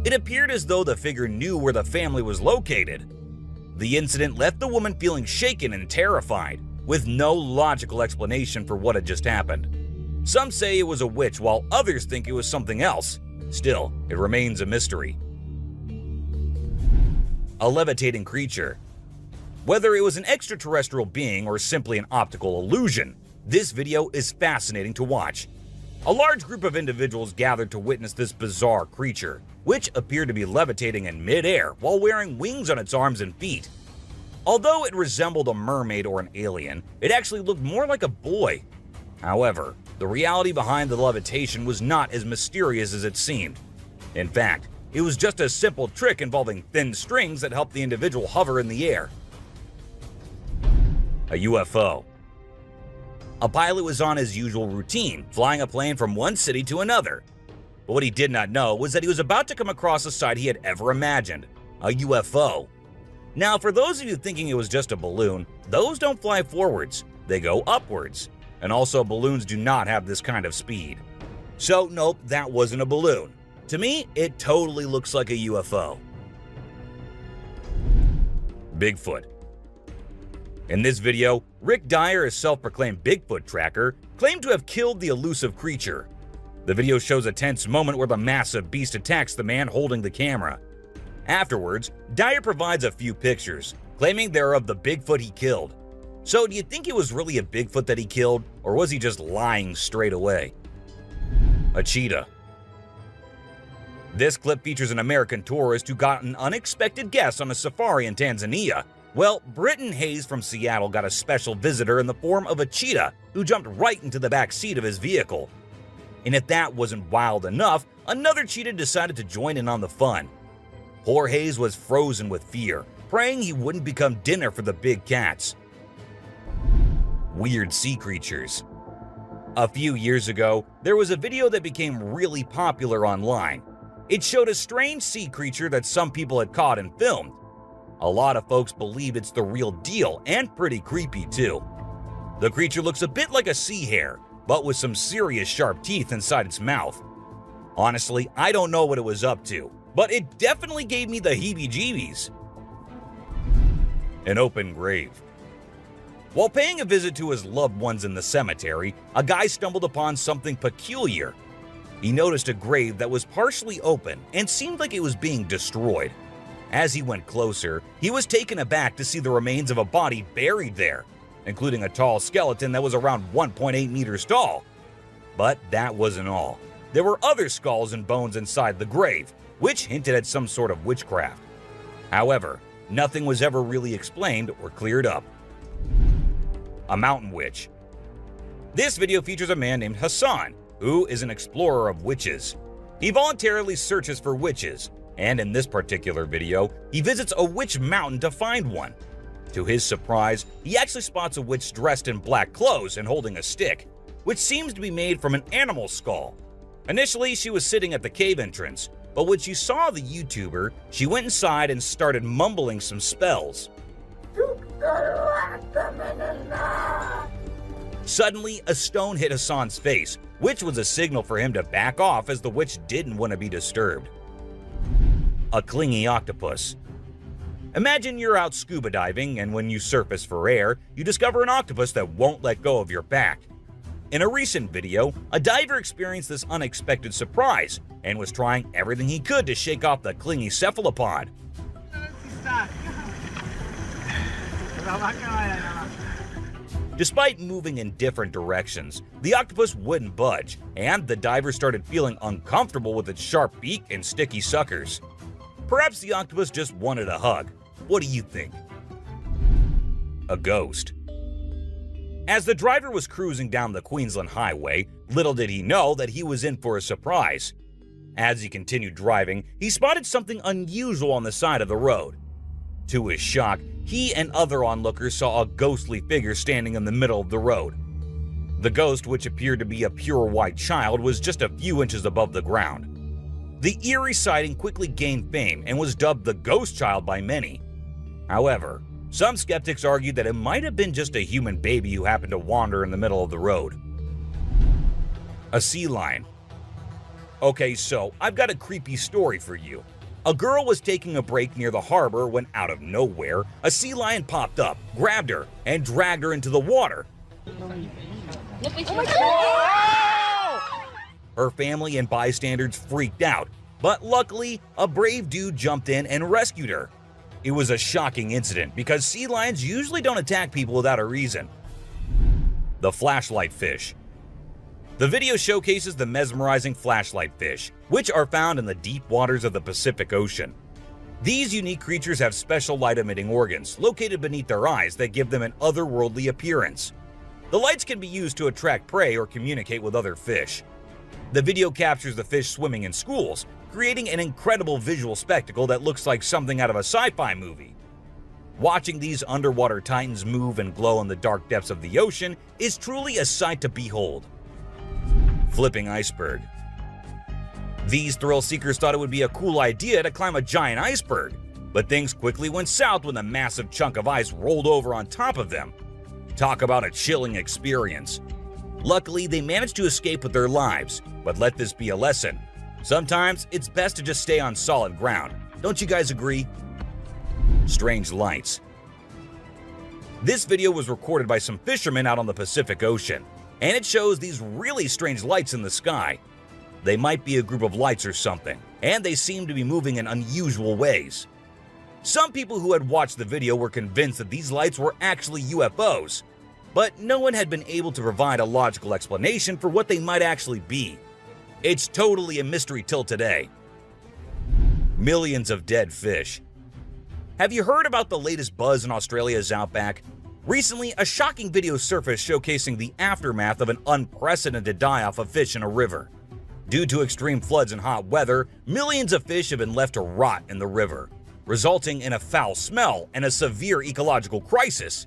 It appeared as though the figure knew where the family was located. The incident left the woman feeling shaken and terrified, with no logical explanation for what had just happened. Some say it was a witch, while others think it was something else. Still, it remains a mystery. A levitating creature. Whether it was an extraterrestrial being or simply an optical illusion, this video is fascinating to watch. A large group of individuals gathered to witness this bizarre creature, which appeared to be levitating in midair while wearing wings on its arms and feet. Although it resembled a mermaid or an alien, it actually looked more like a boy. However, the reality behind the levitation was not as mysterious as it seemed. In fact, it was just a simple trick involving thin strings that helped the individual hover in the air. A UFO. A pilot was on his usual routine, flying a plane from one city to another. But what he did not know was that he was about to come across a sight he had ever imagined, a UFO. Now, for those of you thinking it was just a balloon, those don't fly forwards, they go upwards. And also, balloons do not have this kind of speed. So nope, that wasn't a balloon. To me, it totally looks like a UFO. Bigfoot. In this video, Rick Dyer, a self-proclaimed Bigfoot tracker, claimed to have killed the elusive creature. The video shows a tense moment where the massive beast attacks the man holding the camera. Afterwards, Dyer provides a few pictures, claiming they're of the Bigfoot he killed. So do you think it was really a Bigfoot that he killed, or was he just lying straight away? A cheetah. This clip features an American tourist who got an unexpected guest on a safari in Tanzania. Well, Britton Hayes from Seattle got a special visitor in the form of a cheetah who jumped right into the back seat of his vehicle. And if that wasn't wild enough, another cheetah decided to join in on the fun. Poor Hayes was frozen with fear, praying he wouldn't become dinner for the big cats. Weird sea creatures. A few years ago, there was a video that became really popular online. It showed a strange sea creature that some people had caught and filmed. A lot of folks believe it's the real deal and pretty creepy too. The creature looks a bit like a sea hare, but with some serious sharp teeth inside its mouth. Honestly, I don't know what it was up to, but it definitely gave me the heebie-jeebies. An open grave. While paying a visit to his loved ones in the cemetery, a guy stumbled upon something peculiar. He noticed a grave that was partially open and seemed like it was being destroyed. As he went closer, he was taken aback to see the remains of a body buried there, including a tall skeleton that was around 1.8 meters tall. But that wasn't all. There were other skulls and bones inside the grave, which hinted at some sort of witchcraft. However, nothing was ever really explained or cleared up. A mountain witch. This video features a man named Hassan, who is an explorer of witches. He voluntarily searches for witches, and in this particular video, he visits a witch mountain to find one. To his surprise, he actually spots a witch dressed in black clothes and holding a stick, which seems to be made from an animal skull. Initially, she was sitting at the cave entrance, but when she saw the YouTuber, she went inside and started mumbling some spells. Suddenly, a stone hit Hassan's face, which was a signal for him to back off as the witch didn't want to be disturbed. A clingy octopus. Imagine you're out scuba diving, and when you surface for air, you discover an octopus that won't let go of your back. In a recent video, a diver experienced this unexpected surprise and was trying everything he could to shake off the clingy cephalopod. Despite moving in different directions, the octopus wouldn't budge, and the diver started feeling uncomfortable with its sharp beak and sticky suckers. Perhaps the octopus just wanted a hug. What do you think? A ghost. As the driver was cruising down the Queensland Highway, little did he know that he was in for a surprise. As he continued driving, he spotted something unusual on the side of the road. To his shock, he and other onlookers saw a ghostly figure standing in the middle of the road. The ghost, which appeared to be a pure white child, was just a few inches above the ground. The eerie sighting quickly gained fame and was dubbed the Ghost Child by many. However, some skeptics argued that it might have been just a human baby who happened to wander in the middle of the road. A sea lion. Okay, so I've got a creepy story for you. A girl was taking a break near the harbor when, out of nowhere, a sea lion popped up, grabbed her, and dragged her into the water. Her family and bystanders freaked out, but luckily, a brave dude jumped in and rescued her. It was a shocking incident because sea lions usually don't attack people without a reason. The flashlight fish. The video showcases the mesmerizing flashlight fish, which are found in the deep waters of the Pacific Ocean. These unique creatures have special light-emitting organs located beneath their eyes that give them an otherworldly appearance. The lights can be used to attract prey or communicate with other fish. The video captures the fish swimming in schools, creating an incredible visual spectacle that looks like something out of a sci-fi movie. Watching these underwater titans move and glow in the dark depths of the ocean is truly a sight to behold. Flipping iceberg. These thrill seekers thought it would be a cool idea to climb a giant iceberg, but things quickly went south when a massive chunk of ice rolled over on top of them. Talk about a chilling experience. Luckily, they managed to escape with their lives, but let this be a lesson. Sometimes it's best to just stay on solid ground. Don't you guys agree? Strange lights. This video was recorded by some fishermen out on the Pacific Ocean, and it shows these really strange lights in the sky. They might be a group of lights or something, and they seem to be moving in unusual ways. Some people who had watched the video were convinced that these lights were actually UFOs, but no one had been able to provide a logical explanation for what they might actually be. It's totally a mystery till today. Millions of dead fish. Have you heard about the latest buzz in Australia's outback? Recently, a shocking video surfaced showcasing the aftermath of an unprecedented die-off of fish in a river. Due to extreme floods and hot weather, millions of fish have been left to rot in the river, resulting in a foul smell and a severe ecological crisis.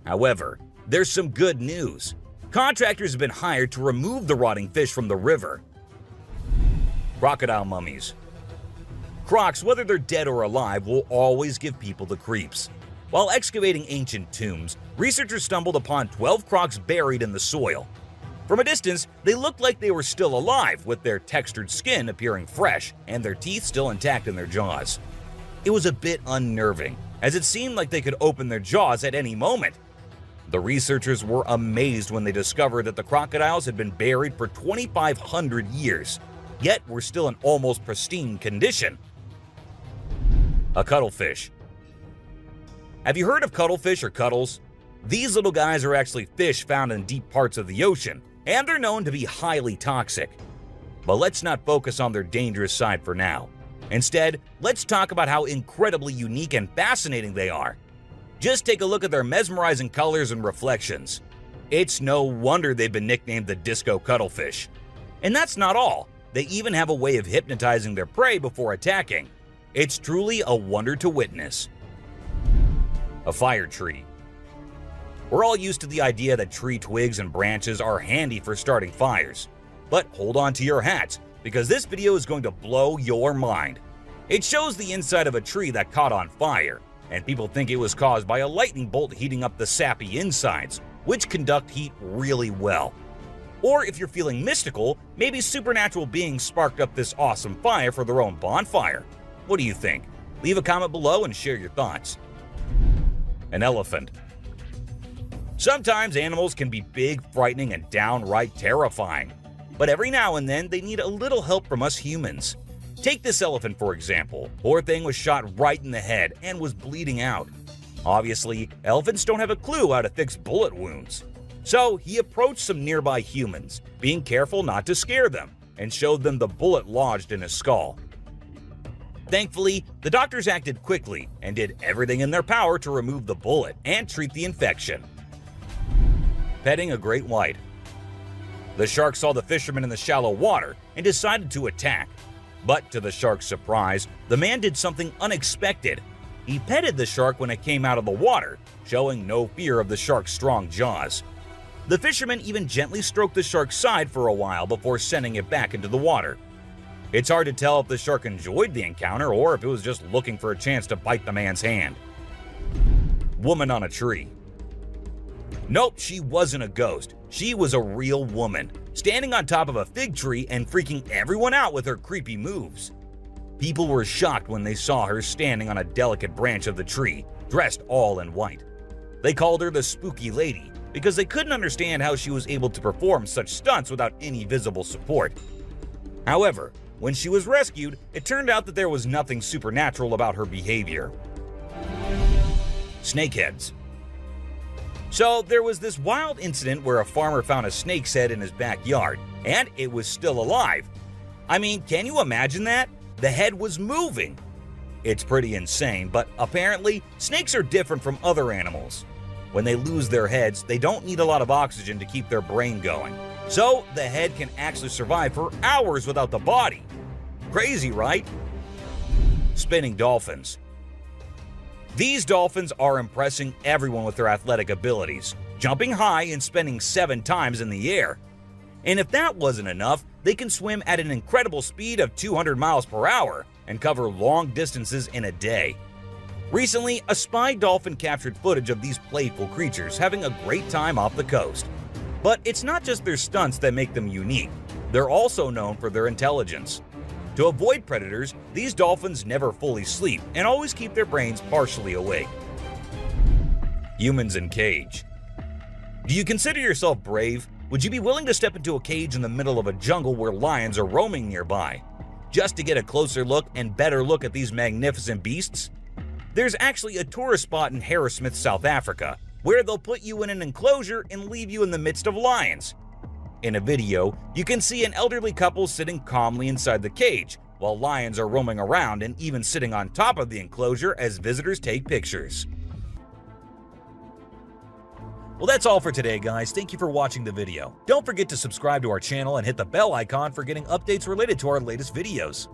However, there's some good news. Contractors have been hired to remove the rotting fish from the river. Crocodile mummies. Crocs, whether they're dead or alive, will always give people the creeps. While excavating ancient tombs, researchers stumbled upon 12 crocs buried in the soil. From a distance, they looked like they were still alive, with their textured skin appearing fresh and their teeth still intact in their jaws. It was a bit unnerving, as it seemed like they could open their jaws at any moment. The researchers were amazed when they discovered that the crocodiles had been buried for 2,500 years, yet were still in almost pristine condition. A cuttlefish. Have you heard of cuttlefish or cuttles? These little guys are actually fish found in deep parts of the ocean, and they're known to be highly toxic. But let's not focus on their dangerous side for now. Instead, let's talk about how incredibly unique and fascinating they are. Just take a look at their mesmerizing colors and reflections. It's no wonder they've been nicknamed the disco cuttlefish. And that's not all. They even have a way of hypnotizing their prey before attacking. It's truly a wonder to witness. A fire tree. We're all used to the idea that tree twigs and branches are handy for starting fires. But hold on to your hats, because this video is going to blow your mind. It shows the inside of a tree that caught on fire, and people think it was caused by a lightning bolt heating up the sappy insides, which conduct heat really well. Or if you're feeling mystical, maybe supernatural beings sparked up this awesome fire for their own bonfire. What do you think? Leave a comment below and share your thoughts. An elephant. Sometimes animals can be big, frightening, and downright terrifying. But every now and then, they need a little help from us humans. Take this elephant for example. Poor thing was shot right in the head and was bleeding out. Obviously, elephants don't have a clue how to fix bullet wounds. So he approached some nearby humans, being careful not to scare them, and showed them the bullet lodged in his skull. Thankfully, the doctors acted quickly and did everything in their power to remove the bullet and treat the infection. Petting a great white. The shark saw the fisherman in the shallow water and decided to attack. But to the shark's surprise, the man did something unexpected. He petted the shark when it came out of the water, showing no fear of the shark's strong jaws. The fisherman even gently stroked the shark's side for a while before sending it back into the water. It's hard to tell if the shark enjoyed the encounter or if it was just looking for a chance to bite the man's hand. Woman on a tree. Nope, she wasn't a ghost. She was a real woman, standing on top of a fig tree and freaking everyone out with her creepy moves. People were shocked when they saw her standing on a delicate branch of the tree, dressed all in white. They called her the Spooky Lady because they couldn't understand how she was able to perform such stunts without any visible support. However, when she was rescued, it turned out that there was nothing supernatural about her behavior. Snakeheads. So there was this wild incident where a farmer found a snake's head in his backyard, and it was still alive. I mean, can you imagine that? The head was moving. It's pretty insane, but apparently, snakes are different from other animals. When they lose their heads, they don't need a lot of oxygen to keep their brain going. So the head can actually survive for hours without the body. Crazy, right? Spinning dolphins. These dolphins are impressing everyone with their athletic abilities, jumping high and spinning 7 times in the air. And if that wasn't enough, they can swim at an incredible speed of 200 miles per hour and cover long distances in a day. Recently, a spy dolphin captured footage of these playful creatures having a great time off the coast. But it's not just their stunts that make them unique. They're also known for their intelligence. To avoid predators, these dolphins never fully sleep and always keep their brains partially awake. Humans in cage. Do you consider yourself brave? Would you be willing to step into a cage in the middle of a jungle where lions are roaming nearby, just to get a closer look and better look at these magnificent beasts? There's actually a tourist spot in Harrismith, South Africa, where they'll put you in an enclosure and leave you in the midst of lions. In a video, you can see an elderly couple sitting calmly inside the cage, while lions are roaming around and even sitting on top of the enclosure as visitors take pictures. Well, that's all for today, guys. Thank you for watching the video. Don't forget to subscribe to our channel and hit the bell icon for getting updates related to our latest videos.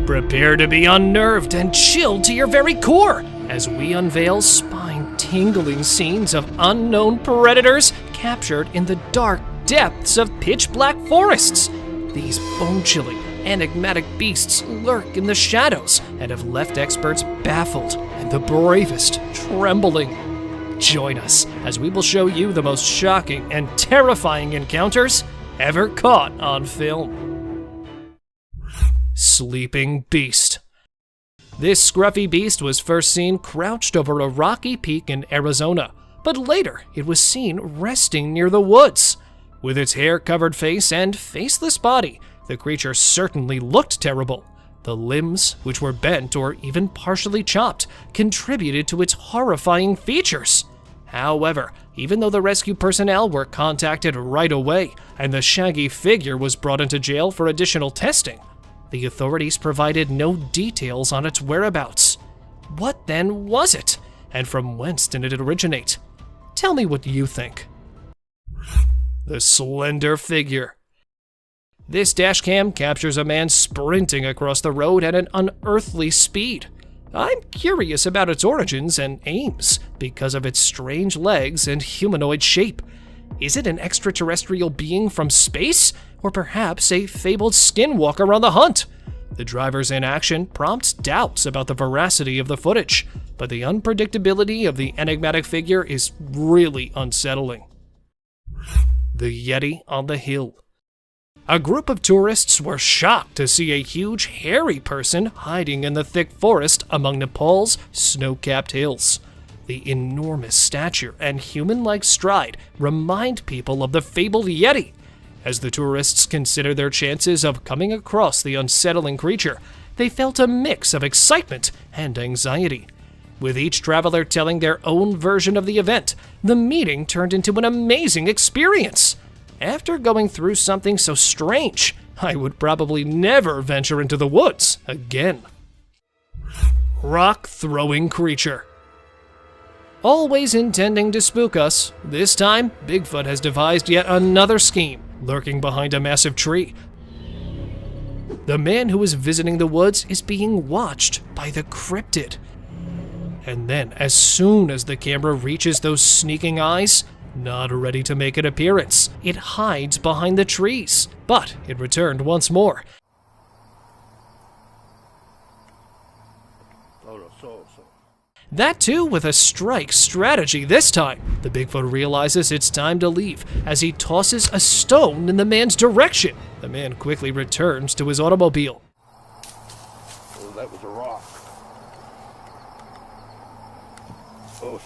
Prepare to be unnerved and chilled to your very core as we unveil spine-tingling scenes of unknown predators captured in the dark depths of pitch-black forests. These bone-chilling, enigmatic beasts lurk in the shadows and have left experts baffled and the bravest trembling. Join us as we will show you the most shocking and terrifying encounters ever caught on film. Sleeping Beast. This scruffy beast was first seen crouched over a rocky peak in Arizona, but later it was seen resting near the woods. With its hair-covered face and faceless body, the creature certainly looked terrible. The limbs, which were bent or even partially chopped, contributed to its horrifying features. However, even though the rescue personnel were contacted right away and the shaggy figure was brought into jail for additional testing, the authorities provided no details on its whereabouts. What then was it? And from whence did it originate? Tell me what you think. The slender figure. This dashcam captures a man sprinting across the road at an unearthly speed. I'm curious about its origins and aims because of its strange legs and humanoid shape. Is it an extraterrestrial being from space, or perhaps a fabled skinwalker on the hunt? The driver's inaction prompts doubts about the veracity of the footage, but the unpredictability of the enigmatic figure is really unsettling. The Yeti on the Hill. A group of tourists were shocked to see a huge, hairy person hiding in the thick forest among Nepal's snow-capped hills. The enormous stature and human-like stride remind people of the fabled Yeti. As the tourists consider their chances of coming across the unsettling creature, they felt a mix of excitement and anxiety. With each traveler telling their own version of the event, the meeting turned into an amazing experience. After going through something so strange, I would probably never venture into the woods again. Rock-throwing creature. Always intending to spook us, this time Bigfoot has devised yet another scheme, lurking behind a massive tree. The man who is visiting the woods is being watched by the cryptid. And then, as soon as the camera reaches those sneaking eyes, not ready to make an appearance, it hides behind the trees. But it returned once more. That too with a strike strategy this time. The Bigfoot realizes it's time to leave as he tosses a stone in the man's direction. The man quickly returns to his automobile. Oh, that was a rock. Oh.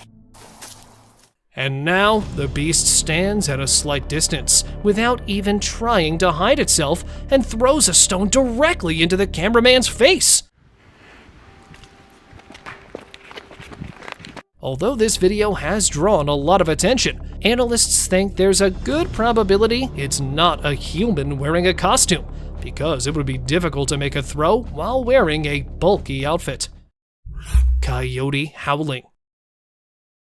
And now the beast stands at a slight distance without even trying to hide itself and throws a stone directly into the cameraman's face. Although this video has drawn a lot of attention, analysts think there's a good probability it's not a human wearing a costume, because it would be difficult to make a throw while wearing a bulky outfit. Coyote howling.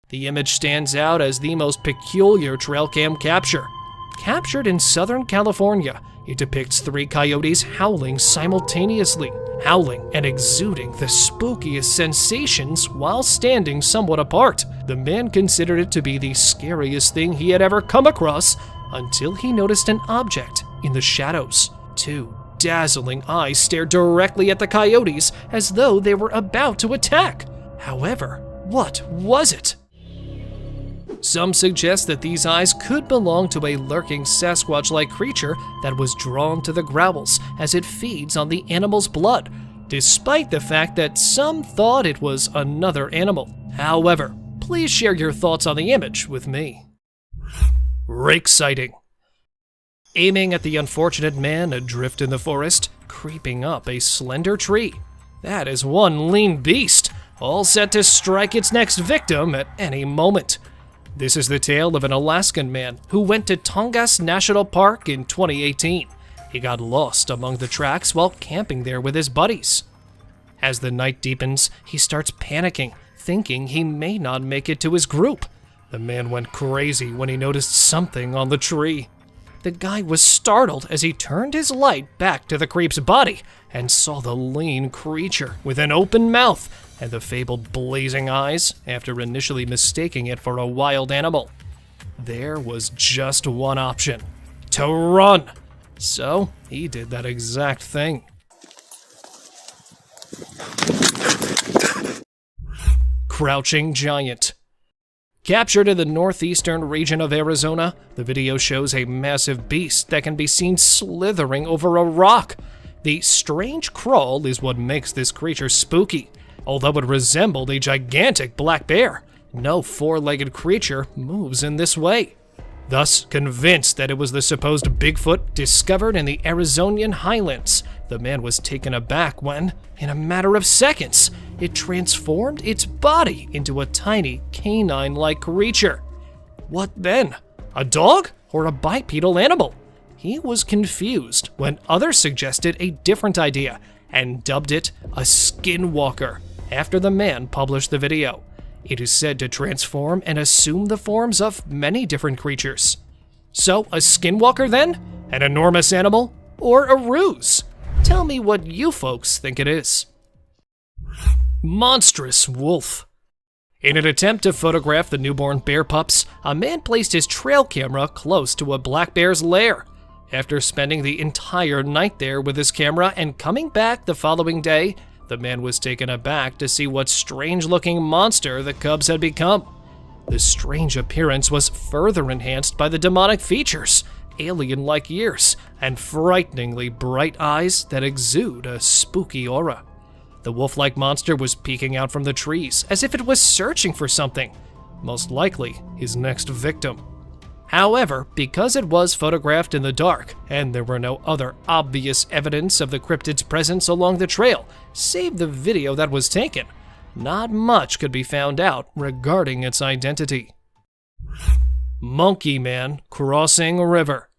The image stands out as the most peculiar trail cam capture. Captured in Southern California, it depicts 3 coyotes howling simultaneously, howling and exuding the spookiest sensations while standing somewhat apart. The man considered it to be the scariest thing he had ever come across until he noticed an object in the shadows. 2 dazzling eyes stared directly at the coyotes as though they were about to attack. However, what was it? Some suggest that these eyes could belong to a lurking Sasquatch-like creature that was drawn to the growls as it feeds on the animal's blood, despite the fact that some thought it was another animal. However, please share your thoughts on the image with me. Rake sighting. Aiming at the unfortunate man adrift in the forest, creeping up a slender tree. That is one lean beast, all set to strike its next victim at any moment. This is the tale of an Alaskan man who went to Tongass National Park in 2018. He got lost among the tracks while camping there with his buddies. As the night deepens, he starts panicking, thinking he may not make it to his group. The man went crazy when he noticed something on the tree. The guy was startled as he turned his light back to the creep's body and saw the lean creature with an open mouth and the fabled blazing eyes after initially mistaking it for a wild animal. There was just one option: to run. So he did that exact thing. Crouching giant. Captured in the northeastern region of Arizona, the video shows a massive beast that can be seen slithering over a rock. The strange crawl is what makes this creature spooky. although it resembled a gigantic black bear. No four-legged creature moves in this way. Thus, convinced that it was the supposed Bigfoot discovered in the Arizonian highlands, the man was taken aback when, in a matter of seconds, it transformed its body into a tiny canine-like creature. What then? A dog or a bipedal animal? He was confused when others suggested a different idea and dubbed it a skinwalker after the man published the video. It is said to transform and assume the forms of many different creatures. So, a skinwalker then? An enormous animal? Or a ruse? Tell me what you folks think it is. Monstrous wolf. In an attempt to photograph the newborn bear pups, a man placed his trail camera close to a black bear's lair. After spending the entire night there with his camera and coming back the following day, the man was taken aback to see what strange-looking monster the cubs had become. The strange appearance was further enhanced by the demonic features, alien-like ears, and frighteningly bright eyes that exude a spooky aura. The wolf-like monster was peeking out from the trees as if it was searching for something, most likely his next victim. However, because it was photographed in the dark, and there were no other obvious evidence of the cryptid's presence along the trail, save the video that was taken, not much could be found out regarding its identity. Monkey Man crossing river.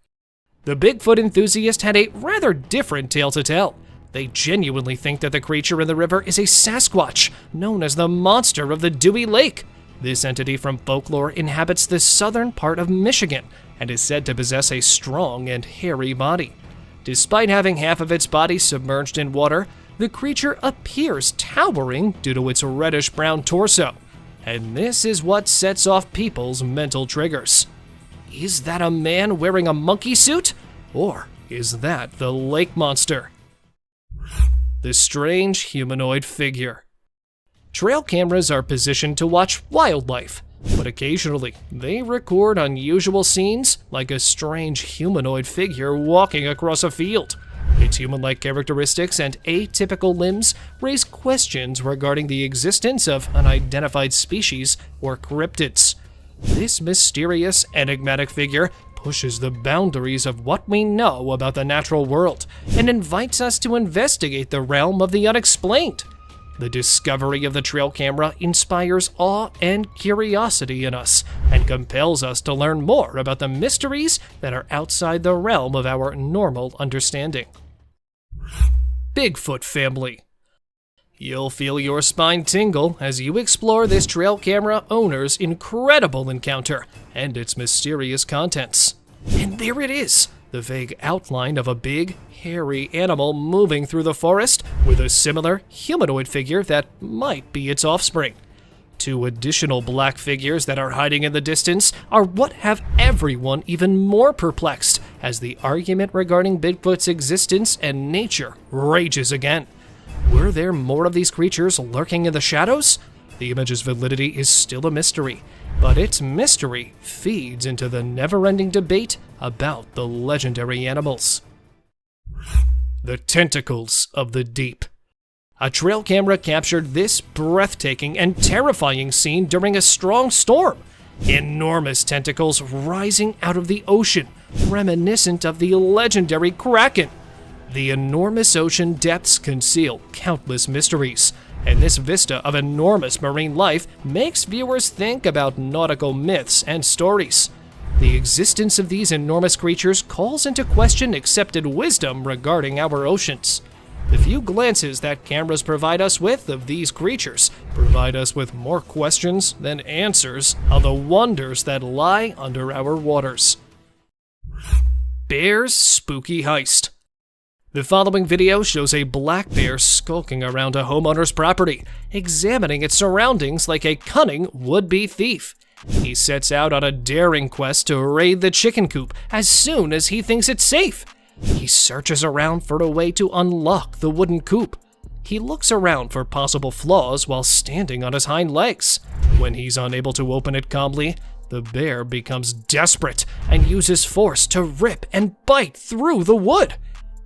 The Bigfoot enthusiast had a rather different tale to tell. They genuinely think that the creature in the river is a Sasquatch, known as the monster of the Dewey Lake. This entity from folklore inhabits the southern part of Michigan and is said to possess a strong and hairy body. Despite having half of its body submerged in water, the creature appears towering due to its reddish-brown torso, and this is what sets off people's mental triggers. Is that a man wearing a monkey suit? Or is that the lake monster? The strange humanoid figure. Trail cameras are positioned to watch wildlife, but occasionally they record unusual scenes like a strange humanoid figure walking across a field. Its human-like characteristics and atypical limbs raise questions regarding the existence of unidentified species or cryptids. This mysterious, enigmatic figure pushes the boundaries of what we know about the natural world and invites us to investigate the realm of the unexplained. The discovery of the trail camera inspires awe and curiosity in us and compels us to learn more about the mysteries that are outside the realm of our normal understanding. Bigfoot family. You'll feel your spine tingle as you explore this trail camera owner's incredible encounter and its mysterious contents. And there it is, the vague outline of a big, hairy animal moving through the forest with a similar humanoid figure that might be its offspring. Two additional black figures that are hiding in the distance are what have everyone even more perplexed as the argument regarding Bigfoot's existence and nature rages again. Were there more of these creatures lurking in the shadows? The image's validity is still a mystery, but its mystery feeds into the never-ending debate about the legendary animals. The tentacles of the deep. A trail camera captured this breathtaking and terrifying scene during a strong storm. Enormous tentacles rising out of the ocean, reminiscent of the legendary Kraken. The enormous ocean depths conceal countless mysteries, and this vista of enormous marine life makes viewers think about nautical myths and stories. The existence of these enormous creatures calls into question accepted wisdom regarding our oceans. The few glances that cameras provide us with of these creatures provide us with more questions than answers of the wonders that lie under our waters. Bear's spooky heist. The following video shows a black bear skulking around a homeowner's property, examining its surroundings like a cunning would-be thief. He sets out on a daring quest to raid the chicken coop as soon as he thinks it's safe. He searches around for a way to unlock the wooden coop. He looks around for possible flaws while standing on his hind legs. When he's unable to open it calmly, the bear becomes desperate and uses force to rip and bite through the wood.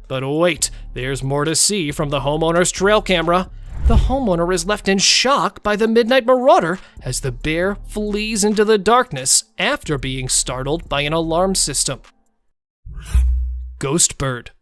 But wait, there's more to see from the homeowner's trail camera. The homeowner is left in shock by the midnight marauder as the bear flees into the darkness after being startled by an alarm system. Ghost bird.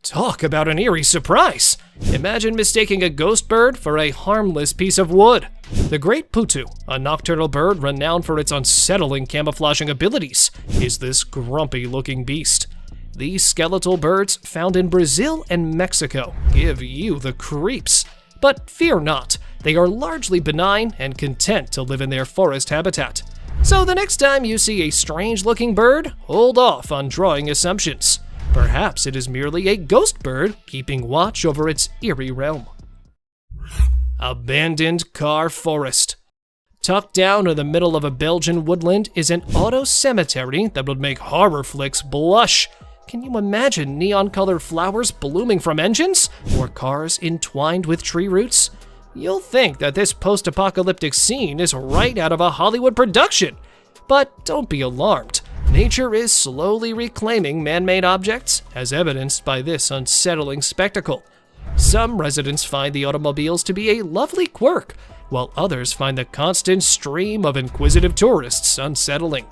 Talk about an eerie surprise! Imagine mistaking a ghost bird for a harmless piece of wood. The great putu, a nocturnal bird renowned for its unsettling camouflaging abilities, is this grumpy-looking beast. These skeletal birds, found in Brazil and Mexico, give you the creeps. But fear not, they are largely benign and content to live in their forest habitat. So the next time you see a strange-looking bird, hold off on drawing assumptions. Perhaps it is merely a ghost bird keeping watch over its eerie realm. Abandoned car forest. Tucked down in the middle of a Belgian woodland is an auto cemetery that would make horror flicks blush. Can you imagine neon-colored flowers blooming from engines, or cars entwined with tree roots? You'll think that this post-apocalyptic scene is right out of a Hollywood production. But don't be alarmed. Nature is slowly reclaiming man-made objects, as evidenced by this unsettling spectacle. Some residents find the automobiles to be a lovely quirk, while others find the constant stream of inquisitive tourists unsettling.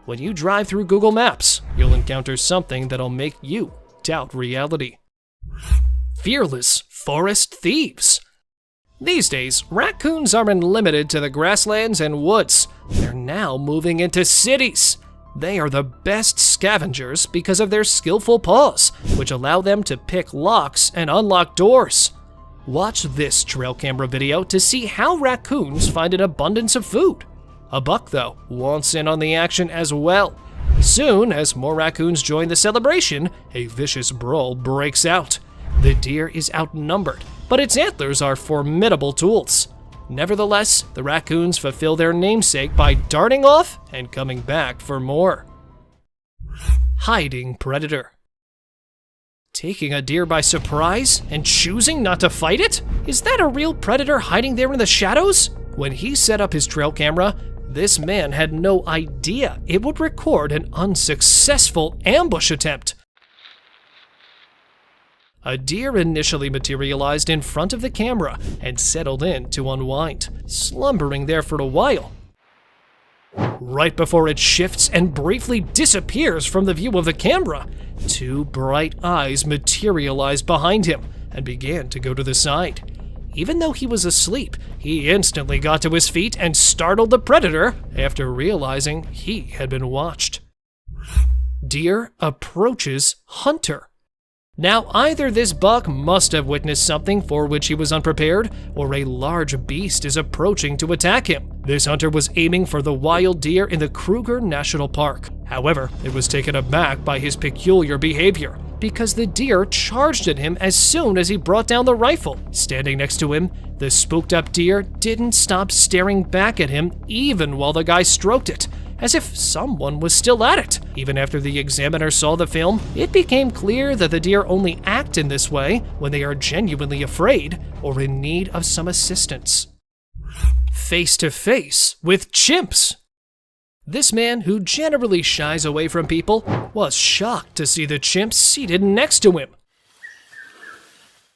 When you drive through Google Maps, you'll encounter something that'll make you doubt reality. Fearless forest thieves. These days, raccoons aren't limited to the grasslands and woods. They're now moving into cities. They are the best scavengers because of their skillful paws, which allow them to pick locks and unlock doors. Watch this trail camera video to see how raccoons find an abundance of food. A buck, though, wants in on the action as well. Soon, as more raccoons join the celebration, a vicious brawl breaks out. The deer is outnumbered, but its antlers are formidable tools. Nevertheless, the raccoons fulfill their namesake by darting off and coming back for more. Hiding predator. Taking a deer by surprise and choosing not to fight it? Is that a real predator hiding there in the shadows? When he set up his trail camera, this man had no idea it would record an unsuccessful ambush attempt. A deer initially materialized in front of the camera and settled in to unwind, slumbering there for a while. Right before it shifts and briefly disappears from the view of the camera, two bright eyes materialized behind him and began to go to the side. Even though he was asleep, he instantly got to his feet and startled the predator after realizing he had been watched. Deer approaches hunter. Now, either this buck must have witnessed something for which he was unprepared, or a large beast is approaching to attack him. This hunter was aiming for the wild deer in the Kruger National Park. However, it was taken aback by his peculiar behavior, because the deer charged at him as soon as he brought down the rifle. Standing next to him, the spooked up deer didn't stop staring back at him even while the guy stroked it, as if someone was still at it. Even after the examiner saw the film, it became clear that the deer only act in this way when they are genuinely afraid or in need of some assistance. Face to face with chimps. This man, who generally shies away from people, was shocked to see the chimp seated next to him.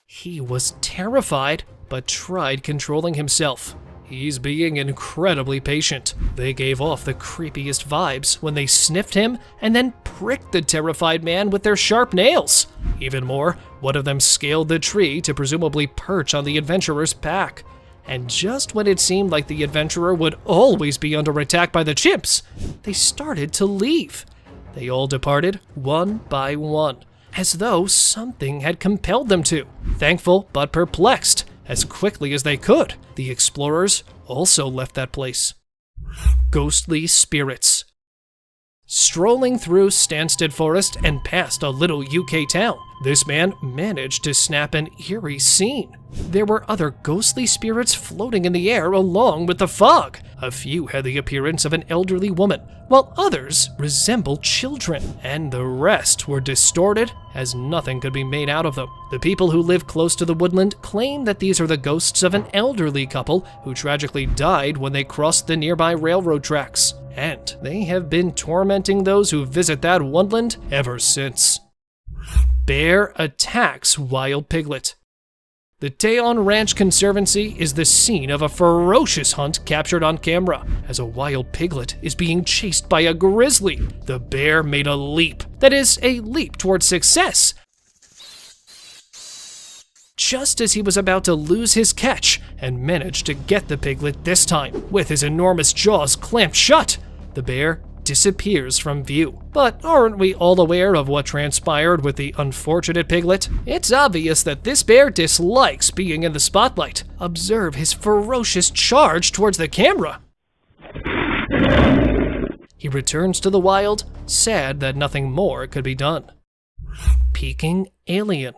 He was terrified, but tried controlling himself. He's being incredibly patient. They gave off the creepiest vibes when they sniffed him and then pricked the terrified man with their sharp nails. Even more, one of them scaled the tree to presumably perch on the adventurer's pack. And just when it seemed like the adventurer would always be under attack by the chimps, they started to leave. They all departed one by one, as though something had compelled them to. Thankful but perplexed, as quickly as they could, the explorers also left that place. Ghostly spirits. Strolling through Stansted Forest and past a little UK town, this man managed to snap an eerie scene. There were other ghostly spirits floating in the air along with the fog. A few had the appearance of an elderly woman, while others resembled children, and the rest were distorted as nothing could be made out of them. The people who live close to the woodland claim that these are the ghosts of an elderly couple who tragically died when they crossed the nearby railroad tracks, and they have been tormenting those who visit that woodland ever since. Bear attacks wild piglet. The Tejon Ranch Conservancy is the scene of a ferocious hunt captured on camera as a wild piglet is being chased by a grizzly. The bear made a leap, that is, a leap towards success, just as he was about to lose his catch and managed to get the piglet this time. With his enormous jaws clamped shut, the bear disappears from view. But aren't we all aware of what transpired with the unfortunate piglet? It's obvious that this bear dislikes being in the spotlight. Observe his ferocious charge towards the camera. He returns to the wild, sad that nothing more could be done. Peking alien.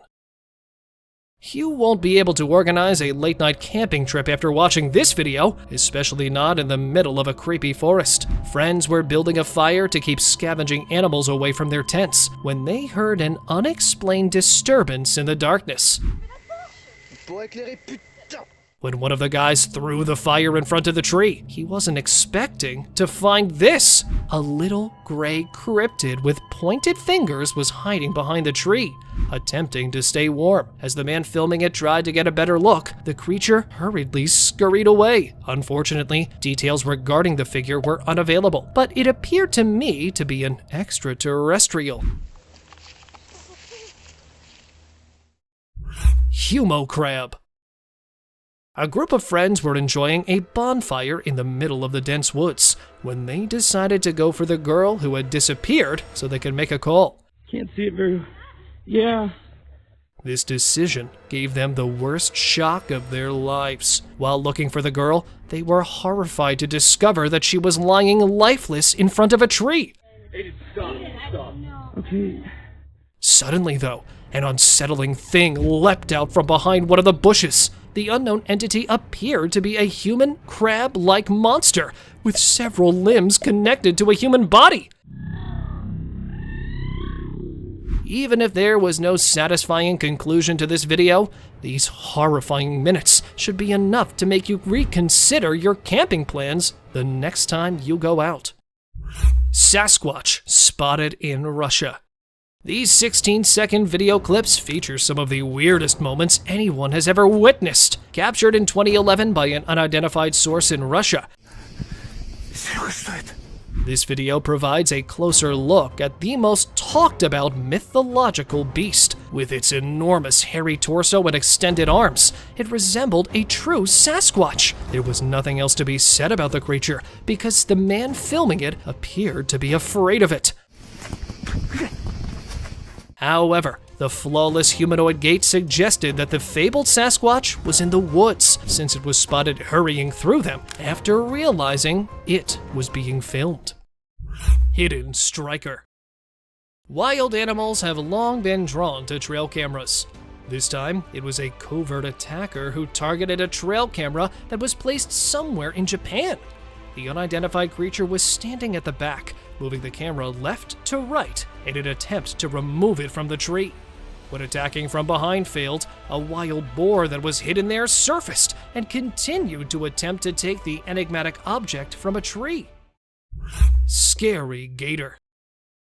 You won't be able to organize a late-night camping trip after watching this video, especially not in the middle of a creepy forest. Friends were building a fire to keep scavenging animals away from their tents when they heard an unexplained disturbance in the darkness. When one of the guys threw the fire in front of the tree, he wasn't expecting to find this. A little gray cryptid with pointed fingers was hiding behind the tree, attempting to stay warm. As the man filming it tried to get a better look, the creature hurriedly scurried away. Unfortunately, details regarding the figure were unavailable, but it appeared to me to be an extraterrestrial. Humo crab. A group of friends were enjoying a bonfire in the middle of the dense woods when they decided to go for the girl who had disappeared so they could make a call. Can't see it very. Yeah. This decision gave them the worst shock of their lives. While looking for the girl, they were horrified to discover that she was lying lifeless in front of a tree. Stop. Okay. Suddenly, though, an unsettling thing leapt out from behind one of the bushes. The unknown entity appeared to be a human crab-like monster with several limbs connected to a human body. Even if there was no satisfying conclusion to this video, these horrifying minutes should be enough to make you reconsider your camping plans the next time you go out. Sasquatch spotted in Russia. These 16-second video clips feature some of the weirdest moments anyone has ever witnessed, captured in 2011 by an unidentified source in Russia. This video provides a closer look at the most talked about mythological beast. With its enormous hairy torso and extended arms, it resembled a true Sasquatch. There was nothing else to be said about the creature because the man filming it appeared to be afraid of it. However, the flawless humanoid gait suggested that the fabled Sasquatch was in the woods, since it was spotted hurrying through them after realizing it was being filmed. Hidden striker. Wild animals have long been drawn to trail cameras. This time, it was a covert attacker who targeted a trail camera that was placed somewhere in Japan. The unidentified creature was standing at the back, moving the camera left to right in an attempt to remove it from the tree. When attacking from behind failed, a wild boar that was hidden there surfaced and continued to attempt to take the enigmatic object from a tree. Scary gator.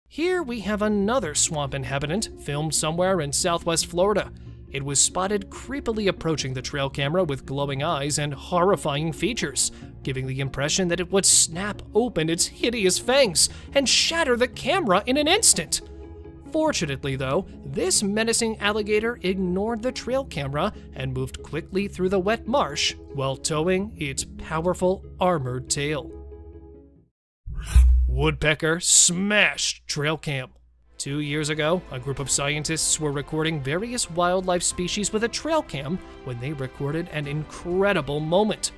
Here we have another swamp inhabitant filmed somewhere in southwest Florida. It was spotted creepily approaching the trail camera with glowing eyes and horrifying features, giving the impression that it would snap open its hideous fangs and shatter the camera in an instant. Fortunately, though, this menacing alligator ignored the trail camera and moved quickly through the wet marsh while towing its powerful armored tail. Woodpecker smashed trail cam. 2 years ago, a group of scientists were recording various wildlife species with a trail cam when they recorded an incredible moment.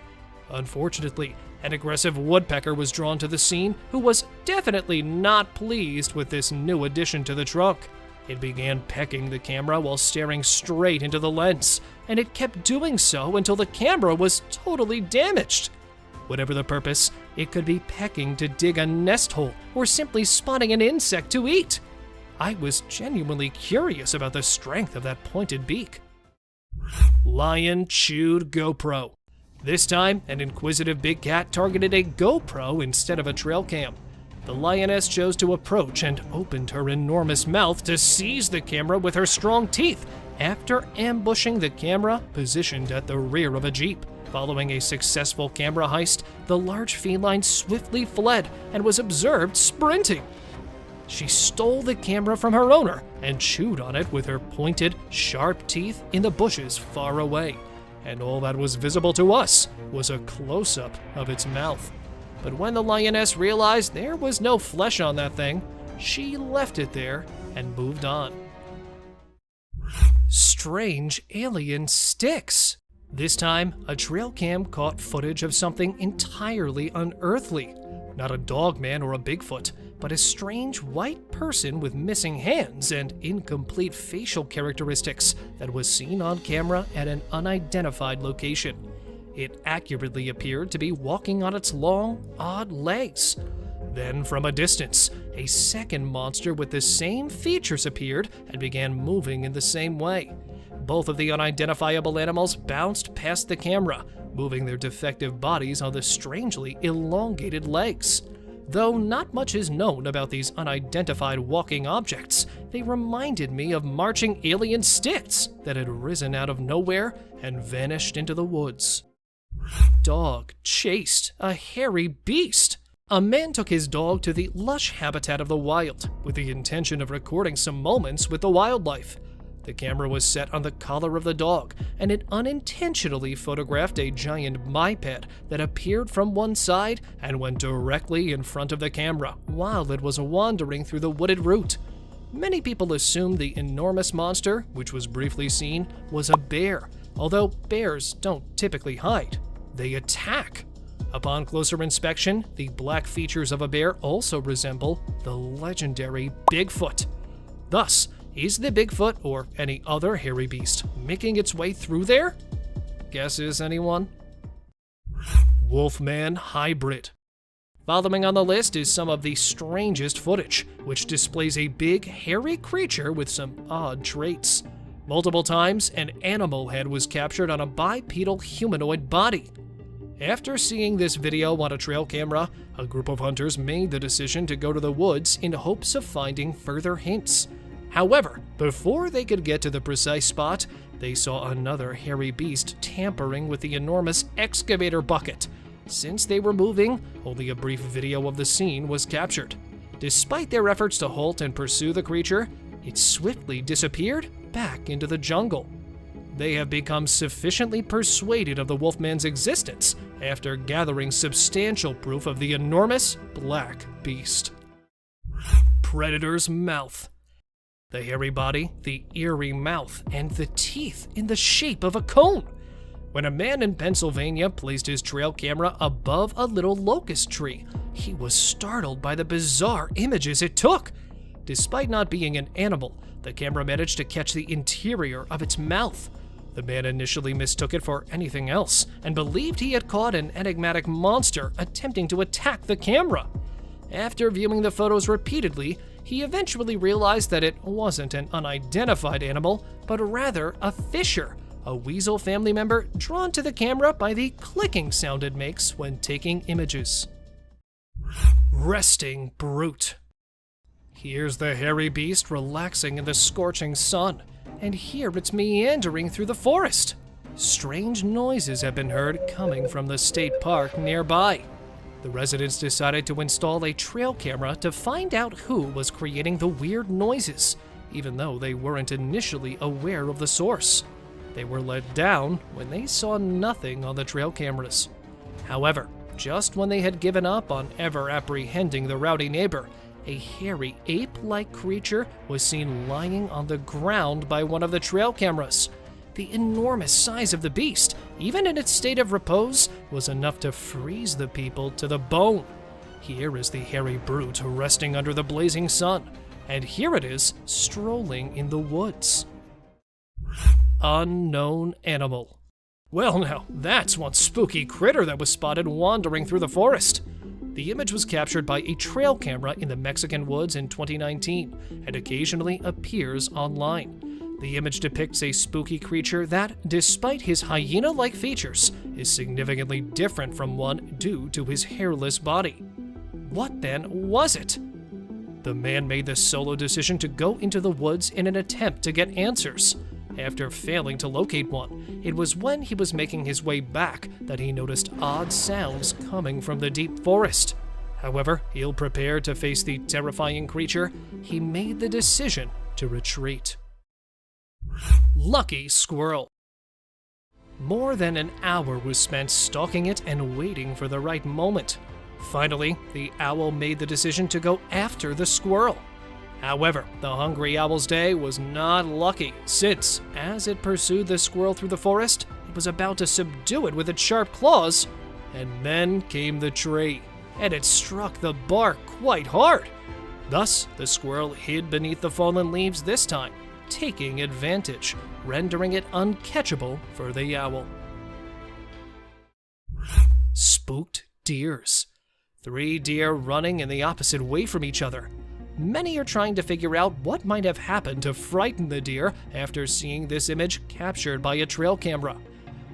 Unfortunately, an aggressive woodpecker was drawn to the scene who was definitely not pleased with this new addition to the trunk. It began pecking the camera while staring straight into the lens, and it kept doing so until the camera was totally damaged. Whatever the purpose, it could be pecking to dig a nest hole or simply spotting an insect to eat. I was genuinely curious about the strength of that pointed beak. Lion chewed GoPro. This time, an inquisitive big cat targeted a GoPro instead of a trail cam. the lioness chose to approach and opened her enormous mouth to seize the camera with her strong teeth after ambushing the camera positioned at the rear of a Jeep. Following a successful camera heist, the large feline swiftly fled and was observed sprinting. She stole the camera from her owner and chewed on it with her pointed, sharp teeth in the bushes far away. And all that was visible to us was a close-up of its mouth. But when the lioness realized there was no flesh on that thing, she left it there and moved on. Strange alien sticks. This time, a trail cam caught footage of something entirely unearthly. Not a dogman or a Bigfoot, but a strange white person with missing hands and incomplete facial characteristics that was seen on camera at an unidentified location. It accurately appeared to be walking on its long, odd legs. Then, from a distance, a second monster with the same features appeared and began moving in the same way. Both of the unidentifiable animals bounced past the camera, moving their defective bodies on the strangely elongated legs. Though not much is known about these unidentified walking objects, they reminded me of marching alien sticks that had risen out of nowhere and vanished into the woods. Dog chased a hairy beast. A man took his dog to the lush habitat of the wild with the intention of recording some moments with the wildlife. The camera was set on the collar of the dog, and it unintentionally photographed a giant biped that appeared from one side and went directly in front of the camera while it was wandering through the wooded route. Many people assumed the enormous monster, which was briefly seen, was a bear, although bears don't typically hide. They attack. Upon closer inspection, the black features of a bear also resemble the legendary Bigfoot. Thus, is the Bigfoot or any other hairy beast making its way through there? Guesses, anyone? Wolfman hybrid. Following on the list is some of the strangest footage, which displays a big, hairy creature with some odd traits. Multiple times, an animal head was captured on a bipedal humanoid body. After seeing this video on a trail camera, a group of hunters made the decision to go to the woods in hopes of finding further hints. However, before they could get to the precise spot, they saw another hairy beast tampering with the enormous excavator bucket. Since they were moving, only a brief video of the scene was captured. Despite their efforts to halt and pursue the creature, it swiftly disappeared back into the jungle. They have become sufficiently persuaded of the Wolfman's existence after gathering substantial proof of the enormous black beast. Predator's mouth. The hairy body, the eerie mouth, and the teeth in the shape of a cone. When a man in Pennsylvania placed his trail camera above a little locust tree, he was startled by the bizarre images it took. Despite not being an animal, the camera managed to catch the interior of its mouth. The man initially mistook it for anything else and believed he had caught an enigmatic monster attempting to attack the camera. After viewing the photos repeatedly, he eventually realized that it wasn't an unidentified animal, but rather a fisher, a weasel family member drawn to the camera by the clicking sound it makes when taking images. Resting brute. Here's the hairy beast relaxing in the scorching sun, and here it's meandering through the forest. Strange noises have been heard coming from the state park nearby. The residents decided to install a trail camera to find out who was creating the weird noises, even though they weren't initially aware of the source. They were let down when they saw nothing on the trail cameras. However, just when they had given up on ever apprehending the rowdy neighbor, a hairy ape-like creature was seen lying on the ground by one of the trail cameras. The enormous size of the beast, even in its state of repose, was enough to freeze the people to the bone. Here is the hairy brute resting under the blazing sun, and here it is strolling in the woods. Unknown animal. Well now, that's one spooky critter that was spotted wandering through the forest. The image was captured by a trail camera in the Mexican woods in 2019 and occasionally appears online. The image depicts a spooky creature that, despite his hyena-like features, is significantly different from one due to his hairless body. What then was it? The man made the solo decision to go into the woods in an attempt to get answers. After failing to locate one, it was when he was making his way back that he noticed odd sounds coming from the deep forest. However, ill prepared to face the terrifying creature, he made the decision to retreat. Lucky Squirrel. More than an hour was spent stalking it and waiting for the right moment. Finally, the owl made the decision to go after the squirrel. However, the hungry owl's day was not lucky, since, as it pursued the squirrel through the forest, it was about to subdue it with its sharp claws. And then came the tree, and it struck the bark quite hard. Thus, the squirrel hid beneath the fallen leaves this time, taking advantage, rendering it uncatchable for the owl. Spooked deers. 3 deer running in the opposite way from each other. Many are trying to figure out what might have happened to frighten the deer after seeing this image captured by a trail camera.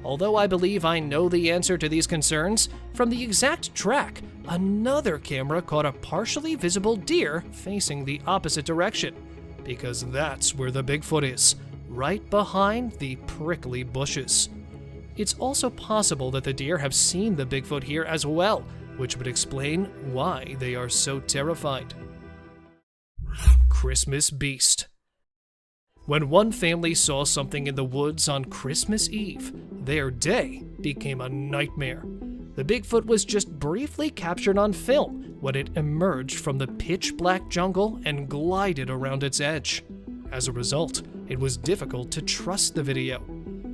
Although I believe I know the answer to these concerns, from the exact track, another camera caught a partially visible deer facing the opposite direction, because that's where the Bigfoot is, right behind the prickly bushes. It's also possible that the deer have seen the Bigfoot here as well, which would explain why they are so terrified. Christmas Beast. When one family saw something in the woods on Christmas Eve, their day became a nightmare. The Bigfoot was just briefly captured on film when it emerged from the pitch-black jungle and glided around its edge. As a result, it was difficult to trust the video.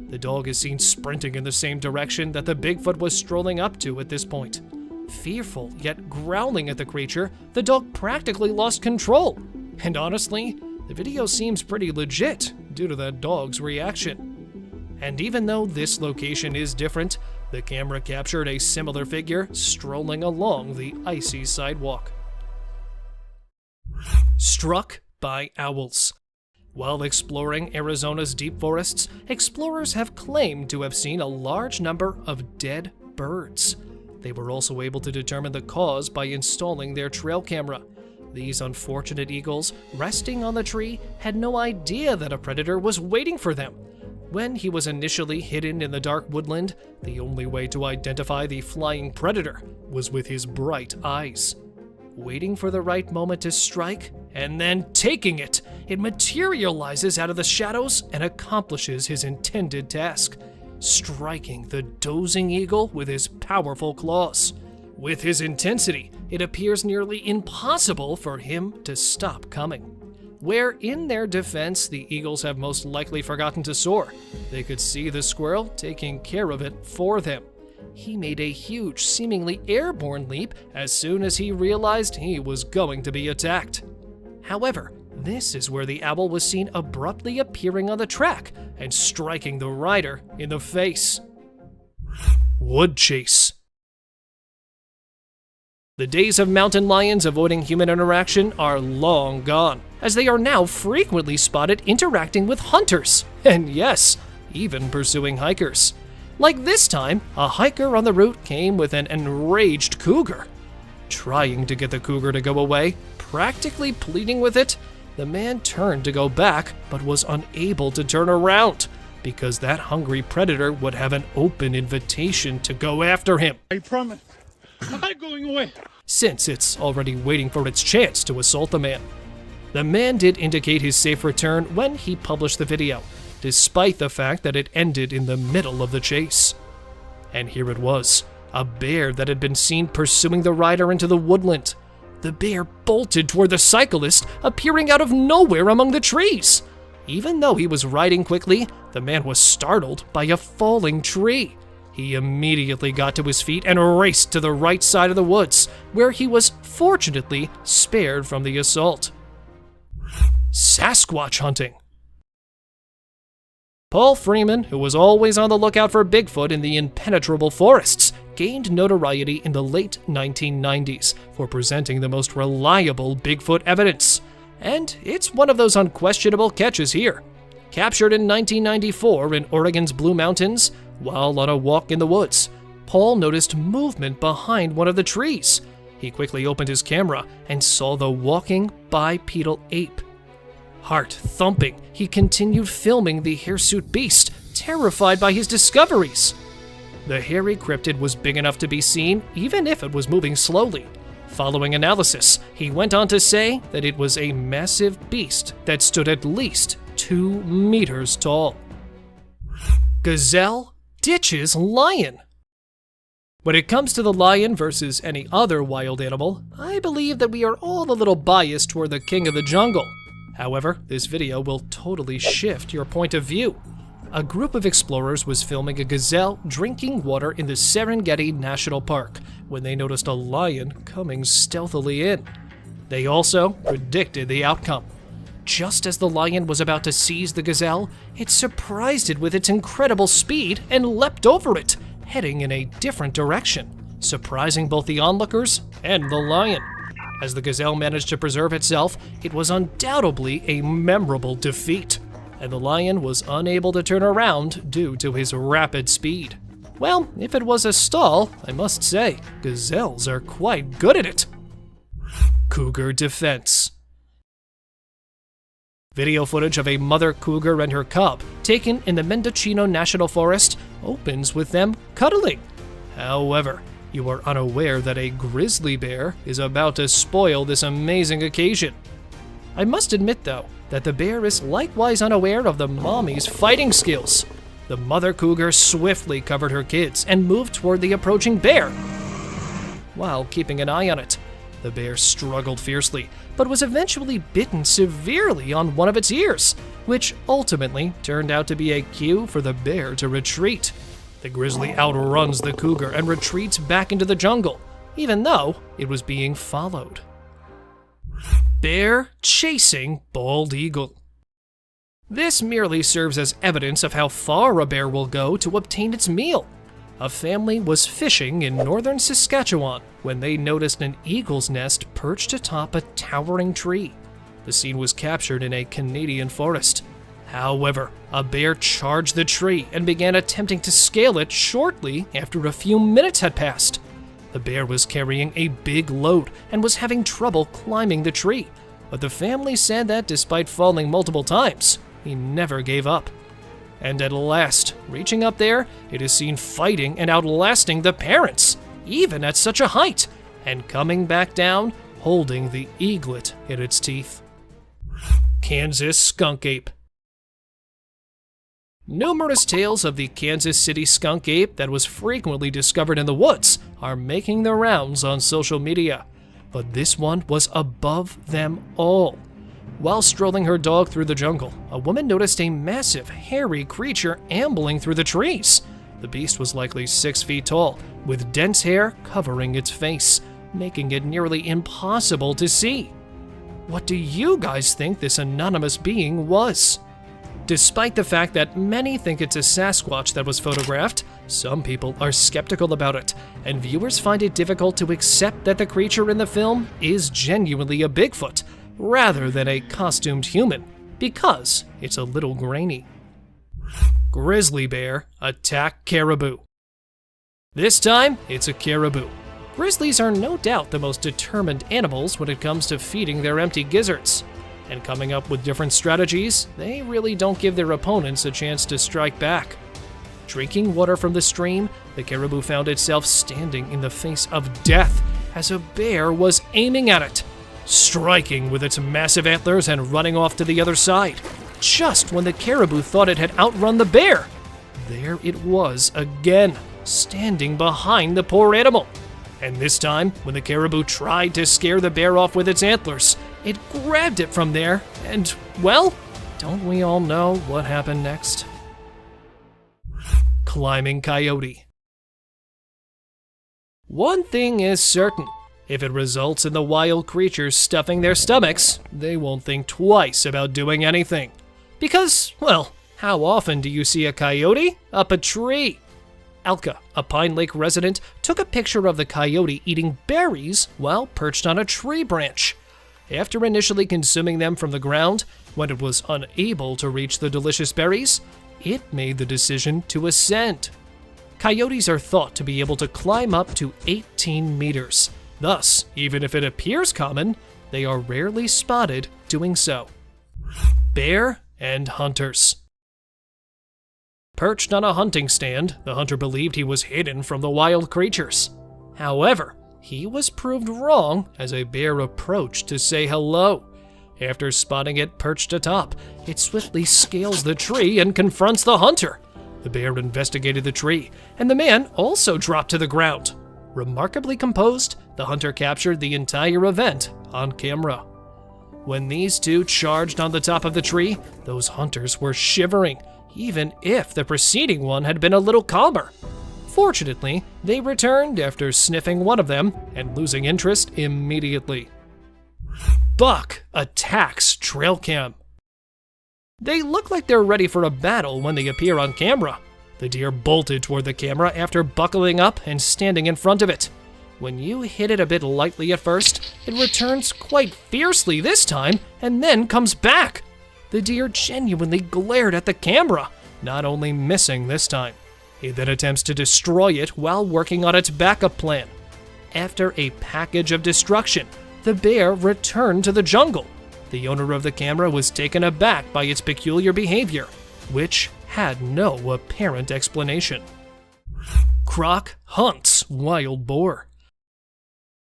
The dog is seen sprinting in the same direction that the Bigfoot was strolling up to at this point. Fearful, yet growling at the creature, the dog practically lost control. And honestly, the video seems pretty legit due to the dog's reaction. And even though this location is different, the camera captured a similar figure strolling along the icy sidewalk. Struck by owls. While exploring Arizona's deep forests, explorers have claimed to have seen a large number of dead birds. They were also able to determine the cause by installing their trail camera. These unfortunate eagles, resting on the tree, had no idea that a predator was waiting for them. When he was initially hidden in the dark woodland, the only way to identify the flying predator was with his bright eyes. Waiting for the right moment to strike, and then taking it, it materializes out of the shadows and accomplishes his intended task, striking the dozing eagle with his powerful claws. With his intensity, it appears nearly impossible for him to stop coming. Where in their defense, the eagles have most likely forgotten to soar, they could see the squirrel taking care of it for them. He made a huge, seemingly airborne leap as soon as he realized he was going to be attacked. However, this is where the owl was seen abruptly appearing on the track and striking the rider in the face. Wood chase. The days of mountain lions avoiding human interaction are long gone, as they are now frequently spotted interacting with hunters, and yes, even pursuing hikers. Like this time, a hiker on the route came with an enraged cougar. Trying to get the cougar to go away, practically pleading with it, the man turned to go back, but was unable to turn around, because that hungry predator would have an open invitation to go after him. I promise. I'm not going away. Since it's already waiting for its chance to assault the man. The man did indicate his safe return when he published the video, despite the fact that it ended in the middle of the chase. And here it was, a bear that had been seen pursuing the rider into the woodland. The bear bolted toward the cyclist, appearing out of nowhere among the trees. Even though he was riding quickly, the man was startled by a falling tree. He immediately got to his feet and raced to the right side of the woods, where he was fortunately spared from the assault. Sasquatch hunting. Paul Freeman, who was always on the lookout for Bigfoot in the impenetrable forests, gained notoriety in the late 1990s for presenting the most reliable Bigfoot evidence. And it's one of those unquestionable catches here. Captured in 1994 in Oregon's Blue Mountains, while on a walk in the woods, Paul noticed movement behind one of the trees. He quickly opened his camera and saw the walking bipedal ape. Heart thumping, he continued filming the hirsute beast, terrified by his discoveries. The hairy cryptid was big enough to be seen, even if it was moving slowly. Following analysis, he went on to say that it was a massive beast that stood at least 2 meters tall. Gazelle ditches lion. When it comes to the lion versus any other wild animal, I believe that we are all a little biased toward the king of the jungle. However, this video will totally shift your point of view. A group of explorers was filming a gazelle drinking water in the Serengeti National Park when they noticed a lion coming stealthily in. They also predicted the outcome. Just as the lion was about to seize the gazelle, it surprised it with its incredible speed and leapt over it, heading in a different direction, surprising both the onlookers and the lion. As the gazelle managed to preserve itself, it was undoubtedly a memorable defeat, and the lion was unable to turn around due to his rapid speed. Well, if it was a stall, I must say, gazelles are quite good at it. Cougar defense. Video footage of a mother cougar and her cub, taken in the Mendocino National Forest, opens with them cuddling. However, you are unaware that a grizzly bear is about to spoil this amazing occasion. I must admit, though, that the bear is likewise unaware of the mommy's fighting skills. The mother cougar swiftly covered her kids and moved toward the approaching bear, while keeping an eye on it. The bear struggled fiercely, but was eventually bitten severely on one of its ears, which ultimately turned out to be a cue for the bear to retreat. The grizzly outruns the cougar and retreats back into the jungle, even though it was being followed. Bear chasing bald eagle. This merely serves as evidence of how far a bear will go to obtain its meal. A family was fishing in northern Saskatchewan when they noticed an eagle's nest perched atop a towering tree. The scene was captured in a Canadian forest. However, a bear charged the tree and began attempting to scale it shortly after a few minutes had passed. The bear was carrying a big load and was having trouble climbing the tree, but the family said that despite falling multiple times, he never gave up. And at last, reaching up there, it is seen fighting and outlasting the parents, even at such a height, and coming back down, holding the eaglet in its teeth. Kansas skunk ape. Numerous tales of the Kansas City skunk ape that was frequently discovered in the woods are making the rounds on social media, but this one was above them all. While strolling her dog through the jungle, a woman noticed a massive, hairy creature ambling through the trees. The beast was likely 6 feet tall, with dense hair covering its face, making it nearly impossible to see. What do you guys think this anonymous being was? Despite the fact that many think it's a Sasquatch that was photographed, some people are skeptical about it, and viewers find it difficult to accept that the creature in the film is genuinely a Bigfoot, rather than a costumed human, because it's a little grainy. Grizzly bear attack caribou. This time, it's a caribou. Grizzlies are no doubt the most determined animals when it comes to feeding their empty gizzards. And coming up with different strategies, they really don't give their opponents a chance to strike back. Drinking water from the stream, the caribou found itself standing in the face of death as a bear was aiming at it, striking with its massive antlers and running off to the other side. Just when the caribou thought it had outrun the bear, there it was again, standing behind the poor animal. And this time, when the caribou tried to scare the bear off with its antlers, it grabbed it from there, and, well, don't we all know what happened next? Climbing coyote. One thing is certain. If it results in the wild creatures stuffing their stomachs, they won't think twice about doing anything. Because, well, how often do you see a coyote up a tree? Alka, a Pine Lake resident, took a picture of the coyote eating berries while perched on a tree branch. After initially consuming them from the ground, when it was unable to reach the delicious berries, it made the decision to ascend. Coyotes are thought to be able to climb up to 18 meters. Thus, even if it appears common, they are rarely spotted doing so. Bear and hunters. Perched on a hunting stand, the hunter believed he was hidden from the wild creatures. However, he was proved wrong as a bear approached to say hello. After spotting it perched atop, it swiftly scales the tree and confronts the hunter. The bear investigated the tree, and the man also dropped to the ground. Remarkably composed, the hunter captured the entire event on camera. When these two charged on the top of the tree, those hunters were shivering, even if the preceding one had been a little calmer. Fortunately, they returned after sniffing one of them and losing interest immediately. Buck attacks trail cam. They look like they're ready for a battle when they appear on camera. The deer bolted toward the camera after buckling up and standing in front of it. When you hit it a bit lightly at first, it returns quite fiercely this time and then comes back. The deer genuinely glared at the camera, not only missing this time. It then attempts to destroy it while working on its backup plan. After a package of destruction, the bear returned to the jungle. The owner of the camera was taken aback by its peculiar behavior, which had no apparent explanation. Croc hunts wild boar.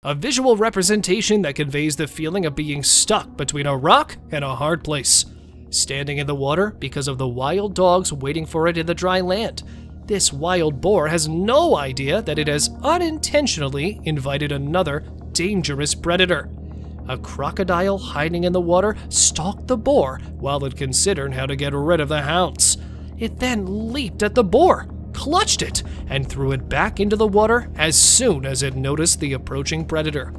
A visual representation that conveys the feeling of being stuck between a rock and a hard place. Standing in the water because of the wild dogs waiting for it in the dry land. This wild boar has no idea that it has unintentionally invited another dangerous predator. A crocodile hiding in the water stalked the boar while it considered how to get rid of the hounds. It then leaped at the boar, clutched it, and threw it back into the water as soon as it noticed the approaching predator.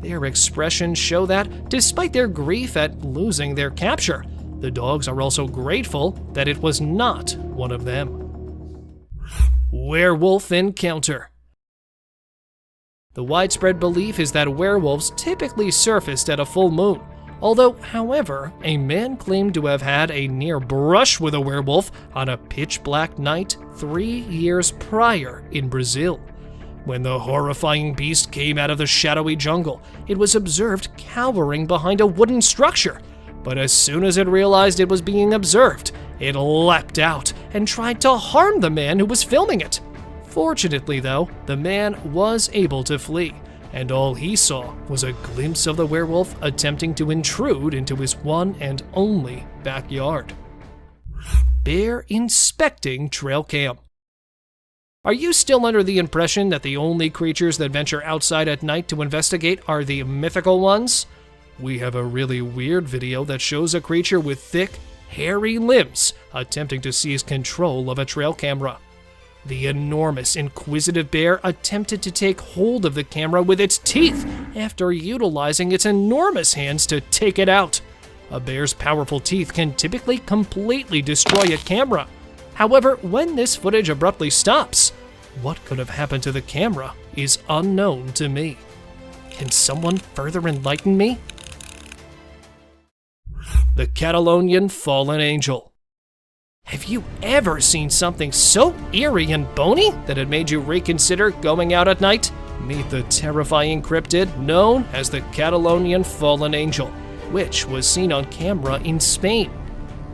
Their expressions show that, despite their grief at losing their capture, the dogs are also grateful that it was not one of them. Werewolf encounter. The widespread belief is that werewolves typically surfaced at a full moon. Although, however, a man claimed to have had a near brush with a werewolf on a pitch-black night 3 years prior in Brazil. When the horrifying beast came out of the shadowy jungle, it was observed cowering behind a wooden structure. But as soon as it realized it was being observed, it leapt out and tried to harm the man who was filming it. Fortunately, though, the man was able to flee, and all he saw was a glimpse of the werewolf attempting to intrude into his one and only backyard. Bear inspecting trail cam. Are you still under the impression that the only creatures that venture outside at night to investigate are the mythical ones? We have a really weird video that shows a creature with thick, hairy limbs attempting to seize control of a trail camera. The enormous, inquisitive bear attempted to take hold of the camera with its teeth after utilizing its enormous hands to take it out. A bear's powerful teeth can typically completely destroy a camera. However, when this footage abruptly stops, what could have happened to the camera is unknown to me. Can someone further enlighten me? The Catalonian Fallen Angel. Have you ever seen something so eerie and bony that it made you reconsider going out at night? Meet the terrifying cryptid known as the Catalonian Fallen Angel, which was seen on camera in Spain.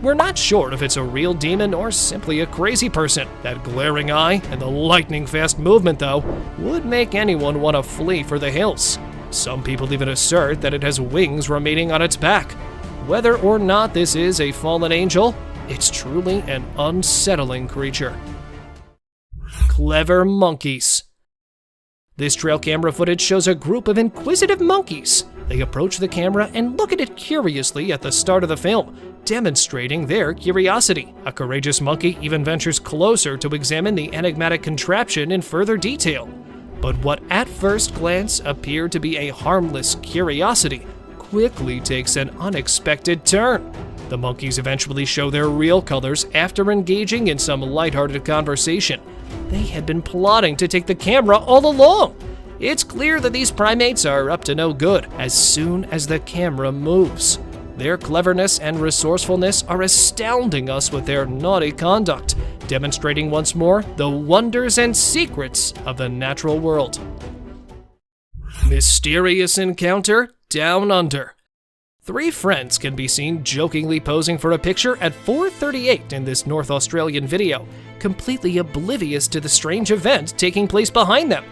We're not sure if it's a real demon or simply a crazy person. That glaring eye and the lightning-fast movement, though, would make anyone want to flee for the hills. Some people even assert that it has wings remaining on its back. Whether or not this is a fallen angel, it's truly an unsettling creature. Clever monkeys. This trail camera footage shows a group of inquisitive monkeys. They approach the camera and look at it curiously at the start of the film, demonstrating their curiosity. A courageous monkey even ventures closer to examine the enigmatic contraption in further detail. But what at first glance appeared to be a harmless curiosity quickly takes an unexpected turn. The monkeys eventually show their real colors after engaging in some lighthearted conversation. They had been plotting to take the camera all along. It's clear that these primates are up to no good as soon as the camera moves. Their cleverness and resourcefulness are astounding us with their naughty conduct, demonstrating once more the wonders and secrets of the natural world. Mysterious encounter down under. 3 friends can be seen jokingly posing for a picture at 4:38 in this North Australian video, completely oblivious to the strange event taking place behind them.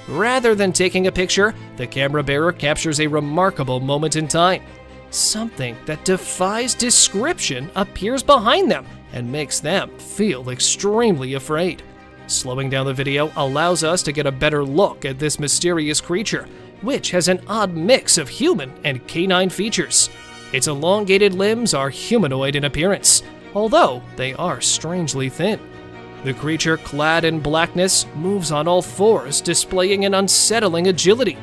Rather than taking a picture, the camera bearer captures a remarkable moment in time. Something that defies description appears behind them and makes them feel extremely afraid. Slowing down the video allows us to get a better look at this mysterious creature, which has an odd mix of human and canine features. Its elongated limbs are humanoid in appearance, although they are strangely thin. The creature, clad in blackness, moves on all fours, displaying an unsettling agility.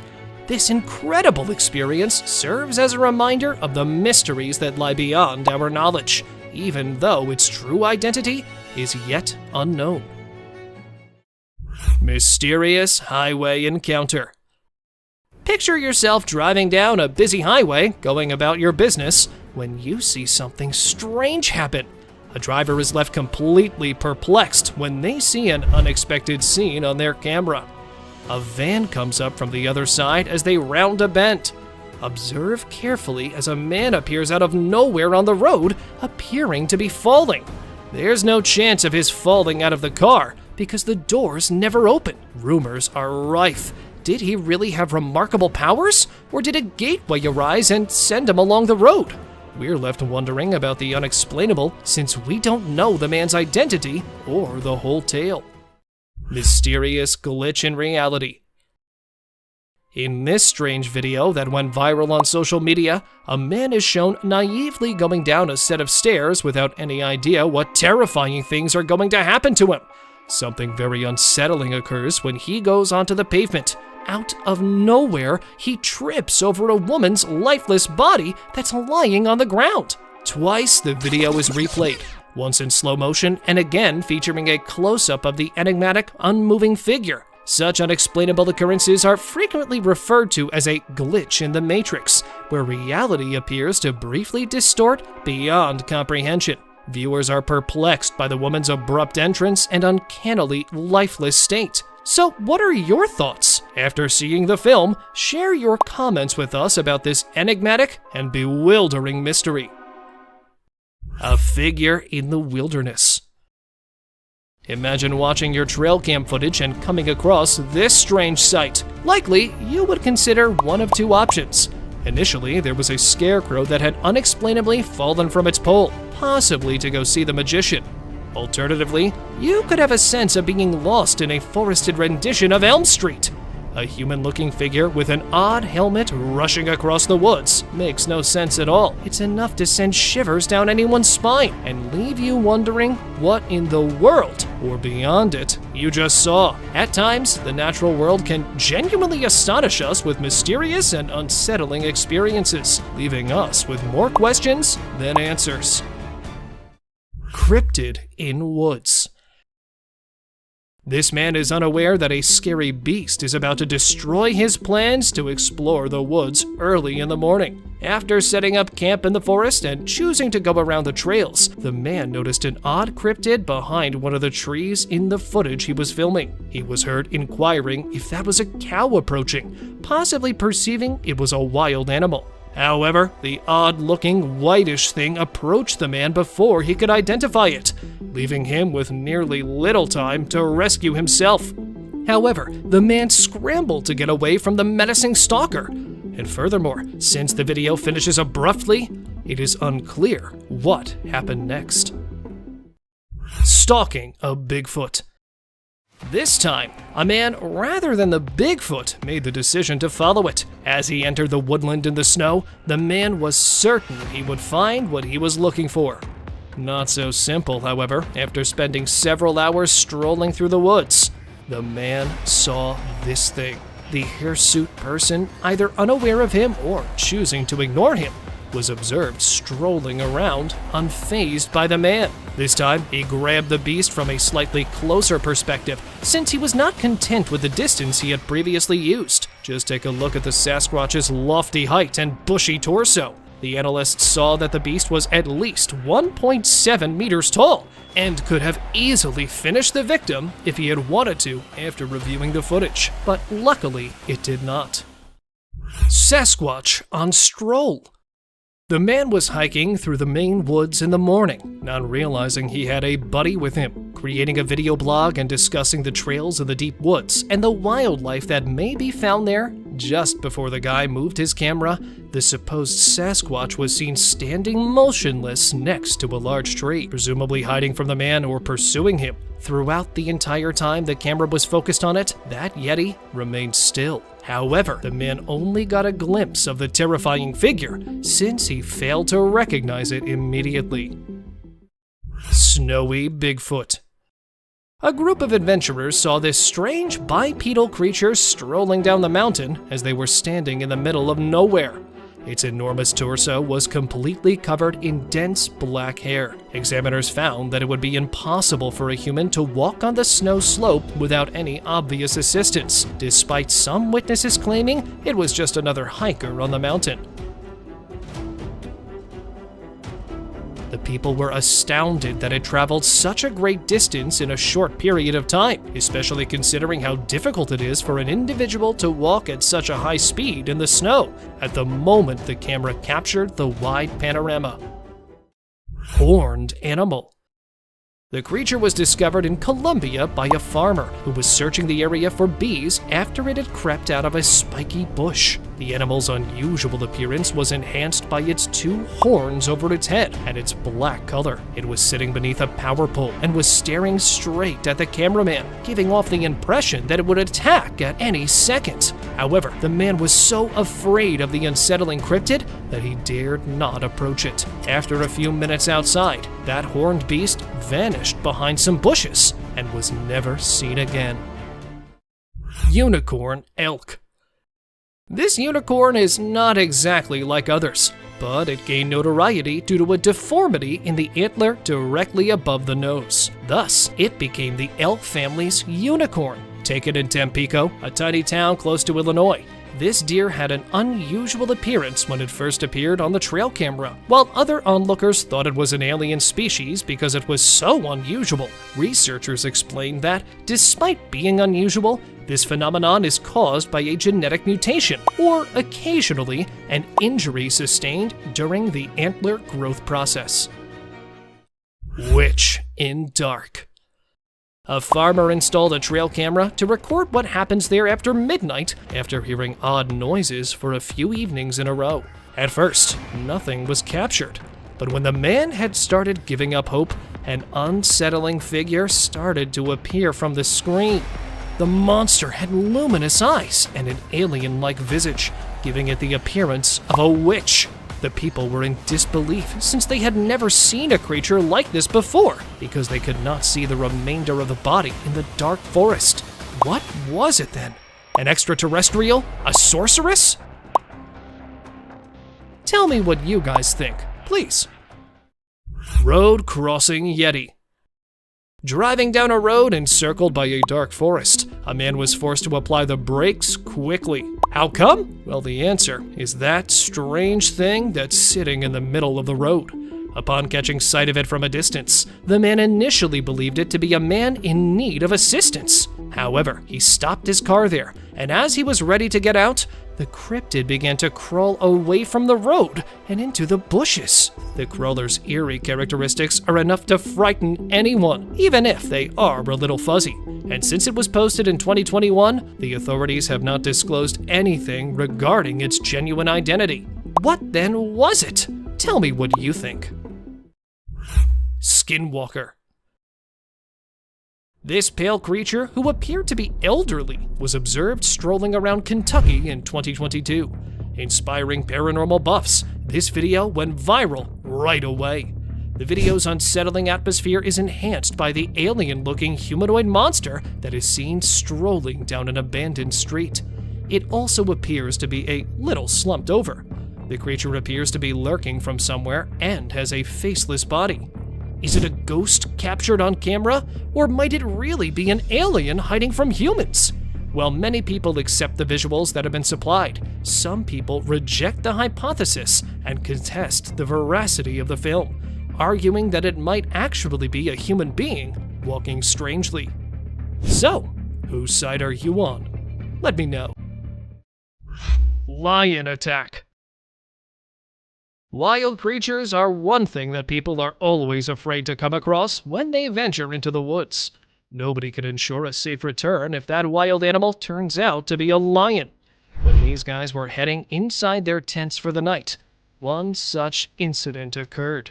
This incredible experience serves as a reminder of the mysteries that lie beyond our knowledge, even though its true identity is yet unknown. Mysterious highway encounter. Picture yourself driving down a busy highway, going about your business, when you see something strange happen. A driver is left completely perplexed when they see an unexpected scene on their camera. A van comes up from the other side as they round a bend. Observe carefully as a man appears out of nowhere on the road, appearing to be falling. There's no chance of his falling out of the car because the doors never open. Rumors are rife. Did he really have remarkable powers, or did a gateway arise and send him along the road? We're left wondering about the unexplainable since we don't know the man's identity or the whole tale. Mysterious glitch in reality. In this strange video that went viral on social media, a man is shown naively going down a set of stairs without any idea what terrifying things are going to happen to him. Something very unsettling occurs when he goes onto the pavement. Out of nowhere, he trips over a woman's lifeless body that's lying on the ground. Twice the video is replayed, once in slow motion and again featuring a close-up of the enigmatic, unmoving figure. Such unexplainable occurrences are frequently referred to as a glitch in the matrix, where reality appears to briefly distort beyond comprehension. Viewers are perplexed by the woman's abrupt entrance and uncannily lifeless state. So what are your thoughts? After seeing the film, share your comments with us about this enigmatic and bewildering mystery. A figure in the wilderness. Imagine watching your trail cam footage and coming across this strange sight. Likely, you would consider one of 2 options. Initially, there was a scarecrow that had unexplainably fallen from its pole, possibly to go see the magician. Alternatively, you could have a sense of being lost in a forested rendition of Elm Street. A human-looking figure with an odd helmet rushing across the woods makes no sense at all. It's enough to send shivers down anyone's spine and leave you wondering what in the world, or beyond it, you just saw. At times, the natural world can genuinely astonish us with mysterious and unsettling experiences, leaving us with more questions than answers. Cryptid in woods. This man is unaware that a scary beast is about to destroy his plans to explore the woods early in the morning. After setting up camp in the forest and choosing to go around the trails, the man noticed an odd cryptid behind one of the trees in the footage he was filming. He was heard inquiring if that was a cow approaching, possibly perceiving it was a wild animal. However, the odd-looking, whitish thing approached the man before he could identify it, leaving him with nearly little time to rescue himself. However, the man scrambled to get away from the menacing stalker. And furthermore, since the video finishes abruptly, it is unclear what happened next. Stalking a Bigfoot. This time, a man rather than the Bigfoot made the decision to follow it. As he entered the woodland in the snow, the man was certain he would find what he was looking for. Not so simple, however, after spending several hours strolling through the woods. The man saw this thing. The hirsute person, either unaware of him or choosing to ignore him, was observed strolling around, unfazed by the man. This time, he grabbed the beast from a slightly closer perspective, since he was not content with the distance he had previously used. Just take a look at the Sasquatch's lofty height and bushy torso. The analyst saw that the beast was at least 1.7 meters tall, and could have easily finished the victim if he had wanted to after reviewing the footage. But luckily, it did not. Sasquatch on stroll. The man was hiking through the Maine woods in the morning, not realizing he had a buddy with him, creating a video blog and discussing the trails in the deep woods and the wildlife that may be found there. Just before the guy moved his camera, the supposed Sasquatch was seen standing motionless next to a large tree, presumably hiding from the man or pursuing him. Throughout the entire time the camera was focused on it, that Yeti remained still. However, the man only got a glimpse of the terrifying figure since he failed to recognize it immediately. Snowy Bigfoot. A group of adventurers saw this strange bipedal creature strolling down the mountain as they were standing in the middle of nowhere. Its enormous torso was completely covered in dense black hair. Examiners found that it would be impossible for a human to walk on the snow slope without any obvious assistance, despite some witnesses claiming it was just another hiker on the mountain. The people were astounded that it traveled such a great distance in a short period of time, especially considering how difficult it is for an individual to walk at such a high speed in the snow at the moment the camera captured the wide panorama. Horned animal. The creature was discovered in Colombia by a farmer who was searching the area for bees after it had crept out of a spiky bush. The animal's unusual appearance was enhanced by its 2 horns over its head and its black color. It was sitting beneath a power pole and was staring straight at the cameraman, giving off the impression that it would attack at any second. However, the man was so afraid of the unsettling cryptid that he dared not approach it. After a few minutes outside, that horned beast vanished behind some bushes and was never seen again. Unicorn elk. This unicorn is not exactly like others, but it gained notoriety due to a deformity in the antler directly above the nose. Thus, it became the elk family's unicorn. Taken in Tampico, a tiny town close to Illinois, this deer had an unusual appearance when it first appeared on the trail camera. While other onlookers thought it was an alien species because it was so unusual, researchers explained that, despite being unusual, this phenomenon is caused by a genetic mutation, or occasionally an injury sustained during the antler growth process. Witch in dark. A farmer installed a trail camera to record what happens there after midnight after hearing odd noises for a few evenings in a row. At first, nothing was captured, but when the man had started giving up hope, an unsettling figure started to appear from the screen. The monster had luminous eyes and an alien-like visage, giving it the appearance of a witch. The people were in disbelief since they had never seen a creature like this before because they could not see the remainder of the body in the dark forest. What was it then? An extraterrestrial? A sorceress? Tell me what you guys think, please. Road crossing Yeti. Driving down a road encircled by a dark forest, a man was forced to apply the brakes quickly. How come? Well, the answer is that strange thing that's sitting in the middle of the road. Upon catching sight of it from a distance, the man initially believed it to be a man in need of assistance. However, he stopped his car there, and as he was ready to get out, the cryptid began to crawl away from the road and into the bushes. The crawler's eerie characteristics are enough to frighten anyone, even if they are a little fuzzy. And since it was posted in 2021, the authorities have not disclosed anything regarding its genuine identity. What then was it? Tell me what you think. Skinwalker. This pale creature, who appeared to be elderly, was observed strolling around Kentucky in 2022. Inspiring paranormal buffs, this video went viral right away. The video's unsettling atmosphere is enhanced by the alien-looking humanoid monster that is seen strolling down an abandoned street. It also appears to be a little slumped over. The creature appears to be lurking from somewhere and has a faceless body. Is it a ghost captured on camera, or might it really be an alien hiding from humans? While many people accept the visuals that have been supplied, some people reject the hypothesis and contest the veracity of the film, arguing that it might actually be a human being walking strangely. So, whose side are you on? Let me know. lion attack. Wild creatures are one thing that people are always afraid to come across when they venture into the woods. Nobody can ensure a safe return if that wild animal turns out to be a lion. When these guys were heading inside their tents for the night, one such incident occurred.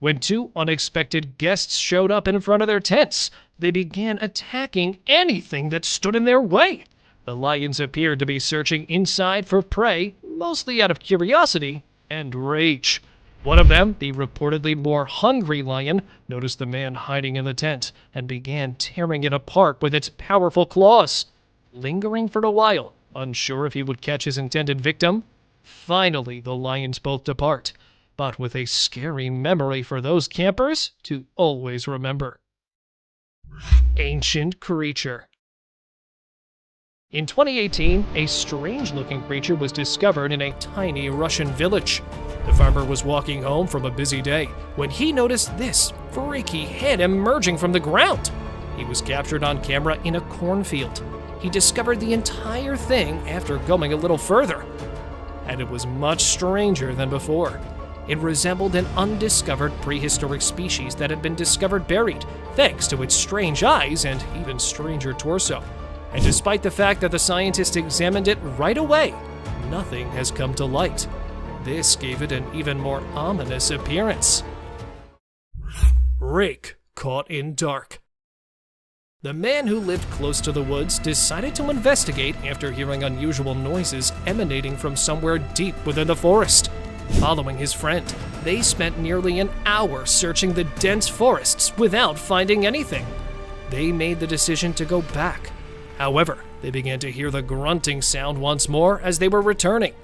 When two unexpected guests showed up in front of their tents, they began attacking anything that stood in their way. The lions appeared to be searching inside for prey, mostly out of curiosity and rage. One of them, the reportedly more hungry lion, noticed the man hiding in the tent and began tearing it apart with its powerful claws. Lingering for a while, unsure if he would catch his intended victim, finally the lions both depart, but with a scary memory for those campers to always remember. Ancient creature. In 2018, a strange-looking creature was discovered in a tiny Russian village. The farmer was walking home from a busy day when he noticed this freaky head emerging from the ground. He was captured on camera in a cornfield. He discovered the entire thing after going a little further, and it was much stranger than before. It resembled an undiscovered prehistoric species that had been discovered buried, thanks to its strange eyes and even stranger torso. And despite the fact that the scientists examined it right away, nothing has come to light. This gave it an even more ominous appearance. Rake caught in dark. The man who lived close to the woods decided to investigate after hearing unusual noises emanating from somewhere deep within the forest. Following his friend, they spent nearly an hour searching the dense forests without finding anything. They made the decision to go back. However, they began to hear the grunting sound once more as they were returning.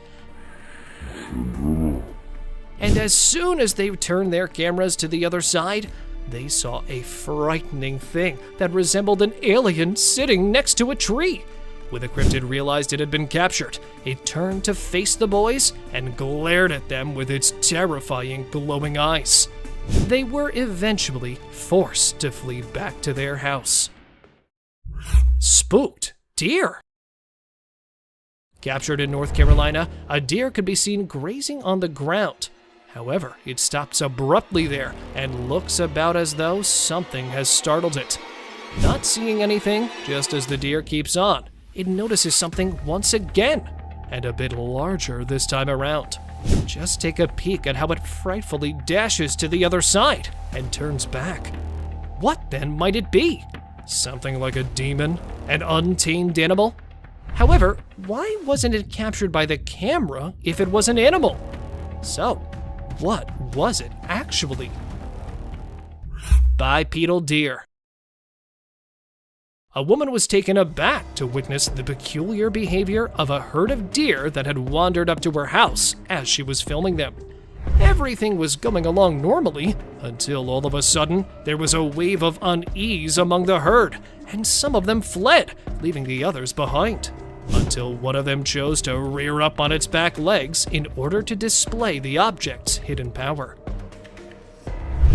And as soon as they turned their cameras to the other side, they saw a frightening thing that resembled an alien sitting next to a tree. When the cryptid realized it had been captured, it turned to face the boys and glared at them with its terrifying glowing eyes. They were eventually forced to flee back to their house. Spooked deer. Captured in North Carolina, a deer could be seen grazing on the ground. However, it stops abruptly there and looks about as though something has startled it. Not seeing anything, just as the deer keeps on, it notices something once again, and a bit larger this time around. Just take a peek at how it frightfully dashes to the other side and turns back. What then might it be? Something like a demon? An untamed animal? However, why wasn't it captured by the camera if it was an animal? So, what was it actually? Bipedal deer. A woman was taken aback to witness the peculiar behavior of a herd of deer that had wandered up to her house as she was filming them. Everything was going along normally until all of a sudden there was a wave of unease among the herd, and some of them fled, leaving the others behind. Until one of them chose to rear up on its back legs in order to display the object's hidden power.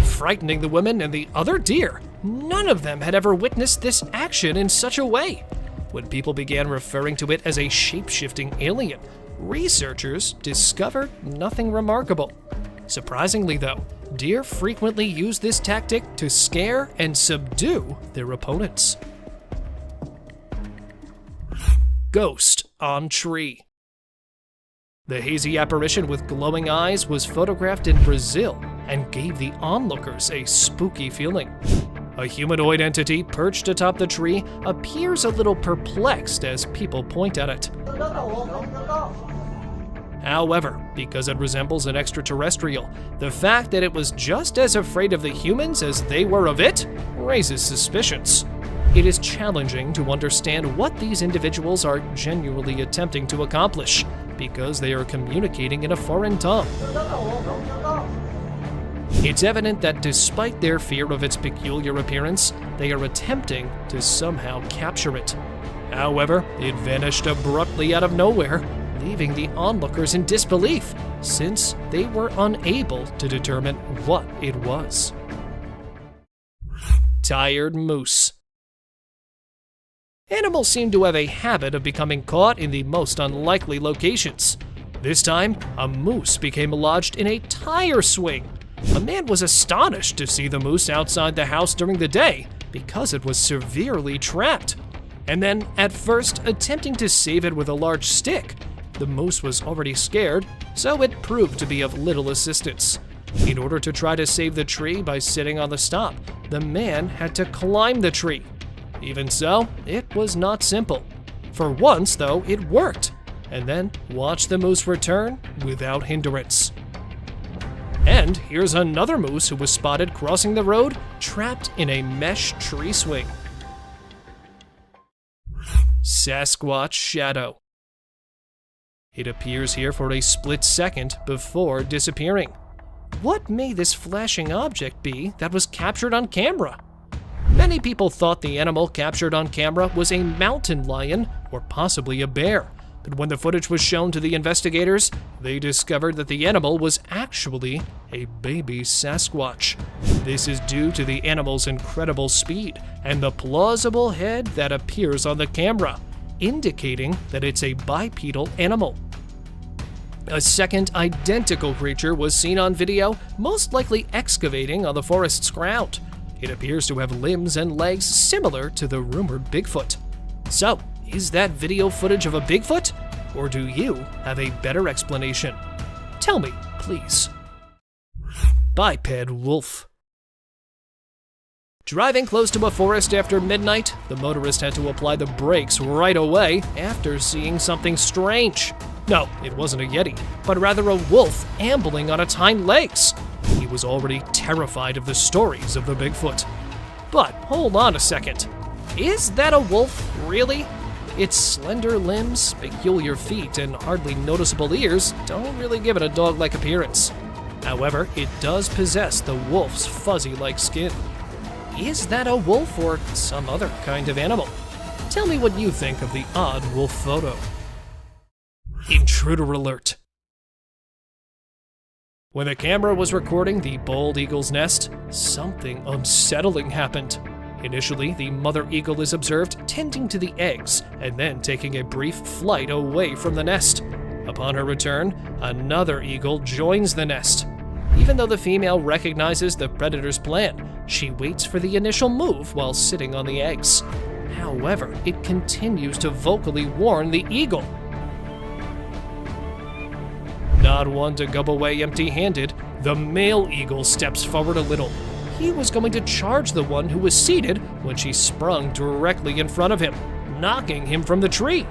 Frightening the women and the other deer, none of them had ever witnessed this action in such a way. When people began referring to it as a shape-shifting alien, researchers discovered nothing remarkable. Surprisingly though, deer frequently use this tactic to scare and subdue their opponents. Ghost on tree. The hazy apparition with glowing eyes was photographed in Brazil and gave the onlookers a spooky feeling. A humanoid entity perched atop the tree appears a little perplexed as people point at it. However, because it resembles an extraterrestrial, the fact that it was just as afraid of the humans as they were of it raises suspicions. It is challenging to understand what these individuals are genuinely attempting to accomplish, because they are communicating in a foreign tongue. It's evident that despite their fear of its peculiar appearance, they are attempting to somehow capture it. However, it vanished abruptly out of nowhere, leaving the onlookers in disbelief, since they were unable to determine what it was. Tired moose. Animals seem to have a habit of becoming caught in the most unlikely locations. This time, a moose became lodged in a tire swing. A man was astonished to see the moose outside the house during the day because it was severely trapped. And then, at first, attempting to save it with a large stick, the moose was already scared, so it proved to be of little assistance. In order to try to save the tree by sitting on the stop, the man had to climb the tree. Even so, it was not simple. For once, though, it worked. And then watch the moose return without hindrance. And here's another moose who was spotted crossing the road, trapped in a mesh tree swing. Sasquatch Shadow. It appears here for a split second before disappearing. What may this flashing object be that was captured on camera? Many people thought the animal captured on camera was a mountain lion or possibly a bear. But when the footage was shown to the investigators, they discovered that the animal was actually a baby Sasquatch. This is due to the animal's incredible speed and the plausible head that appears on the camera, indicating that it's a bipedal animal. A second identical creature was seen on video, most likely excavating on the forest's ground. It appears to have limbs and legs similar to the rumored Bigfoot. So, is that video footage of a Bigfoot? Or do you have a better explanation? Tell me, please. Biped wolf. Driving close to a forest after midnight, the motorist had to apply the brakes right away after seeing something strange. No, it wasn't a Yeti, but rather a wolf ambling on its hind legs. He was already terrified of the stories of the Bigfoot. But hold on a second. Is that a wolf, really? Its slender limbs, peculiar feet, and hardly noticeable ears don't really give it a dog-like appearance. However, it does possess the wolf's fuzzy-like skin. Is that a wolf or some other kind of animal? Tell me what you think of the odd wolf photo. Intruder alert. When the camera was recording the bald eagle's nest, something unsettling happened. Initially, the mother eagle is observed tending to the eggs and then taking a brief flight away from the nest. Upon her return, another eagle joins the nest. Even though the female recognizes the predator's plan, she waits for the initial move while sitting on the eggs. However, it continues to vocally warn the eagle. Not one to go away empty-handed, the male eagle steps forward a little. He was going to charge the one who was seated when she sprung directly in front of him, knocking him from the tree.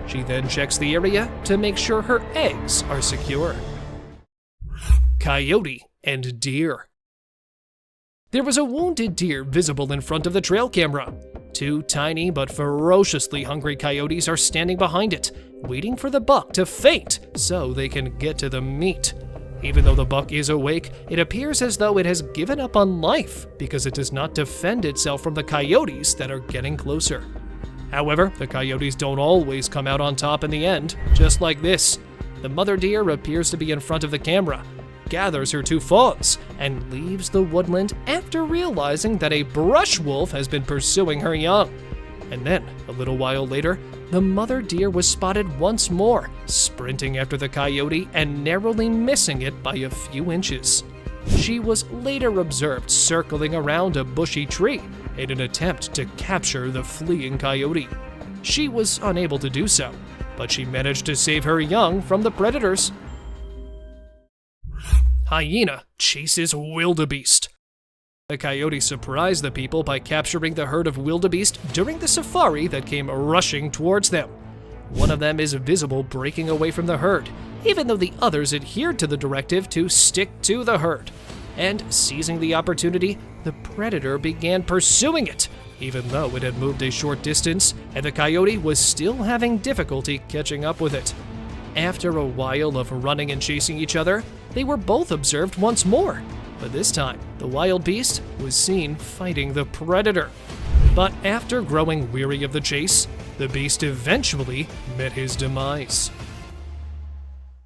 She then checks the area to make sure her eggs are secure. Coyote and deer. There was a wounded deer visible in front of the trail camera. Two tiny but ferociously hungry coyotes are standing behind it, waiting for the buck to faint so they can get to the meat. Even though the buck is awake, it appears as though it has given up on life because it does not defend itself from the coyotes that are getting closer. However, the coyotes don't always come out on top in the end, just like this. The mother deer appears to be in front of the camera, gathers her two fawns, and leaves the woodland after realizing that a brush wolf has been pursuing her young. And then, a little while later, the mother deer was spotted once more, sprinting after the coyote and narrowly missing it by a few inches. She was later observed circling around a bushy tree in an attempt to capture the fleeing coyote. She was unable to do so, but she managed to save her young from the predators. Hyena chases wildebeest. The coyote surprised the people by capturing the herd of wildebeest during the safari that came rushing towards them. One of them is visible breaking away from the herd, even though the others adhered to the directive to stick to the herd. And seizing the opportunity, the predator began pursuing it, even though it had moved a short distance and the coyote was still having difficulty catching up with it. After a while of running and chasing each other, they were both observed once more. But this time, the wild beast was seen fighting the predator. But after growing weary of the chase, the beast eventually met his demise.